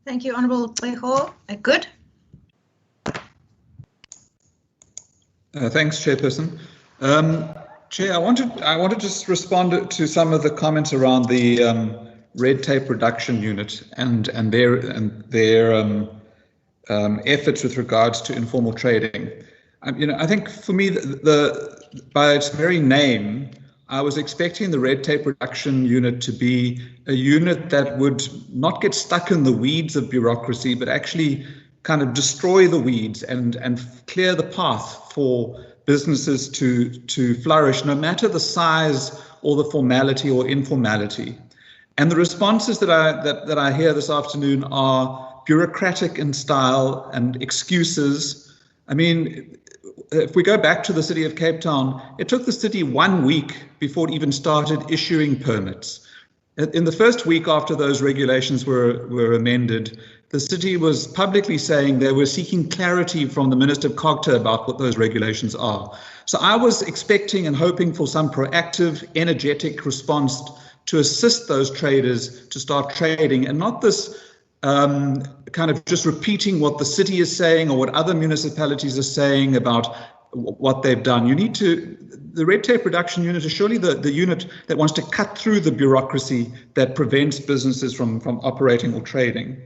Thank you, Honourable Pleho. Good. Thanks, Chairperson. Chair, I want to just respond to some of the comments around the red tape reduction unit and their efforts with regards to informal trading. I think for me, by its very name, I was expecting the red tape reduction unit to be a unit that would not get stuck in the weeds of bureaucracy, but actually kind of destroy the weeds and clear the path for businesses to flourish, no matter the size or the formality or informality. And the responses that I hear this afternoon are bureaucratic in style and excuses. I mean, if we go back to the city of Cape Town, it took the city 1 week before it even started issuing permits. In the first week after those regulations were amended, the city was publicly saying they were seeking clarity from the Minister of Cogta about what those regulations are. So I was expecting and hoping for some proactive, energetic response to assist those traders to start trading, and not this kind of just repeating what the city is saying or what other municipalities are saying about what they've done. The red tape reduction unit is surely the unit that wants to cut through the bureaucracy that prevents businesses from operating or trading.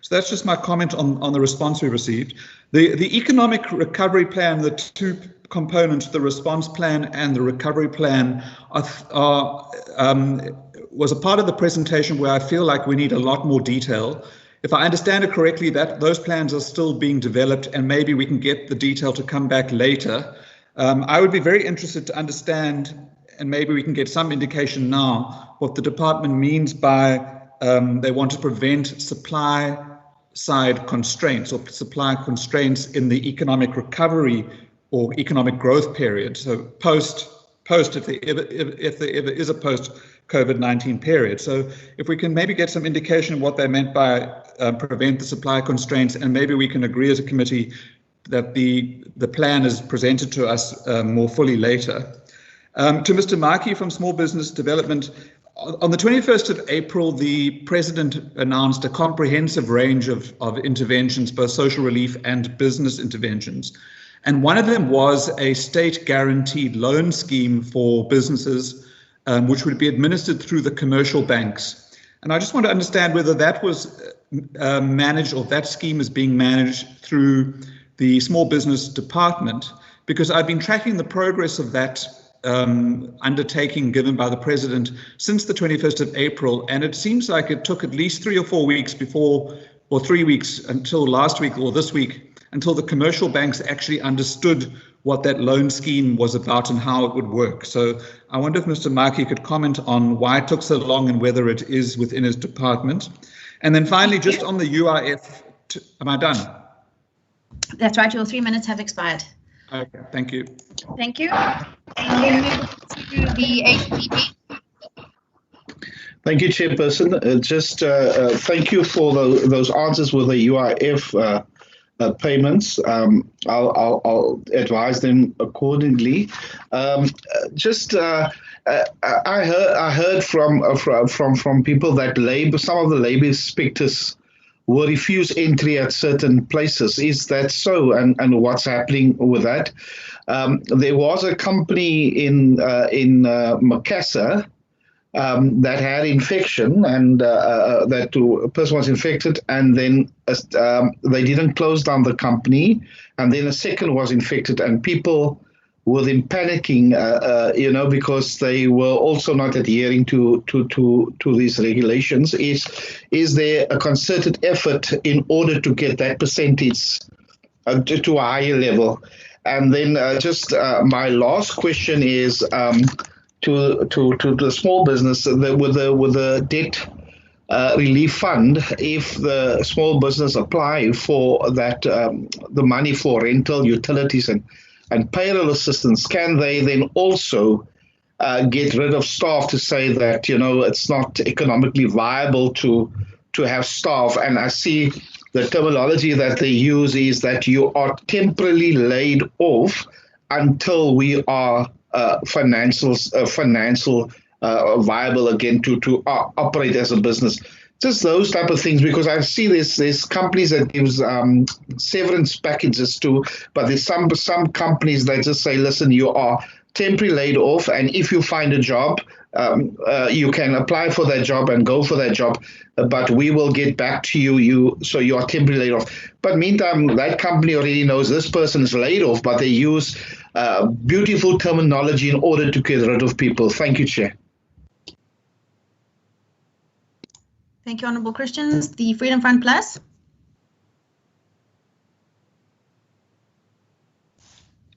So that's just my comment on the response we received. The economic recovery plan, the two components, the response plan and the recovery plan, was a part of the presentation where I feel like we need a lot more detail. If I understand it correctly, those plans are still being developed, and maybe we can get the detail to come back later. I would be very interested to understand, and maybe we can get some indication now, what the department means by they want to prevent supply side constraints or supply constraints in the economic recovery or economic growth period. So post if there ever is a post COVID-19 period. So if we can maybe get some indication of what they meant by prevent the supply constraints, and maybe we can agree as a committee that the plan is presented to us more fully later. To Mr. Maki from Small Business Development, on the 21st of April, the President announced a comprehensive range of interventions, both social relief and business interventions. And one of them was a state guaranteed loan scheme for businesses, which would be administered through the commercial banks. And I just want to understand whether that was managed, or that scheme is being managed through the Small Business Department, because I've been tracking the progress of that undertaking given by the President since the 21st of April, and it seems like it took at least 3 or 4 weeks or 3 weeks until last week or this week, until the commercial banks actually understood what that loan scheme was about and how it would work. So I wonder if Mr. Maki could comment on why it took so long and whether it is within his department. And then finally, just on the UIF, am I done? That's right, your 3 minutes have expired. Okay, thank you. Thank you. And we move to the HPP. Thank you, Chairperson. Thank you for those answers with the UIF payments. I'll advise them accordingly. I heard from people that some of the labor inspectors will refuse entry at certain places. Is that so? And what's happening with that? There was a company in Macassar that had infection, and that a person was infected, and then they didn't close down the company, and then a second was infected, and people were then panicking, because they were also not adhering to these regulations. Is there a concerted effort in order to get that percentage to a higher level? And then my last question is to the small business with the debt relief fund. If the small business apply for that, the money for rental, utilities, and payroll assistance, can they then also get rid of staff to say that it's not economically viable to have staff? And I see the terminology that they use is that you are temporarily laid off until we are financial viable again to operate as a business. Just those type of things, because I see there's companies that gives severance packages too, but there's some companies that just say, listen, you are temporarily laid off, and if you find a job, you can apply for that job and go for that job, but we will get back to you. So you are temporarily laid off. But meantime, that company already knows this person is laid off, but they use beautiful terminology in order to get rid of people. Thank you, Chair. Thank you, Honourable Christians. The Freedom Front Plus.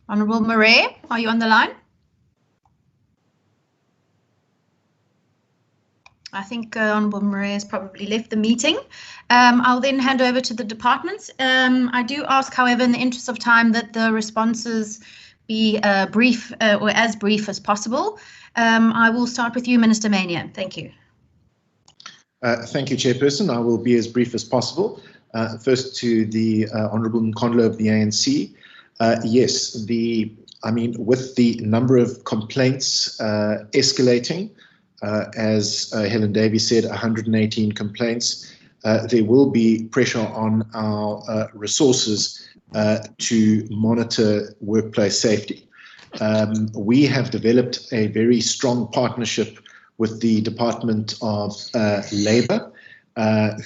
Honourable Murray, are you on the line? I think Honourable Murray has probably left the meeting. I'll then hand over to the departments. I do ask, however, in the interest of time, that the responses be brief or as brief as possible. I will start with you, Minister Mania. Thank you. Thank you, Chairperson. I will be as brief as possible. First to the Honourable Nkondlo of the ANC. Yes, with the number of complaints escalating, as Helen Davies said, 118 complaints, there will be pressure on our resources to monitor workplace safety. We have developed a very strong partnership with the Department of Labour,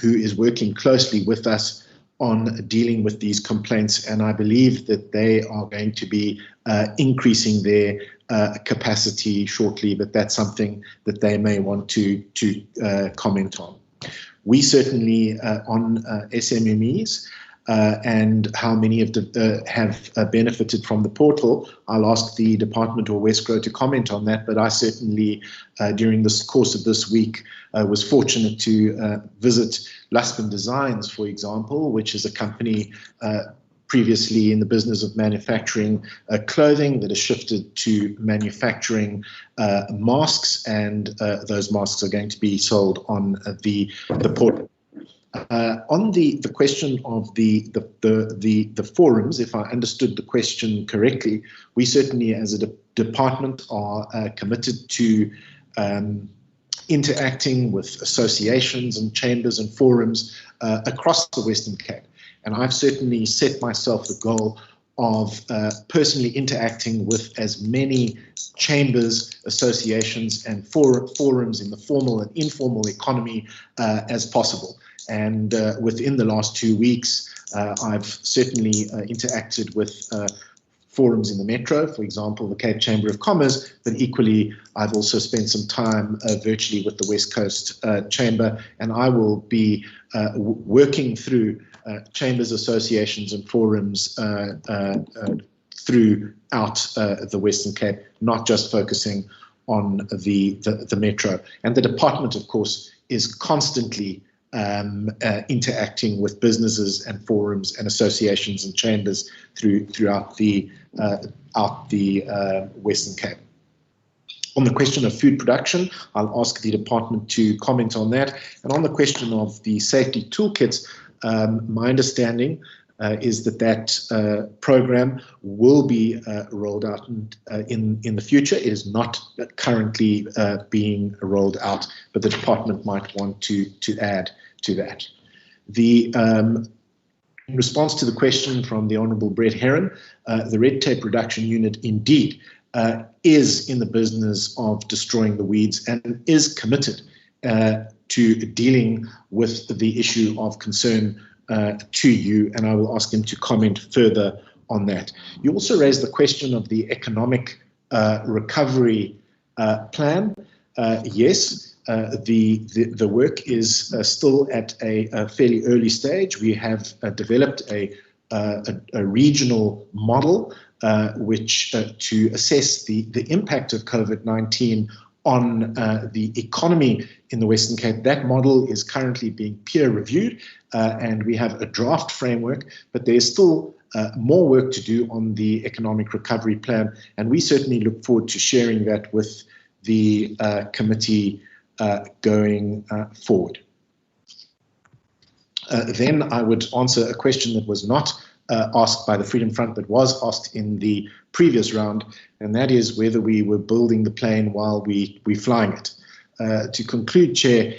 who is working closely with us on dealing with these complaints, and I believe that they are going to be increasing their capacity shortly, but that's something that they may want to comment on. We certainly, on SMMEs, and how many of have benefited from the portal, I'll ask the department or Westgrow to comment on that, but I certainly, during the course of this week, was fortunate to visit Luspen Designs, for example, which is a company previously in the business of manufacturing clothing that has shifted to manufacturing masks, and those masks are going to be sold on the portal. On the question of the forums, if I understood the question correctly, we certainly as a department are committed to interacting with associations and chambers and forums across the Western Cape. And I've certainly set myself the goal of personally interacting with as many chambers, associations and forums in the formal and informal economy as possible. And within the last 2 weeks, I've certainly interacted with forums in the Metro, for example, the Cape Chamber of Commerce, but equally, I've also spent some time virtually with the West Coast Chamber, and I will be working through chambers, associations and forums throughout the Western Cape, not just focusing on the Metro. And the department, of course, is constantly interacting with businesses and forums and associations and chambers throughout the Western Cape. On the question of food production, I'll ask the department to comment on that. And on the question of the safety toolkits, my understanding is that program will be rolled out in the future. It is not currently being rolled out, but the department might want to add to that. The In response to the question from the Honourable Brett Heron, the Red Tape Reduction Unit indeed is in the business of destroying the weeds and is committed to dealing with the issue of concern to you, and I will ask him to comment further on that. You also raised the question of the economic recovery plan. Yes, the work is still at a fairly early stage. We have developed a regional model which to assess the impact of COVID-19 on the economy in the Western Cape. That model is currently being peer reviewed and we have a draft framework, but there's still more work to do on the economic recovery plan, and we certainly look forward to sharing that with the committee going forward. Then I would answer a question that was not asked by the Freedom Front but was asked in the previous round, and that is whether we were building the plane while we're flying it. To conclude, Chair,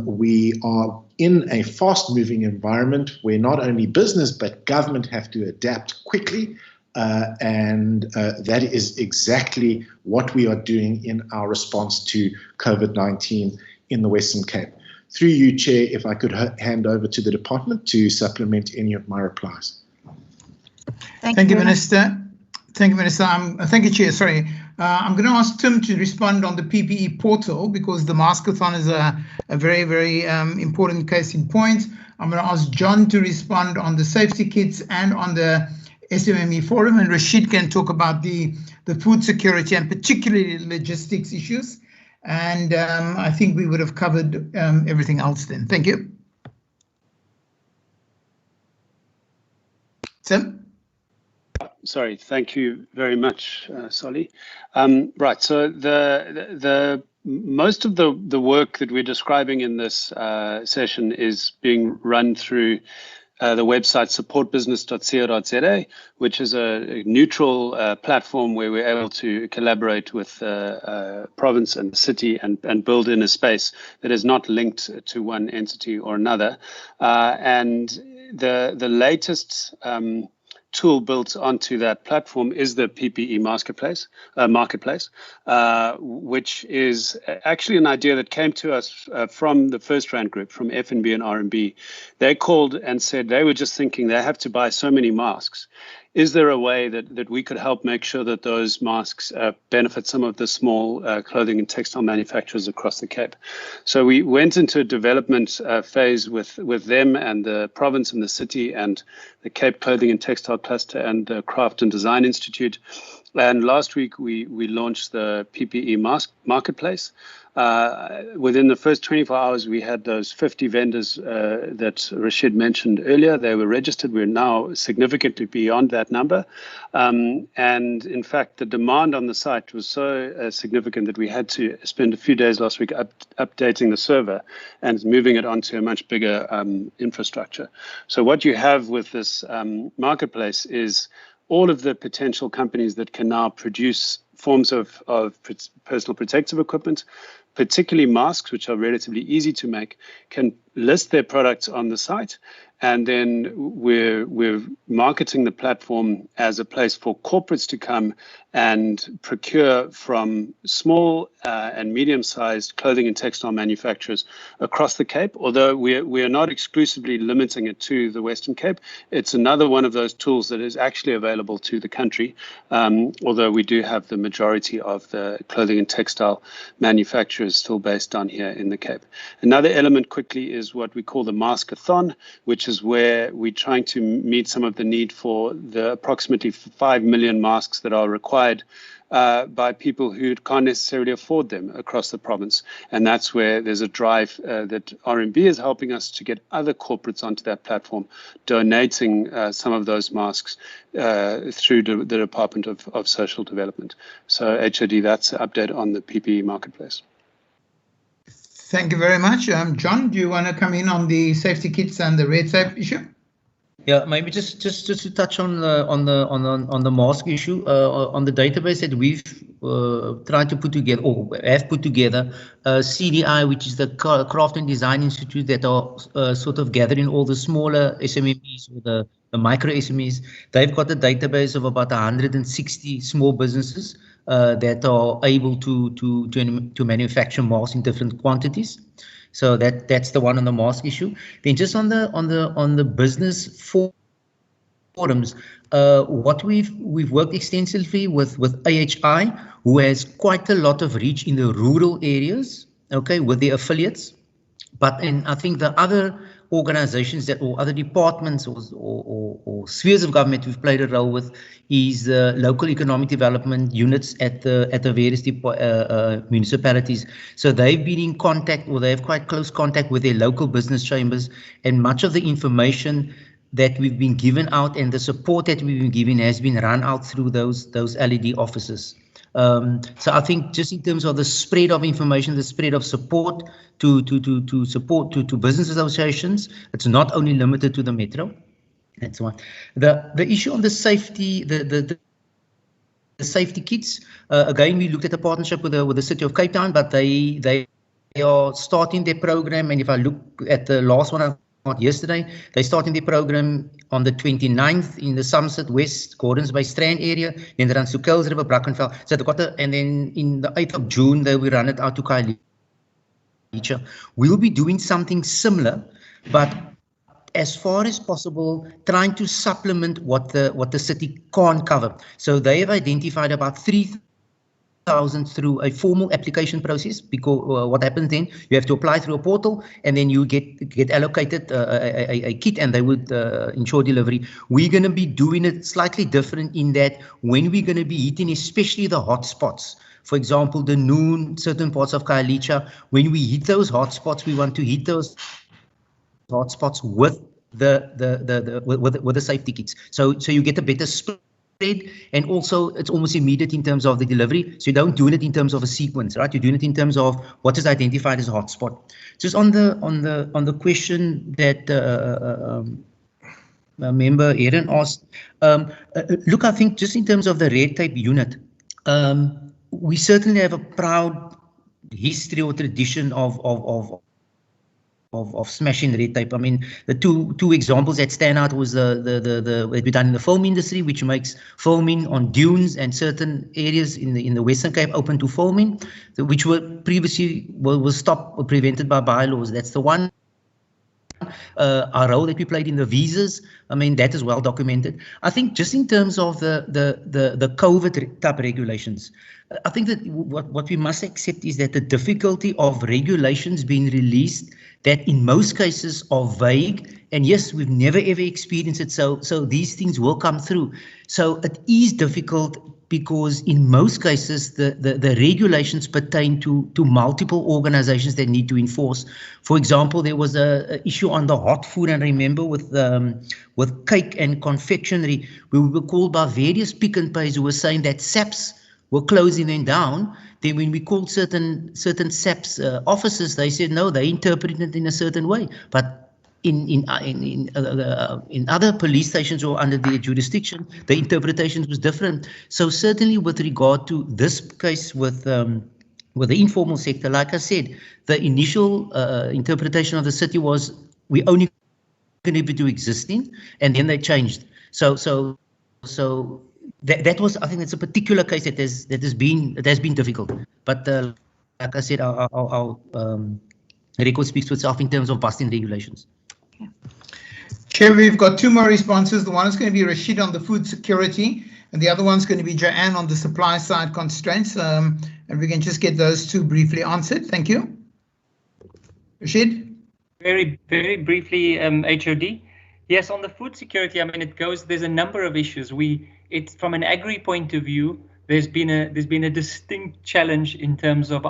we are in a fast-moving environment where not only business but government have to adapt quickly, and that is exactly what we are doing in our response to COVID-19 in the Western Cape. Through you, Chair, if I could hand over to the department to supplement any of my replies. Thank you, Minister. Thank you, Minister. Thank you, Chair. Sorry. I'm going to ask Tim to respond on the PPE portal because the mask-a-thon is a very, very important case in point. I'm going to ask John to respond on the safety kits and on the SMME forum, and Rashid can talk about the food security and particularly logistics issues. And I think we would have covered everything else then. Thank you. Tim? Sorry, thank you very much, Solly. Right, so the most of the work that we're describing in this session is being run through the website supportbusiness.co.za, which is a neutral platform where we're able to collaborate with province and the city and build in a space that is not linked to one entity or another. And the latest tool built onto that platform is the PPE marketplace, which is actually an idea that came to us from the First Rand Group, from FNB and RMB. They called and said they were just thinking they have to buy so many masks. Is there a way that we could help make sure that those masks benefit some of the small clothing and textile manufacturers across the Cape? So we went into a development phase with them and the province and the city and the Cape Clothing and Textile Cluster and the Craft and Design Institute. And last week we launched the PPE mask marketplace. Within the first 24 hours, we had those 50 vendors that Rashid mentioned earlier. They were registered. We're now significantly beyond that number. And in fact, the demand on the site was so significant that we had to spend a few days last week updating the server and moving it onto a much bigger infrastructure. So what you have with this marketplace is all of the potential companies that can now produce forms of personal protective equipment, particularly masks, which are relatively easy to make, can list their products on the site. And then we're marketing the platform as a place for corporates to come and procure from small and medium-sized clothing and textile manufacturers across the Cape. Although we are not exclusively limiting it to the Western Cape, it's another one of those tools that is actually available to the country, although we do have the majority of the clothing and textile manufacturers still based down here in the Cape. Another element quickly is what we call the mask-a-thon, which is where we're trying to meet some of the need for the approximately 5 million masks that are required by people who can't necessarily afford them across the province. And that's where there's a drive that RMB is helping us to get other corporates onto that platform, donating some of those masks through the Department of Social Development. So HOD, that's an update on the PPE marketplace. Thank you very much. John, do you want to come in on the safety kits and the red tape issue? Yeah, maybe just to touch on the mask issue, on the database that we've tried to put together, or have put together, CDI, which is the Craft and Design Institute, that are sort of gathering all the smaller SMEs or the micro SMEs. They've got a database of about 160 small businesses that are able to manufacture masks in different quantities. So that's the one on the mask issue. Then just on the business forums, what we've worked extensively with AHI, who has quite a lot of reach in the rural areas, okay, with the affiliates. But I think the other organizations or other departments or spheres of government we've played a role with is the local economic development units at the various municipalities. So they've been in contact, or they have quite close contact with their local business chambers, and much of the information that we've been given out and the support that we've been given has been run out through those LED offices. So I think just in terms of the spread of information, the spread of support to business associations, it's not only limited to the metro. That's one. The issue on the safety, the safety kits. Again, we looked at a partnership with the City of Cape Town, but they are starting their program. And if I look at the last one, yesterday, they're starting the program on the 29th in the Somerset West, Gordons Bay Strand area, then they run to Kuils River, Brackenfell. So they've got and then in the 8th of June, they will run it out to Khayelitsha. We'll be doing something similar, but as far as possible, trying to supplement what the city can't cover. So they have identified about 3,000 through a formal application process, because what happens then, you have to apply through a portal, and then you get allocated a kit, and they would ensure delivery. We're going to be doing it slightly different in that when we're going to be hitting especially the hot spots, for example, the noon, certain parts of Khayelitsha, when we hit those hot spots, we want to hit those hotspots with the safety kits. So you get a better spread, and also it's almost immediate in terms of the delivery. So you don't do it in terms of a sequence, right? You're doing it in terms of what is identified as a hotspot. Just on the question that member Aaron asked, look, I think just in terms of the red tape unit, we certainly have a proud history or tradition of smashing red tape. I mean, the two examples that stand out was the what we've done in the film industry, which makes filming on dunes and certain areas in the Western Cape open to filming, which were previously was stopped or prevented by bylaws. That's the one. Our role that we played in the visas, I mean, that is well documented. I think just in terms of the COVID type regulations, I think that what we must accept is that the difficulty of regulations being released that in most cases are vague, and yes, we've never ever experienced it, so these things will come through. So it is difficult because in most cases the regulations pertain to multiple organizations that need to enforce. For example, there was a issue on the hot food, and remember with cake and confectionery, we were called by various pick and pays who were saying that SAPs were closing them down. Then when we called certain SAPs offices, they said no, they interpreted it in a certain way. But in other police stations or under their jurisdiction, the interpretation was different. So certainly with regard to this case with the informal sector, like I said, the initial interpretation of the city was we only contribute to existing, and then they changed. So that was, I think, that's a particular case that has been difficult. But like I said, our record speaks for itself in terms of busting regulations. Chair, we've got two more responses. The one is going to be Rashid on the food security, and the other one's going to be Joanne on the supply side constraints. And we can just get those two briefly answered. Thank you. Rashid? Very, very briefly, HOD. Yes, on the food security, I mean, there's a number of issues. It's from an agri point of view, there's been a distinct challenge in terms of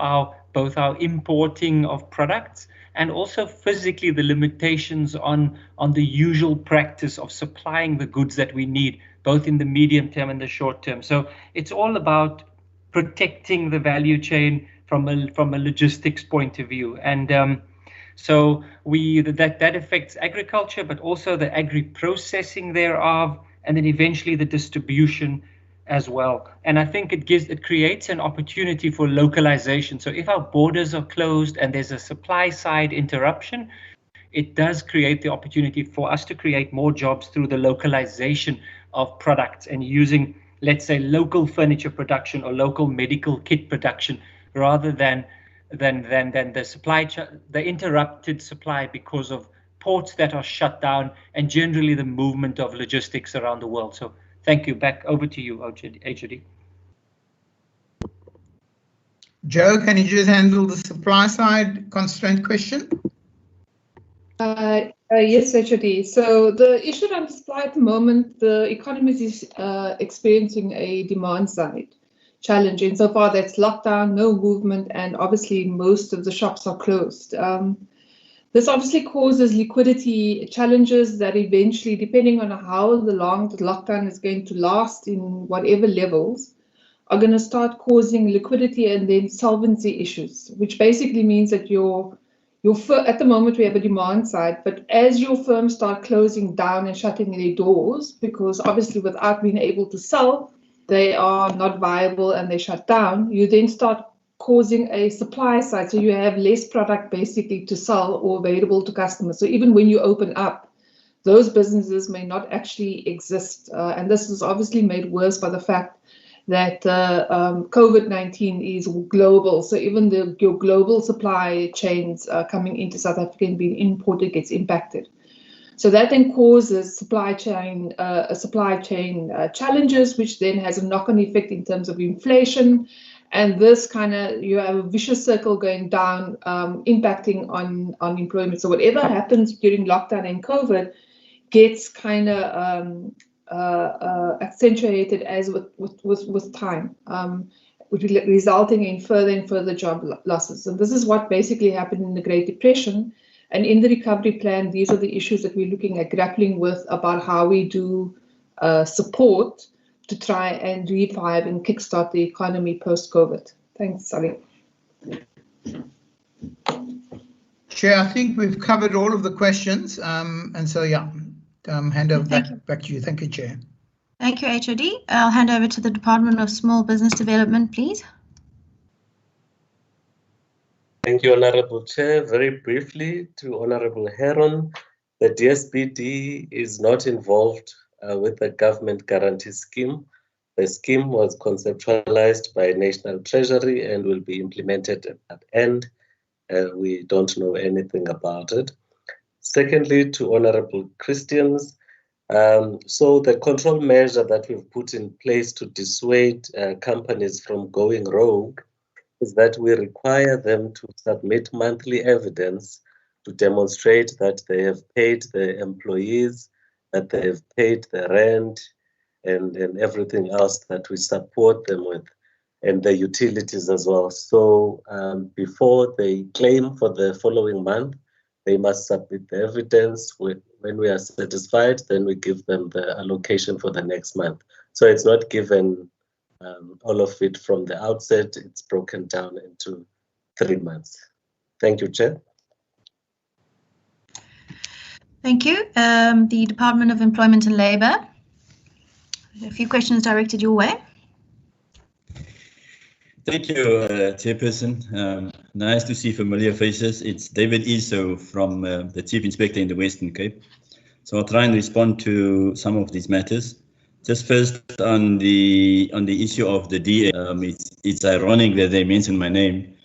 both our importing of products and also physically the limitations on the usual practice of supplying the goods that we need, both in the medium term and the short term. So it's all about protecting the value chain from a logistics point of view. And So that affects agriculture, but also the agri-processing thereof, and then eventually the distribution as well. And I think it creates an opportunity for localization. So if our borders are closed and there's a supply side interruption, it does create the opportunity for us to create more jobs through the localization of products and using, let's say, local furniture production or local medical kit production, rather than the interrupted supply because of ports that are shut down and generally the movement of logistics around the world. So thank you. Back over to you, HOD. Joe, can you just handle the supply side constraint question? Yes, HOD. So the issue on supply at the moment, the economy is experiencing a demand side challenge. Insofar that's lockdown, no movement, and obviously most of the shops are closed. This obviously causes liquidity challenges that eventually, depending on how long the lockdown is going to last in whatever levels, are going to start causing liquidity and then solvency issues, which basically means that at the moment we have a demand side, but as your firms start closing down and shutting their doors, because obviously without being able to sell, they are not viable and they shut down, you then start causing a supply side. So you have less product basically to sell or available to customers. So even when you open up, those businesses may not actually exist. And this is obviously made worse by the fact that COVID-19 is global. So even your global supply chains coming into South Africa and being imported gets impacted. So that then causes supply chain challenges, which then has a knock-on effect in terms of inflation. And this you have a vicious circle going down, impacting on employment. So whatever happens during lockdown and COVID gets accentuated as with time, resulting in further and further job losses. And this is what basically happened in the Great Depression. And in the recovery plan, these are the issues that we're looking at grappling with about how we do support to try and revive and kickstart the economy post-COVID. Thanks, Sally. Chair, I think we've covered all of the questions. And so, yeah, hand over back to you. Thank you, Chair. Thank you, HOD. I'll hand over to the Department of Small Business Development, please. Thank you, Honourable Chair. Very briefly to Honourable Heron, the DSBD is not involved with the government guarantee scheme. The scheme was conceptualized by National Treasury and will be implemented at that end. We don't know anything about it. Secondly, to Honourable Christians, so the control measure that we've put in place to dissuade companies from going rogue is that we require them to submit monthly evidence to demonstrate that they have paid their employees, that they have paid the rent, and everything else that we support them with, and the utilities as well. So before they claim for the following month, they must submit the evidence. When we are satisfied, then we give them the allocation for the next month. So it's not given all of it from the outset. It's broken down into 3 months. Thank you, Chair. Thank you. The Department of Employment and Labour. A few questions directed your way. Thank you, Chairperson. Nice to see familiar faces. It's David Iso from the Chief Inspector in the Western Cape. So I'll try and respond to some of these matters. Just first on the issue of the DA, it's ironic that they mentioned my name.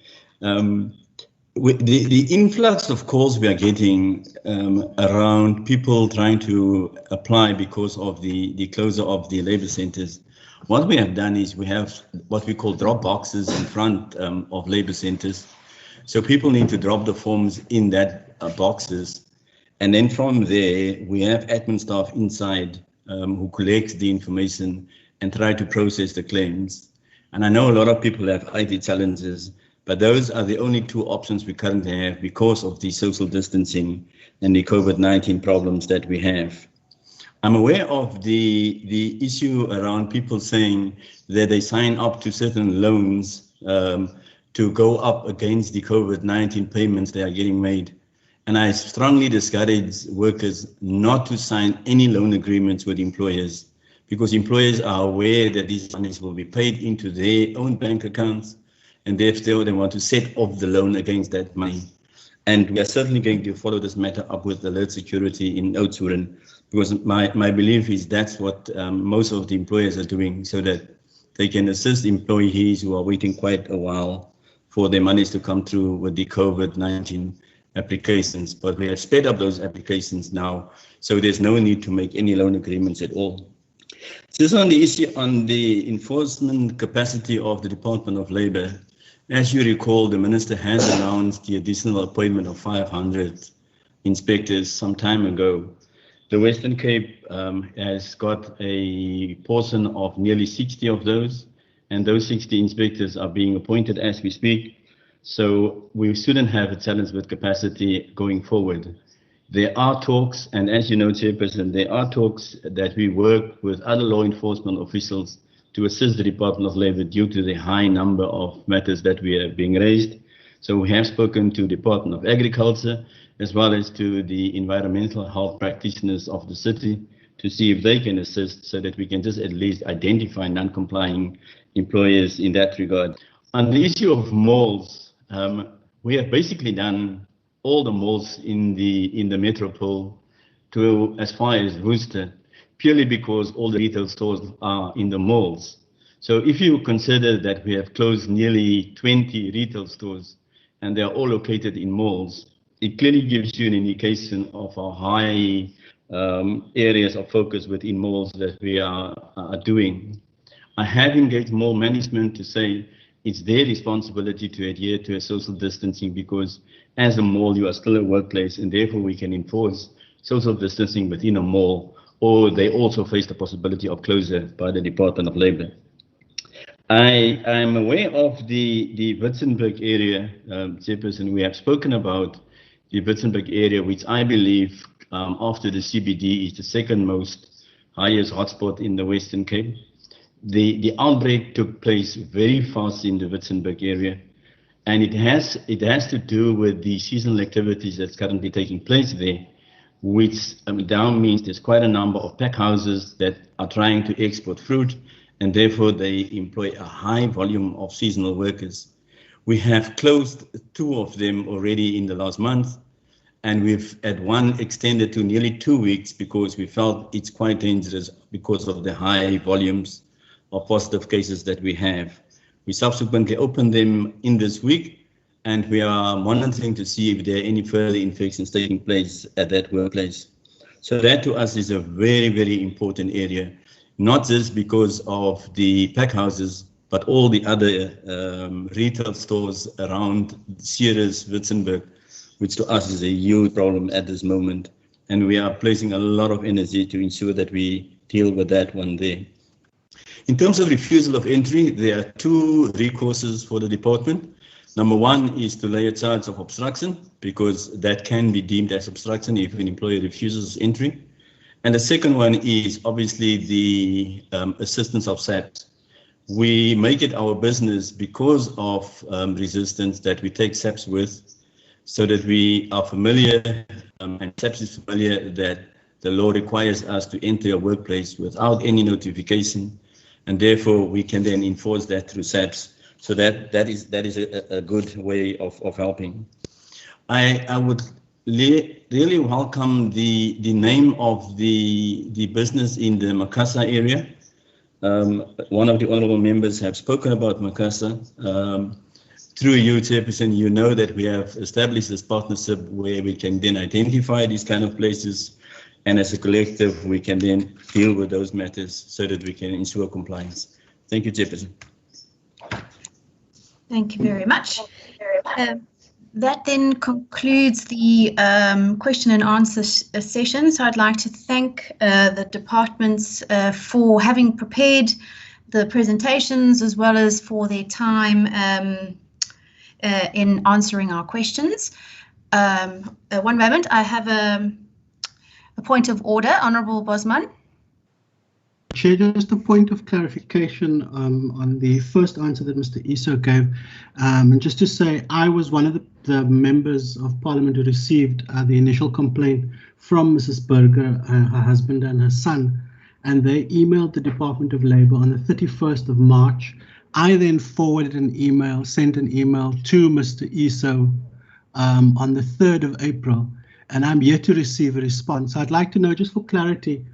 With the influx of calls we are getting around people trying to apply because of the closure of the labor centers, what we have done is we have what we call drop boxes in front of labor centers. So people need to drop the forms in that boxes. And then from there, we have admin staff inside who collects the information and try to process the claims. And I know a lot of people have IT challenges, but those are the only 2 options we currently have because of the social distancing and the COVID-19 problems that we have. I'm aware of the issue around people saying that they sign up to certain loans to go up against the COVID-19 payments they are getting made. And I strongly discourage workers not to sign any loan agreements with employers, because employers are aware that these monies will be paid into their own bank accounts, and therefore they want to set off the loan against that money. And we are certainly going to follow this matter up with alert security in Oudtshoorn, because my belief is that's what most of the employers are doing, so that they can assist employees who are waiting quite a while for their monies to come through with the COVID-19 applications. But we have sped up those applications now, so there's no need to make any loan agreements at all. Just on the issue on the enforcement capacity of the Department of Labour, as you recall, the Minister has announced the additional appointment of 500 inspectors some time ago. The Western Cape has got a portion of nearly 60 of those, and those 60 inspectors are being appointed as we speak. So we shouldn't have a challenge with capacity going forward. There are talks, and as you know, Chairperson, there are talks that we work with other law enforcement officials to assist the Department of Labour due to the high number of matters that we are being raised. So we have spoken to the Department of Agriculture as well as to the environmental health practitioners of the city to see if they can assist, so that we can just at least identify non-complying employers in that regard. On the issue of malls, we have basically done all the malls in the metropole to as far as Worcester, purely because all the retail stores are in the malls. So if you consider that we have closed nearly 20 retail stores and they are all located in malls, it clearly gives you an indication of our high areas of focus within malls that we are doing. I have engaged mall management to say it's their responsibility to adhere to a social distancing, because as a mall you are still a workplace, and therefore we can enforce social distancing within a mall, or they also face the possibility of closure by the Department of Labour. I am aware of the Witzenberg area, Chairperson. We have spoken about the Witzenberg area, which I believe after the CBD is the second most highest hotspot in the Western Cape. The outbreak took place very fast in the Witzenberg area, and it has to do with the seasonal activities that's currently taking place there, which down means there's quite a number of pack houses that are trying to export fruit, and therefore they employ a high volume of seasonal workers. We have closed 2 of them already in the last month, and we've at one extended to nearly 2 weeks because we felt it's quite dangerous because of the high volumes of positive cases that we have. We subsequently opened them in this week, and we are monitoring to see if there are any further infections taking place at that workplace. So that to us is a very, very important area, not just because of the pack houses, but all the other retail stores around Ceres, Witzenberg, which to us is a huge problem at this moment. And we are placing a lot of energy to ensure that we deal with that one day. In terms of refusal of entry, there are 2 recourses for the department. Number 1 is to lay a charge of obstruction, because that can be deemed as obstruction if an employer refuses entry. And the second one is obviously the assistance of SAPs. We make it our business, because of resistance, that we take SAPs with, so that we are familiar, and SAPs is familiar that the law requires us to enter a workplace without any notification, and therefore we can then enforce that through SAPs. So that is a good way of helping. I would really welcome the name of the business in the Makassar area. One of the honourable members have spoken about Makassar. Through you, Chairperson, you know that we have established this partnership where we can then identify these kind of places, and as a collective we can then deal with those matters so that we can ensure compliance. Thank you, Chairperson. Thank you very much. That then concludes the question and answer session. So I'd like to thank the departments for having prepared the presentations, as well as for their time in answering our questions. One moment, I have a point of order. Honourable Bosman. Chair, just a point of clarification on the first answer that Mr. Iso gave. And just to say, I was one of the members of Parliament who received the initial complaint from Mrs. Berger, her husband and her son, and they emailed the Department of Labour on the 31st of March. I then forwarded an email, sent an email to Mr. Iso on the 3rd of April, and I'm yet to receive a response. I'd like to know, just for clarity,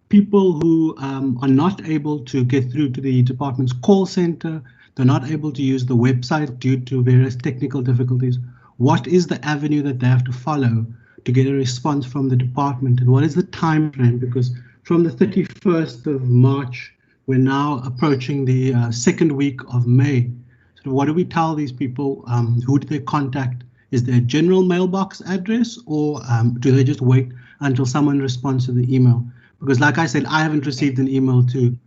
people who are not able to get through to the department's call center, they're not able to use the website due to various technical difficulties. What is the avenue that they have to follow to get a response from the department, and what is the time frame? Because from the 31st of March, we're now approaching the second week of May. So what do we tell these people? Who do they contact? Is there a general mailbox address, or do they just wait until someone responds to the email? Because like I said, I haven't received an email to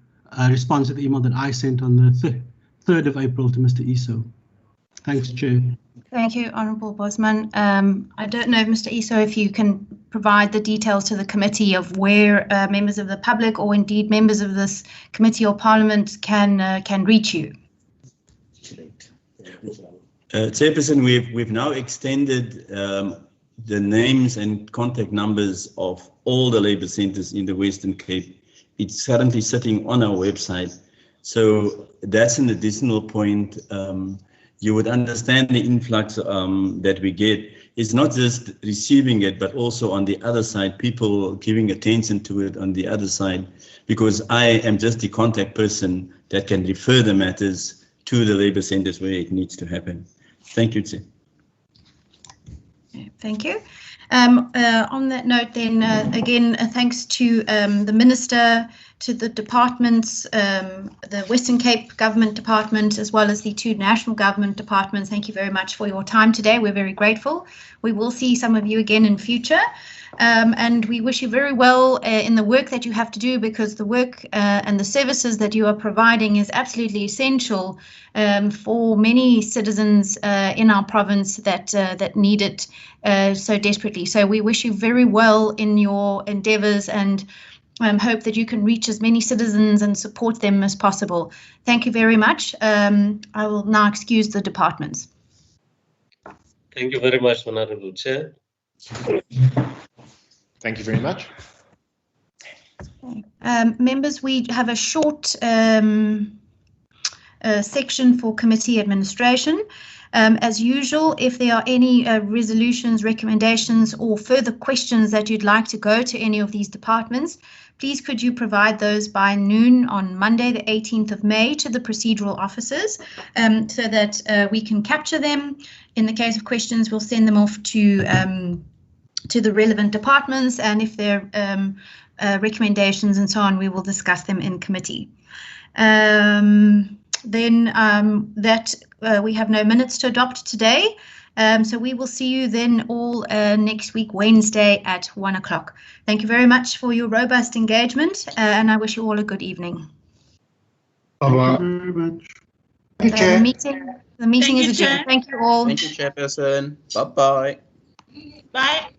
response to the email that I sent on the 3rd of April to Mr. Iso. Thanks, Chair. Thank you, Honourable Bosman. I don't know, Mr. Iso, if you can provide the details to the committee of where members of the public, or indeed members of this committee or Parliament, can reach you. Chairperson, we've now extended the names and contact numbers of all the labour centres in the Western Cape. It's currently sitting on our website. So that's an additional point. You would understand the influx that we get. It's not just receiving it, but also on the other side, people giving attention to it on the other side, because I am just the contact person that can refer the matters to the labour centres where it needs to happen. Thank you, Chair. Thank you. On that note, then, again, thanks to the Minister, to the departments, the Western Cape Government Department, as well as the two national government departments. Thank you very much for your time today. We're very grateful. We will see some of you again in future. And we wish you very well in the work that you have to do, because the work and the services that you are providing is absolutely essential for many citizens in our province that need it so desperately. So we wish you very well in your endeavours, and hope that you can reach as many citizens and support them as possible. Thank you very much. I will now excuse the departments. Thank you very much, Honourable Chair. Thank you very much. Members, we have a short section for committee administration. As usual, if there are any resolutions, recommendations, or further questions that you'd like to go to any of these departments, please could you provide those by noon on Monday, the 18th of May, to the procedural officers, so that we can capture them. In the case of questions, we'll send them off to the relevant departments, and if there are recommendations and so on, we will discuss them in committee. We have no minutes to adopt today, so we will see you then all next week, Wednesday at 1 o'clock. Thank you very much for your robust engagement, and I wish you all a good evening. Bye-bye. Thank you very much. The meeting is adjourned. Thank you all. Thank you, Chairperson. Bye-bye. Bye.